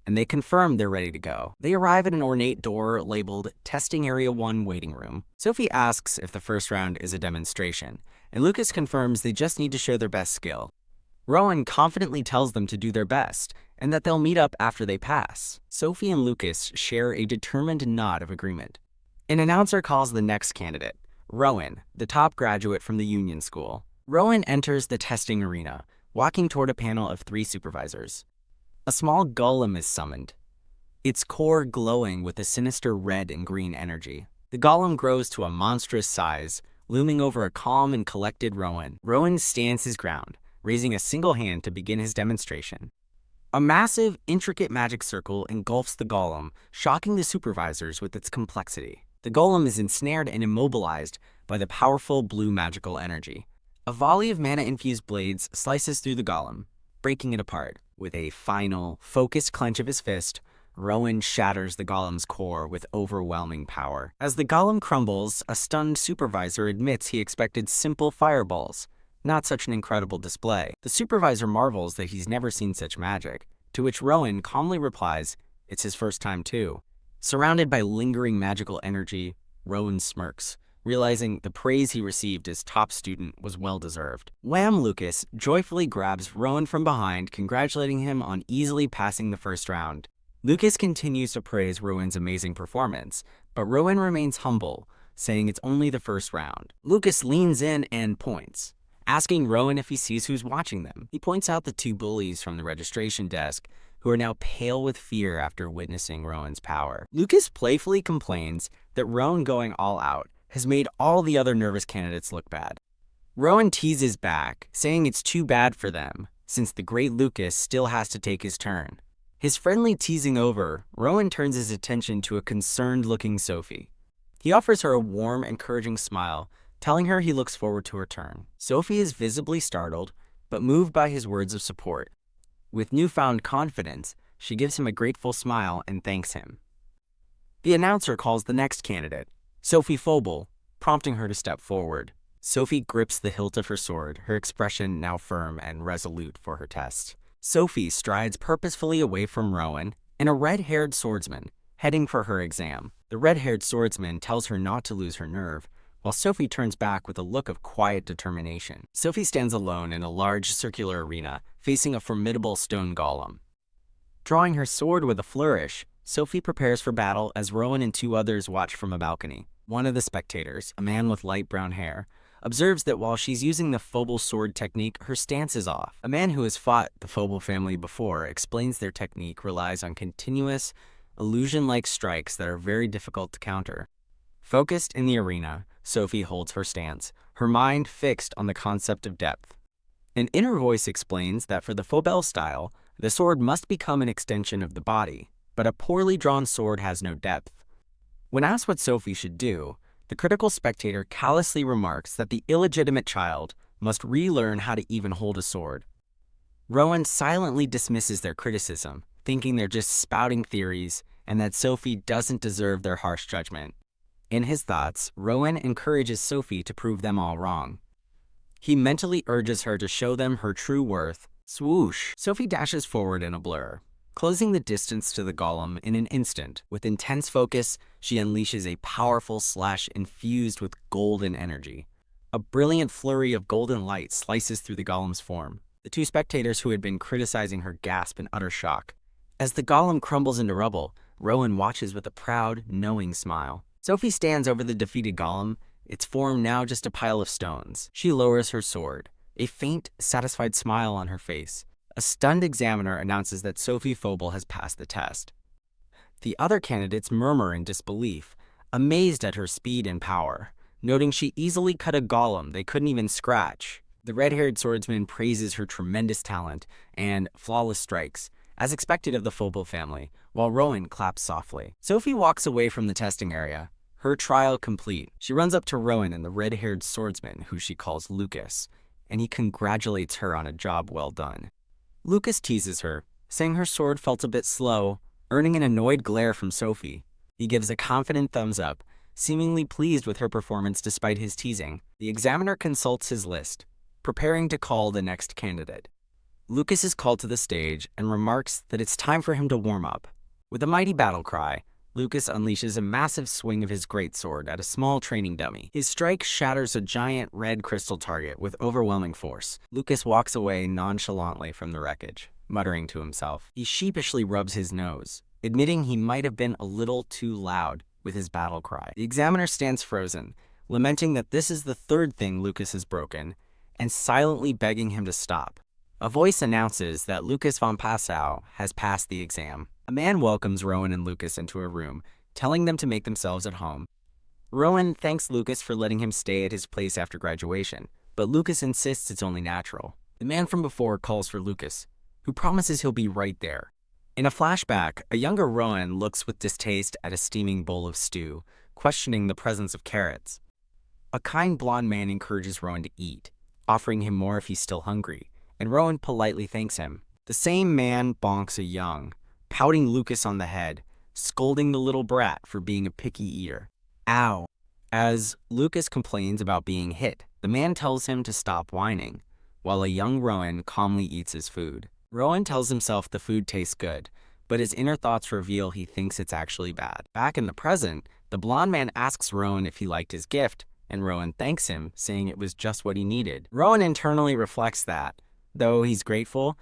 and they confirm they're ready to go. They arrive at an ornate door labeled Testing Area 1 Waiting Room. Sophie asks if the first round is a demonstration, and Lucas confirms they just need to show their best skill. Rowan confidently tells them to do their best, and that they'll meet up after they pass. Sophie and Lucas share a determined nod of agreement. An announcer calls the next candidate, Rowan, the top graduate from the Union School. Rowan enters the testing arena, walking toward a panel of 3 supervisors. A small golem is summoned, its core glowing with a sinister red and green energy. The golem grows to a monstrous size, looming over a calm and collected Rowan. Rowan stands his ground, raising a single hand to begin his demonstration. A massive, intricate magic circle engulfs the golem, shocking the supervisors with its complexity. The golem is ensnared and immobilized by the powerful blue magical energy. A volley of mana-infused blades slices through the golem, breaking it apart. With a final, focused clench of his fist, Rowan shatters the golem's core with overwhelming power. As the golem crumbles, a stunned supervisor admits he expected simple fireballs, not such an incredible display. The supervisor marvels that he's never seen such magic, to which Rowan calmly replies, it's his first time too. Surrounded by lingering magical energy, Rowan smirks, realizing the praise he received as top student was well-deserved. Wham! Lucas joyfully grabs Rowan from behind, congratulating him on easily passing the first round. Lucas continues to praise Rowan's amazing performance, but Rowan remains humble, saying it's only the first round. Lucas leans in and points, asking Rowan if he sees who's watching them. He points out the 2 bullies from the registration desk, who are now pale with fear after witnessing Rowan's power. Lucas playfully complains that Rowan going all out has made all the other nervous candidates look bad. Rowan teases back, saying it's too bad for them, since the great Lucas still has to take his turn. His friendly teasing over, Rowan turns his attention to a concerned-looking Sophie. He offers her a warm, encouraging smile, telling her he looks forward to her turn. Sophie is visibly startled, but moved by his words of support. With newfound confidence, she gives him a grateful smile and thanks him. The announcer calls the next candidate, Sophie Phobel, prompting her to step forward. Sophie grips the hilt of her sword, her expression now firm and resolute for her test. Sophie strides purposefully away from Rowan and a red-haired swordsman, heading for her exam. The red-haired swordsman tells her not to lose her nerve, while Sophie turns back with a look of quiet determination. Sophie stands alone in a large circular arena, facing a formidable stone golem. Drawing her sword with a flourish, Sophie prepares for battle as Rowan and 2 others watch from a balcony. One of the spectators, a man with light brown hair, observes that while she's using the Phobel sword technique, her stance is off. A man who has fought the Phobel family before explains their technique relies on continuous, illusion-like strikes that are very difficult to counter. Focused in the arena, Sophie holds her stance, her mind fixed on the concept of depth. An inner voice explains that for the Phobel style, the sword must become an extension of the body, but a poorly drawn sword has no depth. When asked what Sophie should do, the critical spectator callously remarks that the illegitimate child must relearn how to even hold a sword. Rowan silently dismisses their criticism, thinking they're just spouting theories and that Sophie doesn't deserve their harsh judgment. In his thoughts, Rowan encourages Sophie to prove them all wrong. He mentally urges her to show them her true worth. Swoosh! Sophie dashes forward in a blur, closing the distance to the golem in an instant. With intense focus, she unleashes a powerful slash infused with golden energy. A brilliant flurry of golden light slices through the golem's form. The two spectators who had been criticizing her gasp in utter shock. As the golem crumbles into rubble, Rowan watches with a proud, knowing smile. Sophie stands over the defeated golem, its form now just a pile of stones. She lowers her sword, a faint, satisfied smile on her face. A stunned examiner announces that Sophie Phobal has passed the test. The other candidates murmur in disbelief, amazed at her speed and power, noting she easily cut a golem they couldn't even scratch. The red-haired swordsman praises her tremendous talent and flawless strikes, as expected of the Phobal family, while Rowan claps softly. Sophie walks away from the testing area, her trial complete. She runs up to Rowan and the red-haired swordsman, who she calls Lucas, and he congratulates her on a job well done. Lucas teases her, saying her sword felt a bit slow, earning an annoyed glare from Sophie. He gives a confident thumbs up, seemingly pleased with her performance despite his teasing. The examiner consults his list, preparing to call the next candidate. Lucas is called to the stage and remarks that it's time for him to warm up. With a mighty battle cry, Lucas unleashes a massive swing of his greatsword at a small training dummy. His strike shatters a giant red crystal target with overwhelming force. Lucas walks away nonchalantly from the wreckage, muttering to himself. He sheepishly rubs his nose, admitting he might have been a little too loud with his battle cry. The examiner stands frozen, lamenting that this is the third thing Lucas has broken, and silently begging him to stop. A voice announces that Lucas von Passau has passed the exam. A man welcomes Rowan and Lucas into a room, telling them to make themselves at home. Rowan thanks Lucas for letting him stay at his place after graduation, but Lucas insists it's only natural. The man from before calls for Lucas, who promises he'll be right there. In a flashback, a younger Rowan looks with distaste at a steaming bowl of stew, questioning the presence of carrots. A kind blonde man encourages Rowan to eat, offering him more if he's still hungry, and Rowan politely thanks him. The same man bonks a young, pouting Lucas on the head, scolding the little brat for being a picky eater. Ow! As Lucas complains about being hit, the man tells him to stop whining, while a young Rowan calmly eats his food. Rowan tells himself the food tastes good, but his inner thoughts reveal he thinks it's actually bad. Back in the present, the blonde man asks Rowan if he liked his gift, and Rowan thanks him, saying it was just what he needed. Rowan internally reflects that, though he's grateful,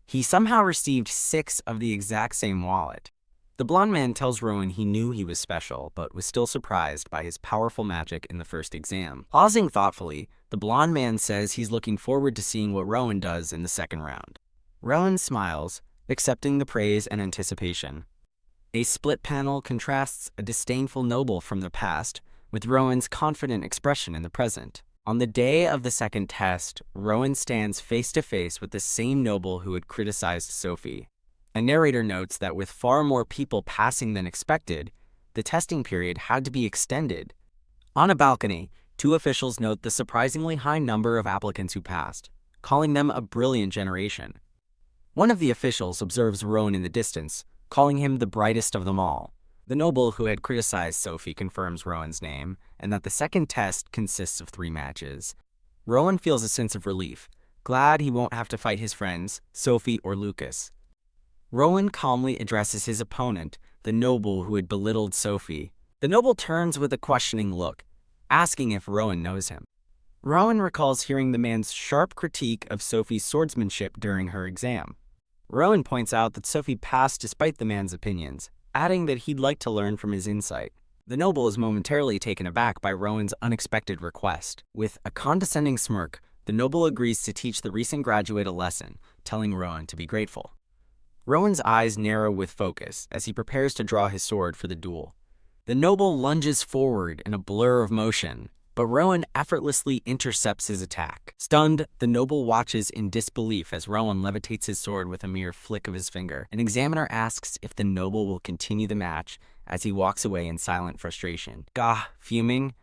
he somehow received 6 of the exact same wallet. The blonde man tells Rowan he knew he was special, but was still surprised by his powerful magic in the first exam. Pausing thoughtfully, the blonde man says he's looking forward to seeing what Rowan does in the second round. Rowan smiles, accepting the praise and anticipation. A split panel contrasts a disdainful noble from the past with Rowan's confident expression in the present. On the day of the second test, Rowan stands face-to-face with the same noble who had criticized Sophie. A narrator notes that with far more people passing than expected, the testing period had to be extended. On a balcony, 2 officials note the surprisingly high number of applicants who passed, calling them a brilliant generation. One of the officials observes Rowan in the distance, calling him the brightest of them all. The noble who had criticized Sophie confirms Rowan's name, and that the second test consists of 3 matches. Rowan feels a sense of relief, glad he won't have to fight his friends, Sophie or Lucas. Rowan calmly addresses his opponent, the noble who had belittled Sophie. The noble turns with a questioning look, asking if Rowan knows him. Rowan recalls hearing the man's sharp critique of Sophie's swordsmanship during her exam. Rowan points out that Sophie passed despite the man's opinions, adding that he'd like to learn from his insight. The noble is momentarily taken aback by Rowan's unexpected request. With a condescending smirk, the noble agrees to teach the recent graduate a lesson, telling Rowan to be grateful. Rowan's eyes narrow with focus as he prepares to draw his sword for the duel. The noble lunges forward in a blur of motion, but Rowan effortlessly intercepts his attack. Stunned, the noble watches in disbelief as Rowan levitates his sword with a mere flick of his finger. An examiner asks if the noble will continue the match as he walks away in silent frustration. Gah, fuming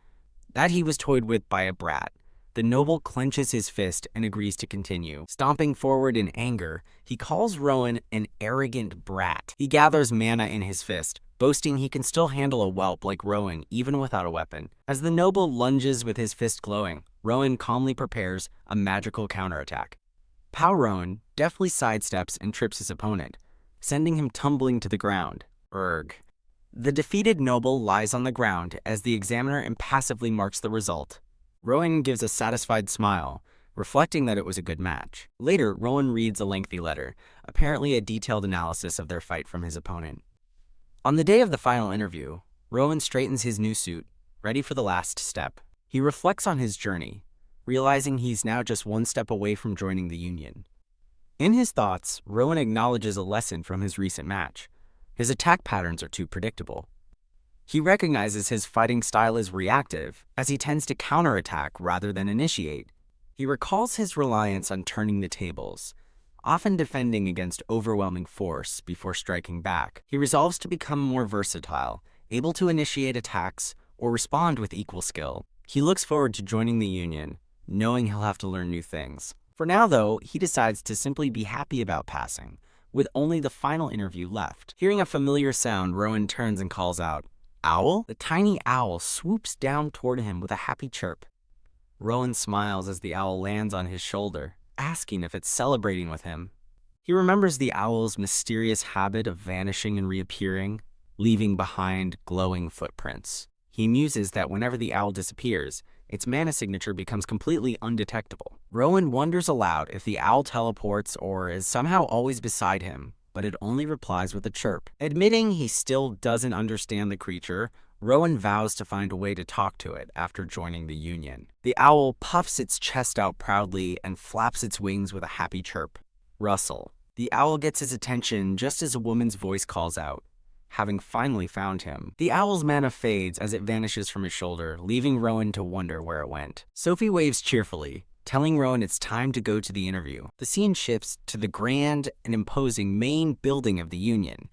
that he was toyed with by a brat, the noble clenches his fist and agrees to continue. Stomping forward in anger, he calls Rowan an arrogant brat. He gathers mana in his fist, boasting he can still handle a whelp like Rowan even without a weapon. As the noble lunges with his fist glowing, Rowan calmly prepares a magical counterattack. Rowan deftly sidesteps and trips his opponent, sending him tumbling to the ground. Urgh. The defeated noble lies on the ground as the examiner impassively marks the result. Rowan gives a satisfied smile, reflecting that it was a good match. Later, Rowan reads a lengthy letter, apparently a detailed analysis of their fight from his opponent. On the day of the final interview, Rowan straightens his new suit, ready for the last step. He reflects on his journey, realizing he's now just one step away from joining the Union. In his thoughts, Rowan acknowledges a lesson from his recent match. His attack patterns are too predictable. He recognizes his fighting style is reactive, as he tends to counterattack rather than initiate. He recalls his reliance on turning the tables, often defending against overwhelming force before striking back. He resolves to become more versatile, able to initiate attacks or respond with equal skill. He looks forward to joining the Union, knowing he'll have to learn new things. For now, though, he decides to simply be happy about passing, with only the final interview left. Hearing a familiar sound, Rowan turns and calls out, "Owl?" The tiny owl swoops down toward him with a happy chirp. Rowan smiles as the owl lands on his shoulder, asking if it's celebrating with him. He remembers the owl's mysterious habit of vanishing and reappearing, leaving behind glowing footprints. He muses that whenever the owl disappears, its mana signature becomes completely undetectable. Rowan wonders aloud if the owl teleports or is somehow always beside him, but it only replies with a chirp. Admitting he still doesn't understand the creature, Rowan vows to find a way to talk to it after joining the Union. The owl puffs its chest out proudly and flaps its wings with a happy chirp. Rustle. The owl gets his attention just as a woman's voice calls out, having finally found him. The owl's mana fades as it vanishes from his shoulder, leaving Rowan to wonder where it went. Sophie waves cheerfully, telling Rowan it's time to go to the interview. The scene shifts to the grand and imposing main building of the Union.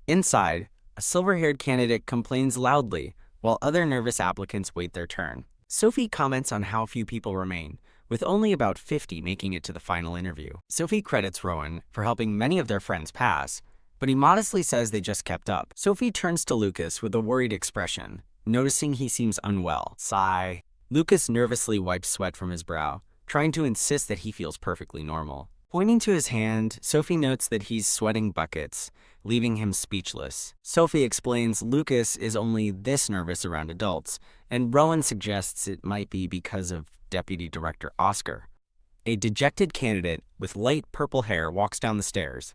Inside, a silver-haired candidate complains loudly, while other nervous applicants wait their turn. Sophie comments on how few people remain, with only about 50 making it to the final interview. Sophie credits Rowan for helping many of their friends pass, but he modestly says they just kept up. Sophie turns to Lucas with a worried expression, noticing he seems unwell. Sigh. Lucas nervously wipes sweat from his brow, trying to insist that he feels perfectly normal. Pointing to his hand, Sophie notes that he's sweating buckets, leaving him speechless. Sophie explains Lucas is only this nervous around adults, and Rowan suggests it might be because of Deputy Director Oscar. A dejected candidate with light purple hair walks down the stairs,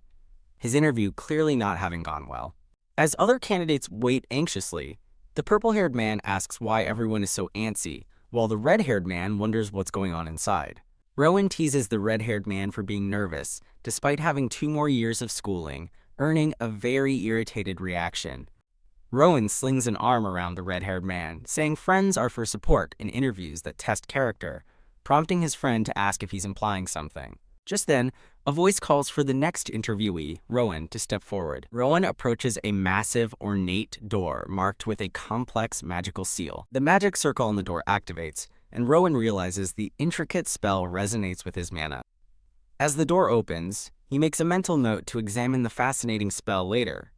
his interview clearly not having gone well. As other candidates wait anxiously, the purple-haired man asks why everyone is so antsy, while the red-haired man wonders what's going on inside. Rowan teases the red-haired man for being nervous, despite having 2 more years of schooling, earning a very irritated reaction. Rowan slings an arm around the red-haired man, saying friends are for support in interviews that test character, prompting his friend to ask if he's implying something. Just then, a voice calls for the next interviewee, Rowan, to step forward. Rowan approaches a massive, ornate door marked with a complex magical seal. The magic circle on the door activates, and Rowan realizes the intricate spell resonates with his mana. As the door opens, he makes a mental note to examine the fascinating spell later.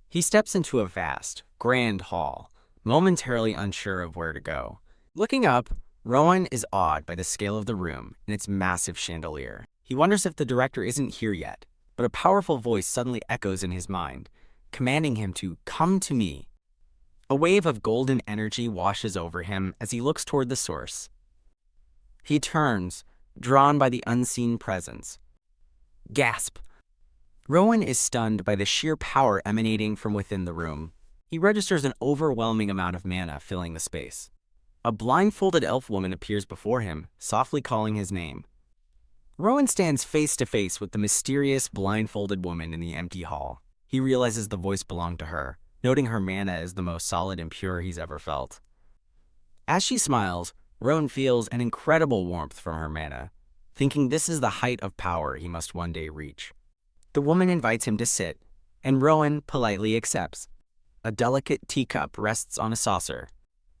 He steps into a vast, grand hall, momentarily unsure of where to go. Looking up, Rowan is awed by the scale of the room and its massive chandelier. He wonders if the director isn't here yet, but a powerful voice suddenly echoes in his mind, commanding him to come to me. A wave of golden energy washes over him as he looks toward the source. He turns, drawn by the unseen presence. Gasp! Rowan is stunned by the sheer power emanating from within the room. He registers an overwhelming amount of mana filling the space. A blindfolded elf woman appears before him, softly calling his name. Rowan stands face to face with the mysterious blindfolded woman in the empty hall. He realizes the voice belonged to her, noting her mana is the most solid and pure he's ever felt. As she smiles, Rowan feels an incredible warmth from her mana, thinking this is the height of power he must one day reach. The woman invites him to sit, and Rowan politely accepts. A delicate teacup rests on a saucer.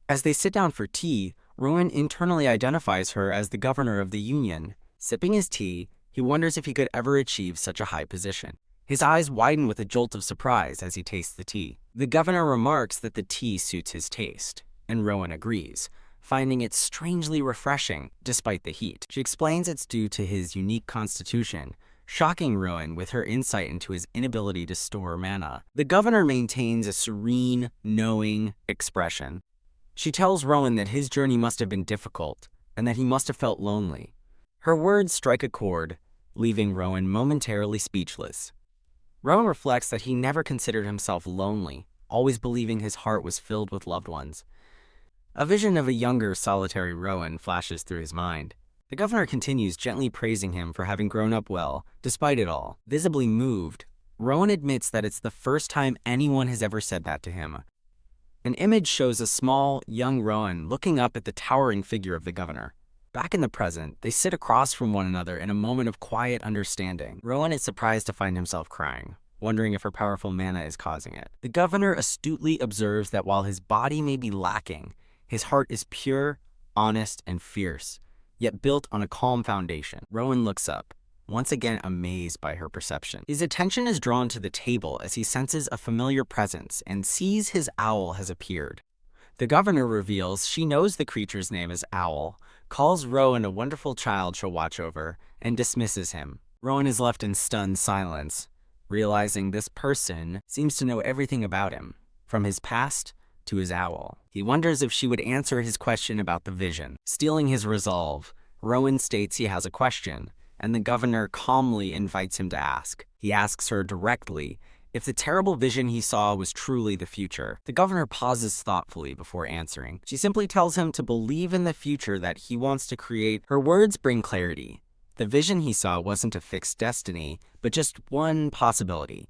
As they sit down for tea, Rowan internally identifies her as the governor of the Union. Sipping his tea, he wonders if he could ever achieve such a high position. His eyes widen with a jolt of surprise as he tastes the tea. The governor remarks that the tea suits his taste, and Rowan agrees, finding it strangely refreshing despite the heat. She explains it's due to his unique constitution, shocking Rowan with her insight into his inability to store mana. The governor maintains a serene, knowing expression. She tells Rowan that his journey must have been difficult, and that he must have felt lonely. Her words strike a chord, leaving Rowan momentarily speechless. Rowan reflects that he never considered himself lonely, always believing his heart was filled with loved ones. A vision of a younger, solitary Rowan flashes through his mind. The governor continues gently praising him for having grown up well, despite it all. Visibly moved, Rowan admits that it's the first time anyone has ever said that to him. An image shows a small, young Rowan looking up at the towering figure of the governor. Back in the present, they sit across from one another in a moment of quiet understanding. Rowan is surprised to find himself crying, wondering if her powerful mana is causing it. The governor astutely observes that while his body may be lacking, his heart is pure, honest, and fierce, yet built on a calm foundation. Rowan looks up, once again amazed by her perception. His attention is drawn to the table as he senses a familiar presence and sees his owl has appeared. The governor reveals she knows the creature's name is Owl, calls Rowan a wonderful child she'll watch over, and dismisses him. Rowan is left in stunned silence, realizing this person seems to know everything about him, from his past to his owl. He wonders if she would answer his question about the vision. Stealing his resolve, Rowan states he has a question, and the governor calmly invites him to ask. He asks her directly if the terrible vision he saw was truly the future. The governor pauses thoughtfully before answering. She simply tells him to believe in the future that he wants to create. Her words bring clarity. The vision he saw wasn't a fixed destiny, but just one possibility.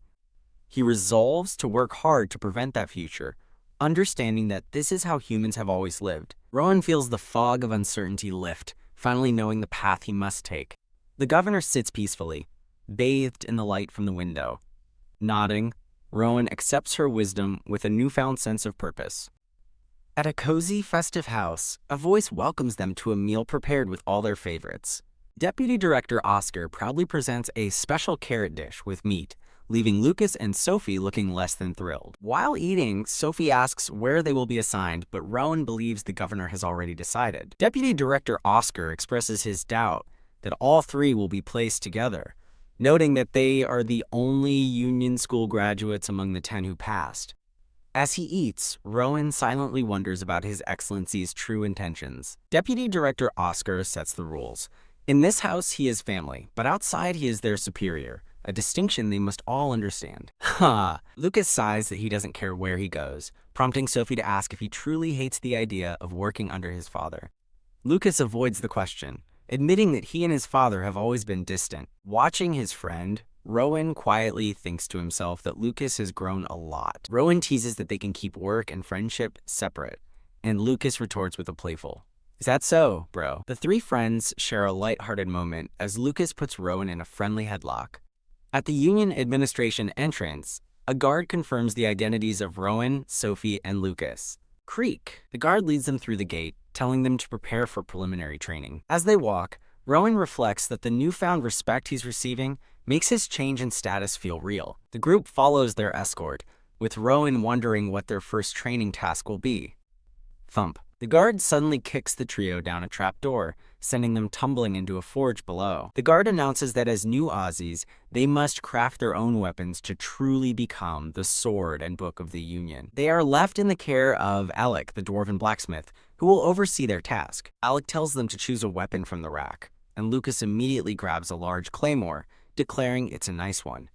He resolves to work hard to prevent that future, understanding that this is how humans have always lived. Rowan feels the fog of uncertainty lift, finally knowing the path he must take. The governor sits peacefully, bathed in the light from the window. Nodding, Rowan accepts her wisdom with a newfound sense of purpose. At a cozy, festive house, a voice welcomes them to a meal prepared with all their favorites. Deputy Director Oscar proudly presents a special carrot dish with meat, leaving Lucas and Sophie looking less than thrilled. While eating, Sophie asks where they will be assigned, but Rowan believes the governor has already decided. Deputy Director Oscar expresses his doubt that all three will be placed together, noting that they are the only Union School graduates among the 10 who passed. As he eats, Rowan silently wonders about His Excellency's true intentions. Deputy Director Oscar sets the rules. In this house, he is family, but outside he is their superior, a distinction they must all understand. Ha! Lucas sighs that he doesn't care where he goes, prompting Sophie to ask if he truly hates the idea of working under his father. Lucas avoids the question, admitting that he and his father have always been distant. Watching his friend, Rowan quietly thinks to himself that Lucas has grown a lot. Rowan teases that they can keep work and friendship separate, and Lucas retorts with a playful, "Is that so, bro?" The three friends share a light-hearted moment as Lucas puts Rowan in a friendly headlock. At the Union Administration entrance, a guard confirms the identities of Rowan, Sophie, and Lucas. Creak. The guard leads them through the gate, telling them to prepare for preliminary training. As they walk, Rowan reflects that the newfound respect he's receiving makes his change in status feel real. The group follows their escort, with Rowan wondering what their first training task will be. Thump. The guard suddenly kicks the trio down a trapdoor, sending them tumbling into a forge below. The guard announces that as new Aussies, they must craft their own weapons to truly become the sword and book of the Union. They are left in the care of Alec, the dwarven blacksmith, who will oversee their task. Alec tells them to choose a weapon from the rack, and Lucas immediately grabs a large claymore, declaring it's a nice one.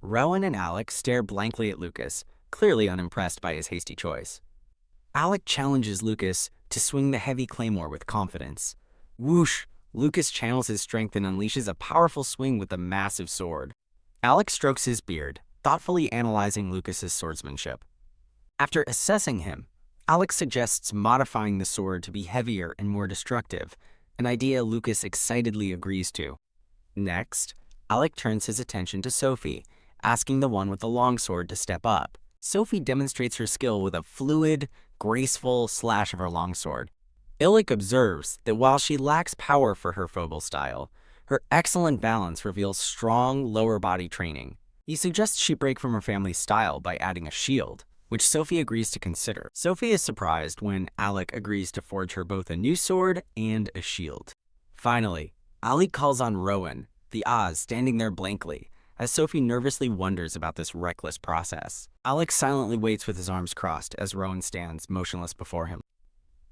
Rowan and Alec stare blankly at Lucas, clearly unimpressed by his hasty choice. Alec challenges Lucas to swing the heavy claymore with confidence. Whoosh! Lucas channels his strength and unleashes a powerful swing with the massive sword. Alec strokes his beard, thoughtfully analyzing Lucas's swordsmanship. After assessing him, Alec suggests modifying the sword to be heavier and more destructive, an idea Lucas excitedly agrees to. Next, Alec turns his attention to Sophie, asking the one with the longsword to step up. Sophie demonstrates her skill with a fluid, graceful slash of her longsword. Alec observes that while she lacks power for her Phobal style, her excellent balance reveals strong lower body training. He suggests she break from her family's style by adding a shield, which Sophie agrees to consider. Sophie is surprised when Alec agrees to forge her both a new sword and a shield. Finally, Alec calls on Rowan, the Oz standing there blankly, as Sophie nervously wonders about this reckless process. Alec silently waits with his arms crossed as Rowan stands motionless before him.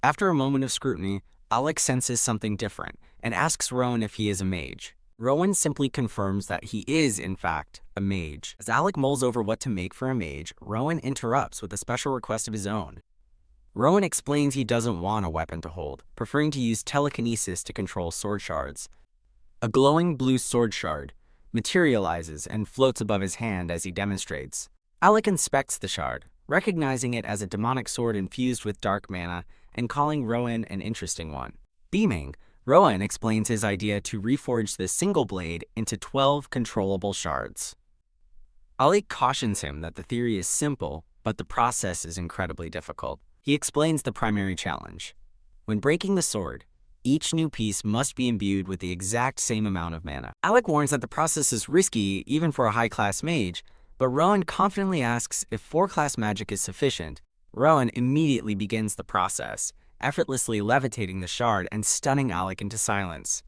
After a moment of scrutiny, Alec senses something different and asks Rowan if he is a mage. Rowan simply confirms that he is, in fact, a mage. As Alec mulls over what to make for a mage, Rowan interrupts with a special request of his own. Rowan explains he doesn't want a weapon to hold, preferring to use telekinesis to control sword shards. A glowing blue sword shard materializes and floats above his hand as he demonstrates. Alec inspects the shard, recognizing it as a demonic sword infused with dark mana and calling Rowan an interesting one. Beaming, Rowan explains his idea to reforge the single blade into 12 controllable shards. Alec cautions him that the theory is simple, but the process is incredibly difficult. He explains the primary challenge. When breaking the sword, each new piece must be imbued with the exact same amount of mana. Alec warns that the process is risky even for a high-class mage, but Rowan confidently asks if 4-class magic is sufficient. Rowan immediately begins the process, effortlessly levitating the shard and stunning Alec into silence.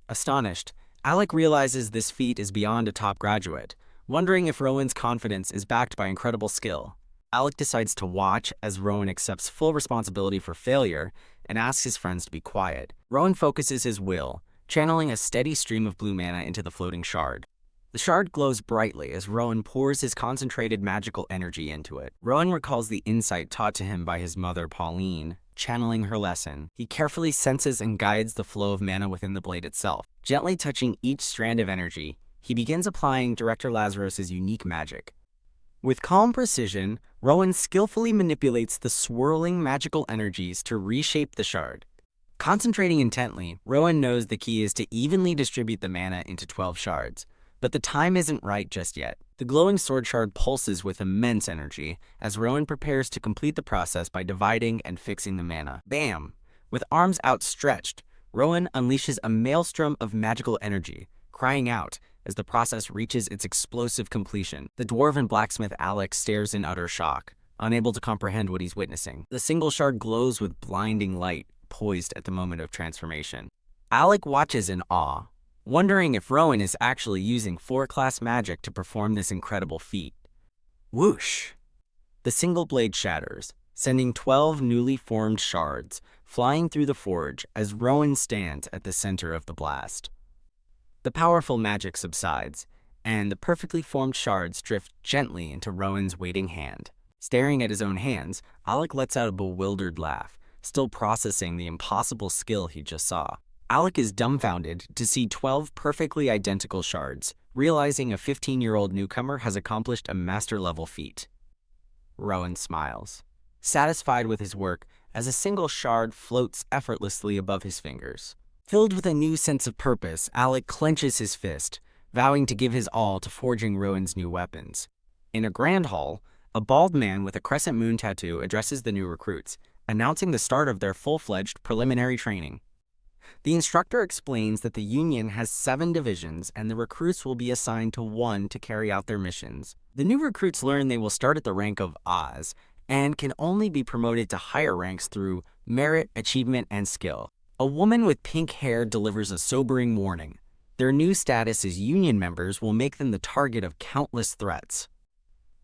Astonished, Alec realizes this feat is beyond a top graduate, wondering if Rowan's confidence is backed by incredible skill. Alec decides to watch as Rowan accepts full responsibility for failure and asks his friends to be quiet. Rowan focuses his will, channeling a steady stream of blue mana into the floating shard. The shard glows brightly as Rowan pours his concentrated magical energy into it. Rowan recalls the insight taught to him by his mother, Pauline, channeling her lesson. He carefully senses and guides the flow of mana within the blade itself. Gently touching each strand of energy, he begins applying Director Lazarus's unique magic. With calm precision, Rowan skillfully manipulates the swirling magical energies to reshape the shard. Concentrating intently, Rowan knows the key is to evenly distribute the mana into 12 shards. But the time isn't right just yet. The glowing sword shard pulses with immense energy as Rowan prepares to complete the process by dividing and fixing the mana. Bam! With arms outstretched, Rowan unleashes a maelstrom of magical energy, crying out as the process reaches its explosive completion. The dwarven blacksmith Alec stares in utter shock, unable to comprehend what he's witnessing. The single shard glows with blinding light, poised at the moment of transformation. Alec watches in awe, wondering if Rowan is actually using 4-class magic to perform this incredible feat. Whoosh! The single blade shatters, sending 12 newly formed shards flying through the forge as Rowan stands at the center of the blast. The powerful magic subsides, and the perfectly formed shards drift gently into Rowan's waiting hand. Staring at his own hands, Alec lets out a bewildered laugh, still processing the impossible skill he just saw. Alec is dumbfounded to see 12 perfectly identical shards, realizing a 15-year-old newcomer has accomplished a master-level feat. Rowan smiles, satisfied with his work as a single shard floats effortlessly above his fingers. Filled with a new sense of purpose, Alec clenches his fist, vowing to give his all to forging Rowan's new weapons. In a grand hall, a bald man with a crescent moon tattoo addresses the new recruits, announcing the start of their full-fledged preliminary training. The instructor explains that the Union has 7 divisions and the recruits will be assigned to 1 to carry out their missions. The new recruits learn they will start at the rank of Oz and can only be promoted to higher ranks through merit, achievement, and skill. A woman with pink hair delivers a sobering warning. Their new status as Union members will make them the target of countless threats.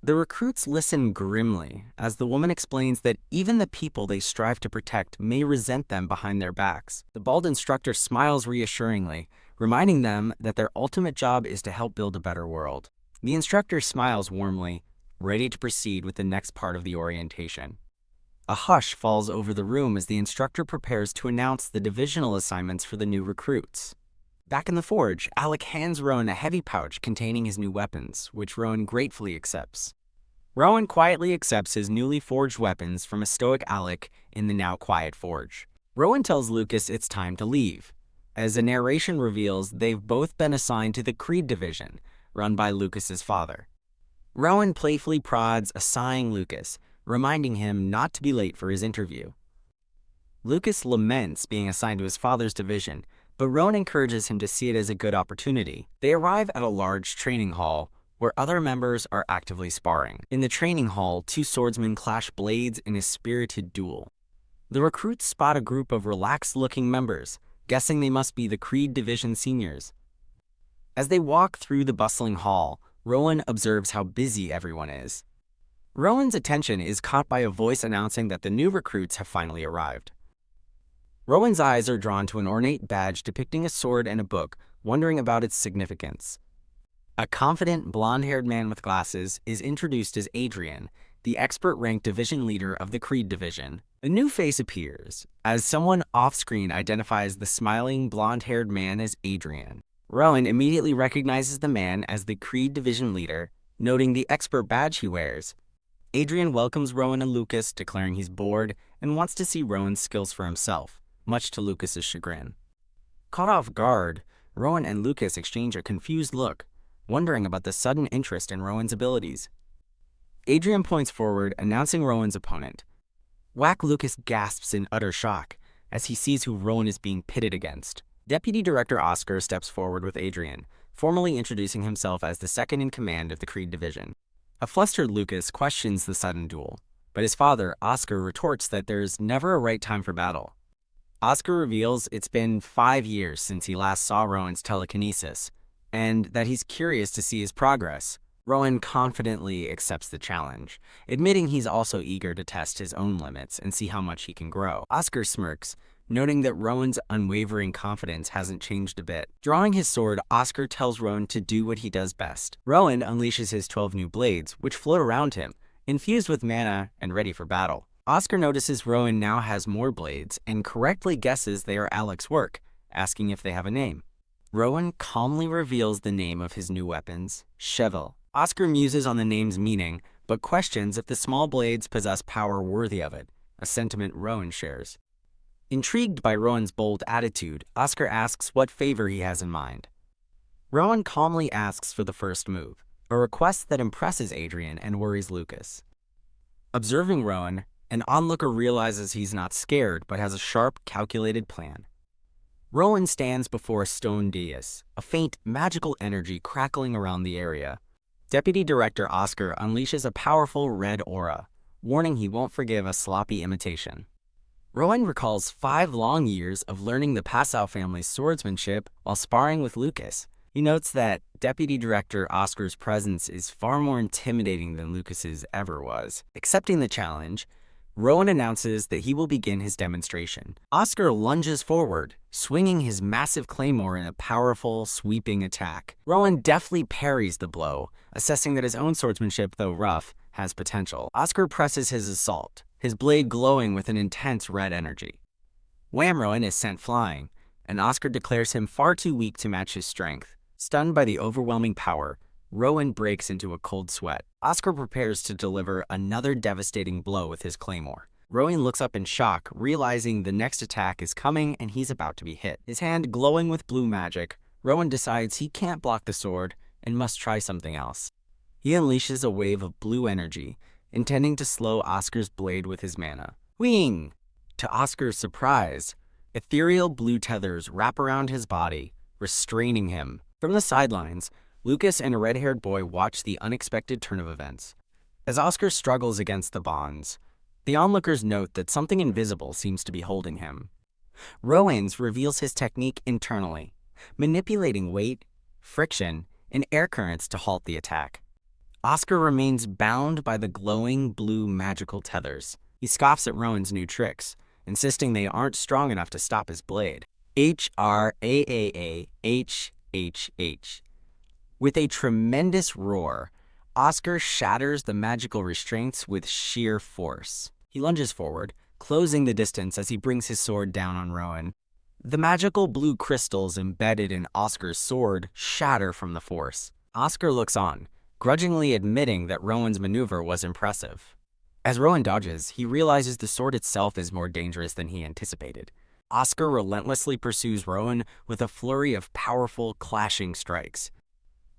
The recruits listen grimly as the woman explains that even the people they strive to protect may resent them behind their backs. The bald instructor smiles reassuringly, reminding them that their ultimate job is to help build a better world. The instructor smiles warmly, ready to proceed with the next part of the orientation. A hush falls over the room as the instructor prepares to announce the divisional assignments for the new recruits. Back in the forge, Alec hands Rowan a heavy pouch containing his new weapons, which Rowan gratefully accepts. Rowan quietly accepts his newly forged weapons from a stoic Alec in the now quiet forge. Rowan tells Lucas it's time to leave. As the narration reveals, they've both been assigned to the Creed division, run by Lucas's father. Rowan playfully prods a sighing Lucas, reminding him not to be late for his interview. Lucas laments being assigned to his father's division, but Rowan encourages him to see it as a good opportunity. They arrive at a large training hall where other members are actively sparring. In the training hall, 2 swordsmen clash blades in a spirited duel. The recruits spot a group of relaxed-looking members, guessing they must be the Creed Division seniors. As they walk through the bustling hall, Rowan observes how busy everyone is. Rowan's attention is caught by a voice announcing that the new recruits have finally arrived. Rowan's eyes are drawn to an ornate badge depicting a sword and a book, wondering about its significance. A confident, blonde-haired man with glasses is introduced as Adrian, the expert-ranked division leader of the Creed division. A new face appears, as someone off-screen identifies the smiling, blonde-haired man as Adrian. Rowan immediately recognizes the man as the Creed division leader, noting the expert badge he wears. Adrian welcomes Rowan and Lucas, declaring he's bored and wants to see Rowan's skills for himself, much to Lucas's chagrin. Caught off guard, Rowan and Lucas exchange a confused look, wondering about the sudden interest in Rowan's abilities. Adrian points forward, announcing Rowan's opponent. Whack Lucas gasps in utter shock as he sees who Rowan is being pitted against. Deputy Director Oscar steps forward with Adrian, formally introducing himself as the second in command of the Creed division. A flustered Lucas questions the sudden duel, but his father, Oscar, retorts that there's never a right time for battle. Oscar reveals it's been 5 years since he last saw Rowan's telekinesis, and that he's curious to see his progress. Rowan confidently accepts the challenge, admitting he's also eager to test his own limits and see how much he can grow. Oscar smirks, noting that Rowan's unwavering confidence hasn't changed a bit. Drawing his sword, Oscar tells Rowan to do what he does best. Rowan unleashes his 12 new blades, which float around him, infused with mana and ready for battle. Oscar notices Rowan now has more blades and correctly guesses they are Alec's work, asking if they have a name. Rowan calmly reveals the name of his new weapons, Cheval. Oscar muses on the name's meaning, but questions if the small blades possess power worthy of it, a sentiment Rowan shares. Intrigued by Rowan's bold attitude, Oscar asks what favor he has in mind. Rowan calmly asks for the first move, a request that impresses Adrian and worries Lucas. Observing Rowan, an onlooker realizes he's not scared but has a sharp, calculated plan. Rowan stands before a stone dais, a faint, magical energy crackling around the area. Deputy Director Oscar unleashes a powerful red aura, warning he won't forgive a sloppy imitation. Rowan recalls 5 long years of learning the Passau family's swordsmanship while sparring with Lucas. He notes that Deputy Director Oscar's presence is far more intimidating than Lucas's ever was. Accepting the challenge, Rowan announces that he will begin his demonstration. Oscar lunges forward, swinging his massive claymore in a powerful, sweeping attack. Rowan deftly parries the blow, assessing that his own swordsmanship, though rough, has potential. Oscar presses his assault, his blade glowing with an intense red energy. Wham! Rowan is sent flying, and Oscar declares him far too weak to match his strength. Stunned by the overwhelming power, Rowan breaks into a cold sweat. Oscar prepares to deliver another devastating blow with his claymore. Rowan looks up in shock, realizing the next attack is coming and he's about to be hit. His hand glowing with blue magic, Rowan decides he can't block the sword and must try something else. He unleashes a wave of blue energy, intending to slow Oscar's blade with his mana. Whing! To Oscar's surprise, ethereal blue tethers wrap around his body, restraining him. From the sidelines, Lucas and a red-haired boy watch the unexpected turn of events. As Oscar struggles against the bonds, the onlookers note that something invisible seems to be holding him. Rowan reveals his technique internally, manipulating weight, friction, and air currents to halt the attack. Oscar remains bound by the glowing blue magical tethers. He scoffs at Rowan's new tricks, insisting they aren't strong enough to stop his blade. H-R-A-A-A-H-H-H. With a tremendous roar, Oscar shatters the magical restraints with sheer force. He lunges forward, closing the distance as he brings his sword down on Rowan. The magical blue crystals embedded in Oscar's sword shatter from the force. Oscar looks on, grudgingly admitting that Rowan's maneuver was impressive. As Rowan dodges, he realizes the sword itself is more dangerous than he anticipated. Oscar relentlessly pursues Rowan with a flurry of powerful, clashing strikes.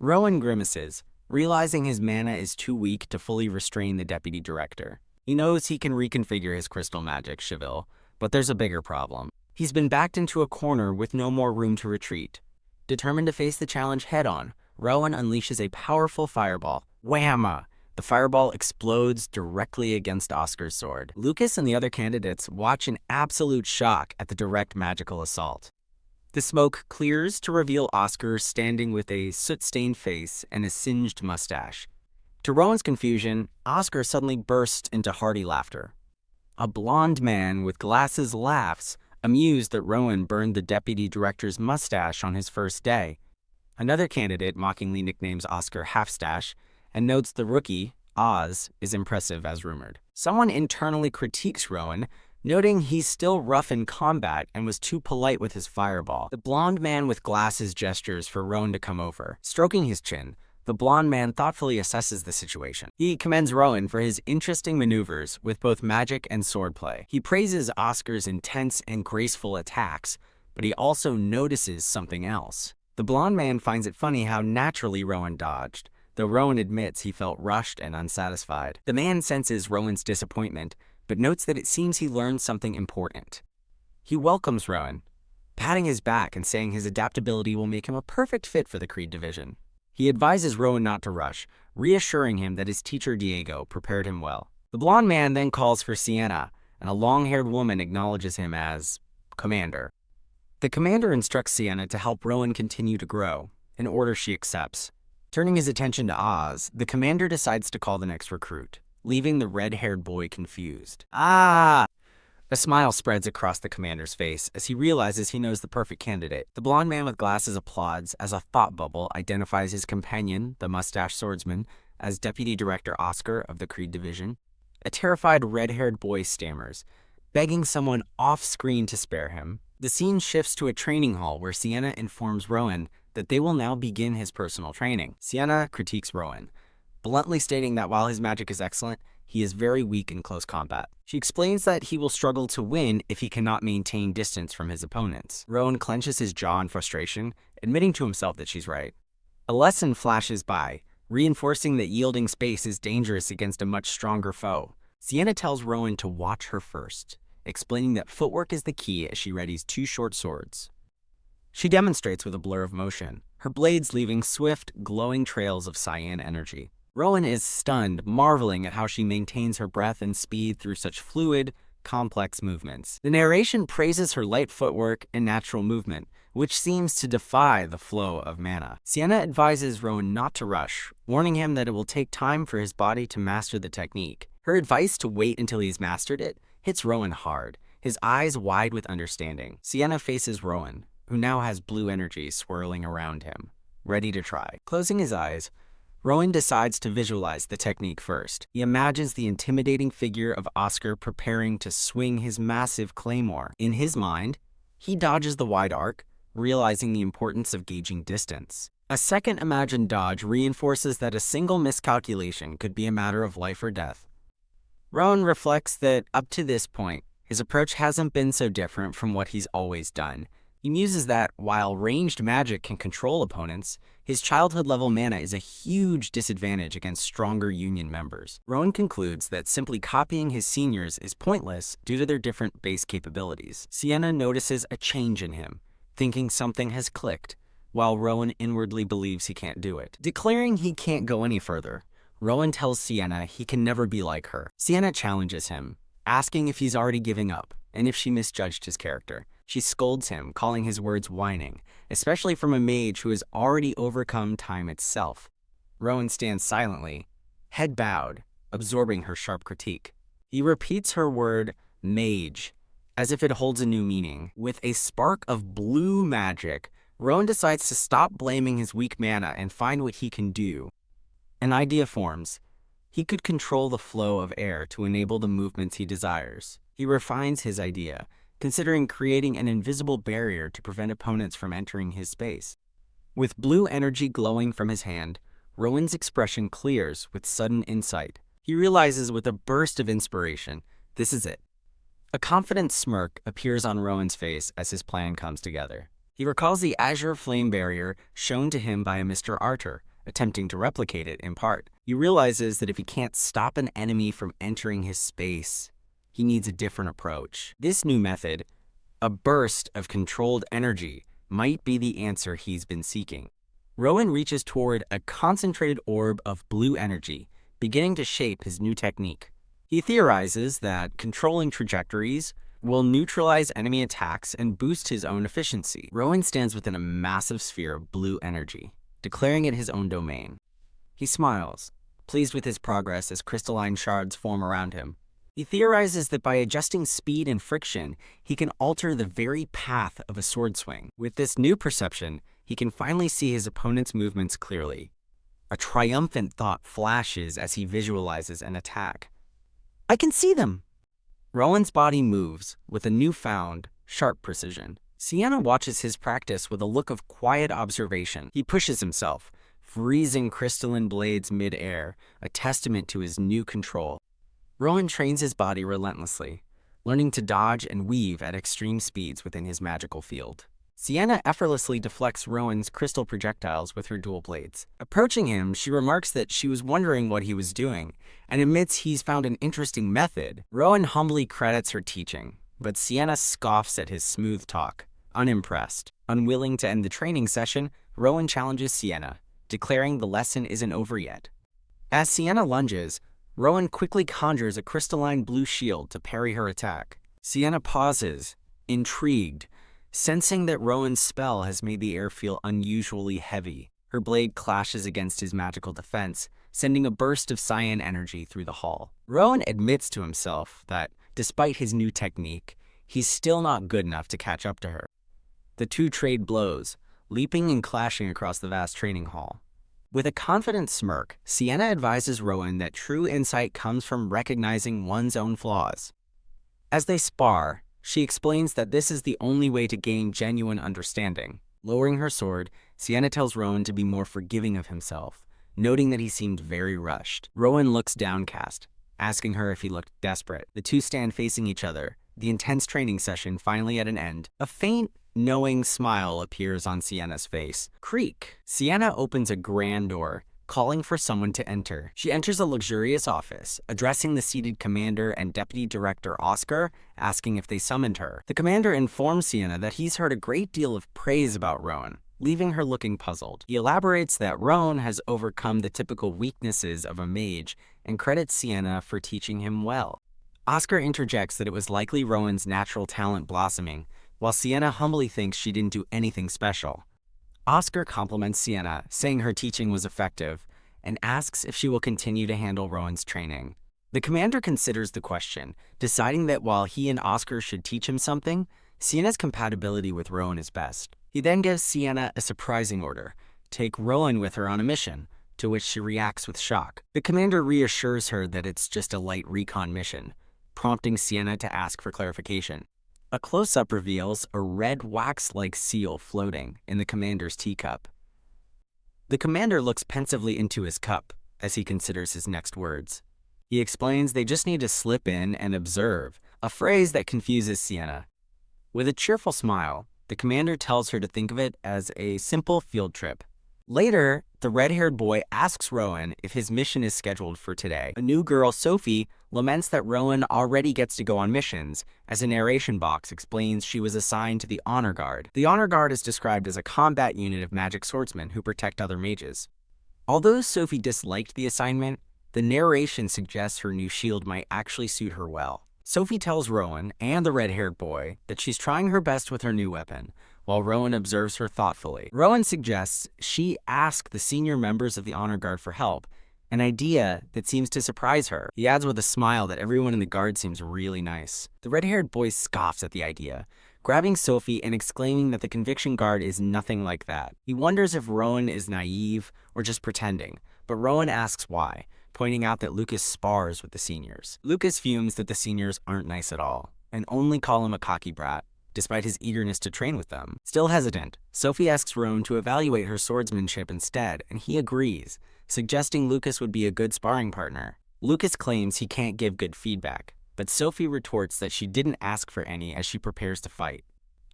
Rowan grimaces, realizing his mana is too weak to fully restrain the deputy director. He knows he can reconfigure his crystal magic, Cheval, but there's a bigger problem. He's been backed into a corner with no more room to retreat. Determined to face the challenge head-on, Rowan unleashes a powerful fireball. Whamma! The fireball explodes directly against Oscar's sword. Lucas and the other candidates watch in absolute shock at the direct magical assault. The smoke clears to reveal Oscar standing with a soot-stained face and a singed mustache. To Rowan's confusion, Oscar suddenly bursts into hearty laughter. A blonde man with glasses laughs, amused that Rowan burned the deputy director's mustache on his first day. Another candidate mockingly nicknames Oscar Halfstash and notes the rookie, Oz, is impressive as rumored. Someone internally critiques Rowan, noting he's still rough in combat and was too polite with his fireball. The blonde man with glasses gestures for Rowan to come over. Stroking his chin, the blonde man thoughtfully assesses the situation. He commends Rowan for his interesting maneuvers with both magic and swordplay. He praises Oscar's intense and graceful attacks, but he also notices something else. The blonde man finds it funny how naturally Rowan dodged, though Rowan admits he felt rushed and unsatisfied. The man senses Rowan's disappointment, but notes that it seems he learned something important. He welcomes Rowan, patting his back and saying his adaptability will make him a perfect fit for the Creed division. He advises Rowan not to rush, reassuring him that his teacher Diego prepared him well. The blonde man then calls for Sienna, and a long-haired woman acknowledges him as commander. The commander instructs Sienna to help Rowan continue to grow, an order she accepts. Turning his attention to Oz, the commander decides to call the next recruit, leaving the red-haired boy confused. Ah! A smile spreads across the commander's face as he realizes he knows the perfect candidate. The blonde man with glasses applauds as a thought bubble identifies his companion, the mustache swordsman, as Deputy Director Oscar of the Creed Division. A terrified red-haired boy stammers, begging someone off-screen to spare him. The scene shifts to a training hall where Sienna informs Rowan that they will now begin his personal training. Sienna critiques Rowan, bluntly stating that while his magic is excellent, he is very weak in close combat. She explains that he will struggle to win if he cannot maintain distance from his opponents. Rowan clenches his jaw in frustration, admitting to himself that she's right. A lesson flashes by, reinforcing that yielding space is dangerous against a much stronger foe. Sienna tells Rowan to watch her first, explaining that footwork is the key as she readies 2 short swords. She demonstrates with a blur of motion, her blades leaving swift, glowing trails of cyan energy. Rowan is stunned, marveling at how she maintains her breath and speed through such fluid, complex movements. The narration praises her light footwork and natural movement, which seems to defy the flow of mana. Sienna advises Rowan not to rush, warning him that it will take time for his body to master the technique. Her advice to wait until he's mastered it hits Rowan hard, his eyes wide with understanding. Sienna faces Rowan, who now has blue energy swirling around him, ready to try. Closing his eyes, Rowan decides to visualize the technique first. He imagines the intimidating figure of Oscar preparing to swing his massive claymore. In his mind, he dodges the wide arc, realizing the importance of gauging distance. A second imagined dodge reinforces that a single miscalculation could be a matter of life or death. Rowan reflects that, up to this point, his approach hasn't been so different from what he's always done. He muses that, while ranged magic can control opponents, his childhood-level mana is a huge disadvantage against stronger Union members. Rowan concludes that simply copying his seniors is pointless due to their different base capabilities. Sienna notices a change in him, thinking something has clicked, while Rowan inwardly believes he can't do it. Declaring he can't go any further, Rowan tells Sienna he can never be like her. Sienna challenges him, asking if he's already giving up, and if she misjudged his character. She scolds him, calling his words whining, especially from a mage who has already overcome time itself. Rowan stands silently, head bowed, absorbing her sharp critique. He repeats her word, mage, as if it holds a new meaning. With a spark of blue magic, Rowan decides to stop blaming his weak mana and find what he can do. An idea forms. He could control the flow of air to enable the movements he desires. He refines his idea, considering creating an invisible barrier to prevent opponents from entering his space. With blue energy glowing from his hand, Rowan's expression clears with sudden insight. He realizes with a burst of inspiration, this is it. A confident smirk appears on Rowan's face as his plan comes together. He recalls the azure flame barrier shown to him by a Mr. Archer, attempting to replicate it in part. He realizes that if he can't stop an enemy from entering his space, he needs a different approach. This new method, a burst of controlled energy, might be the answer he's been seeking. Rowan reaches toward a concentrated orb of blue energy, beginning to shape his new technique. He theorizes that controlling trajectories will neutralize enemy attacks and boost his own efficiency. Rowan stands within a massive sphere of blue energy, declaring it his own domain. He smiles, pleased with his progress as crystalline shards form around him. He theorizes that by adjusting speed and friction, he can alter the very path of a sword swing. With this new perception, he can finally see his opponent's movements clearly. A triumphant thought flashes as he visualizes an attack. I can see them! Rowan's body moves with a newfound, sharp precision. Sienna watches his practice with a look of quiet observation. He pushes himself, freezing crystalline blades mid-air, a testament to his new control. Rowan trains his body relentlessly, learning to dodge and weave at extreme speeds within his magical field. Sienna effortlessly deflects Rowan's crystal projectiles with her dual blades. Approaching him, she remarks that she was wondering what he was doing, and admits he's found an interesting method. Rowan humbly credits her teaching, but Sienna scoffs at his smooth talk, unimpressed. Unwilling to end the training session, Rowan challenges Sienna, declaring the lesson isn't over yet. As Sienna lunges, Rowan quickly conjures a crystalline blue shield to parry her attack. Sienna pauses, intrigued, sensing that Rowan's spell has made the air feel unusually heavy. Her blade clashes against his magical defense, sending a burst of cyan energy through the hall. Rowan admits to himself that, despite his new technique, he's still not good enough to catch up to her. The two trade blows, leaping and clashing across the vast training hall. With a confident smirk, Sienna advises Rowan that true insight comes from recognizing one's own flaws. As they spar, she explains that this is the only way to gain genuine understanding. Lowering her sword, Sienna tells Rowan to be more forgiving of himself, noting that he seemed very rushed. Rowan looks downcast, asking her if he looked desperate. The two stand facing each other, the intense training session finally at an end. A faint, knowing smile appears on Sienna's face. Creak! Sienna opens a grand door, calling for someone to enter. She enters a luxurious office, addressing the seated commander and deputy director Oscar, asking if they summoned her. The commander informs Sienna that he's heard a great deal of praise about Rowan, leaving her looking puzzled. He elaborates that Rowan has overcome the typical weaknesses of a mage and credits Sienna for teaching him well. Oscar interjects that it was likely Rowan's natural talent blossoming, while Sienna humbly thinks she didn't do anything special. Oscar compliments Sienna, saying her teaching was effective, and asks if she will continue to handle Rowan's training. The commander considers the question, deciding that while he and Oscar should teach him something, Sienna's compatibility with Rowan is best. He then gives Sienna a surprising order: take Rowan with her on a mission, to which she reacts with shock. The commander reassures her that it's just a light recon mission, prompting Sienna to ask for clarification. A close-up reveals a red wax-like seal floating in the commander's teacup. The commander looks pensively into his cup as he considers his next words. He explains they just need to slip in and observe, a phrase that confuses Sienna. With a cheerful smile, the commander tells her to think of it as a simple field trip. Later, the red-haired boy asks Rowan if his mission is scheduled for today. A new girl, Sophie, laments that Rowan already gets to go on missions, as a narration box explains she was assigned to the Honor Guard. The Honor Guard is described as a combat unit of magic swordsmen who protect other mages. Although Sophie disliked the assignment, the narration suggests her new shield might actually suit her well. Sophie tells Rowan and the red-haired boy that she's trying her best with her new weapon, while Rowan observes her thoughtfully. Rowan suggests she ask the senior members of the Honor Guard for help, an idea that seems to surprise her. He adds with a smile that everyone in the guard seems really nice. The red-haired boy scoffs at the idea, grabbing Sophie and exclaiming that the Conviction Guard is nothing like that. He wonders if Rowan is naive or just pretending, but Rowan asks why, pointing out that Lucas spars with the seniors. Lucas fumes that the seniors aren't nice at all, and only call him a cocky brat, despite his eagerness to train with them. Still hesitant, Sophie asks Rowan to evaluate her swordsmanship instead, and he agrees, suggesting Lucas would be a good sparring partner. Lucas claims he can't give good feedback, but Sophie retorts that she didn't ask for any as she prepares to fight.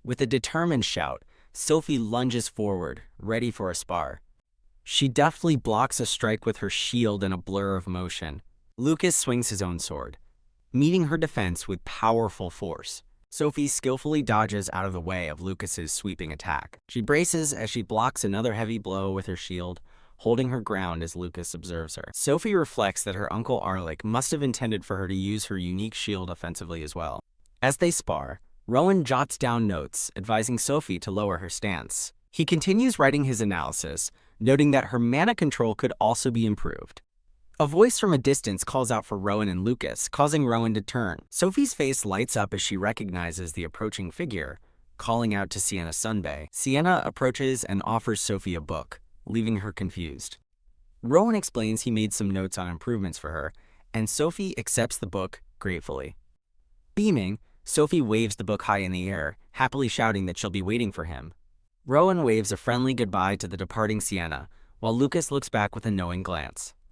With a determined shout, Sophie lunges forward, ready for a spar. She deftly blocks a strike with her shield in a blur of motion. Lucas swings his own sword, meeting her defense with powerful force. Sophie skillfully dodges out of the way of Lucas's sweeping attack. She braces as she blocks another heavy blow with her shield, holding her ground as Lucas observes her. Sophie reflects that her uncle Arlick must have intended for her to use her unique shield offensively as well. As they spar, Rowan jots down notes, advising Sophie to lower her stance. He continues writing his analysis, noting that her mana control could also be improved. A voice from a distance calls out for Rowan and Lucas, causing Rowan to turn. Sophie's face lights up as she recognizes the approaching figure, calling out to Sienna Sunbay. Sienna approaches and offers Sophie a book, leaving her confused. Rowan explains he made some notes on improvements for her, and Sophie accepts the book gratefully. Beaming, Sophie waves the book high in the air, happily shouting that she'll be waiting for him. Rowan waves a friendly goodbye to the departing Sienna, while Lucas looks back with a knowing glance.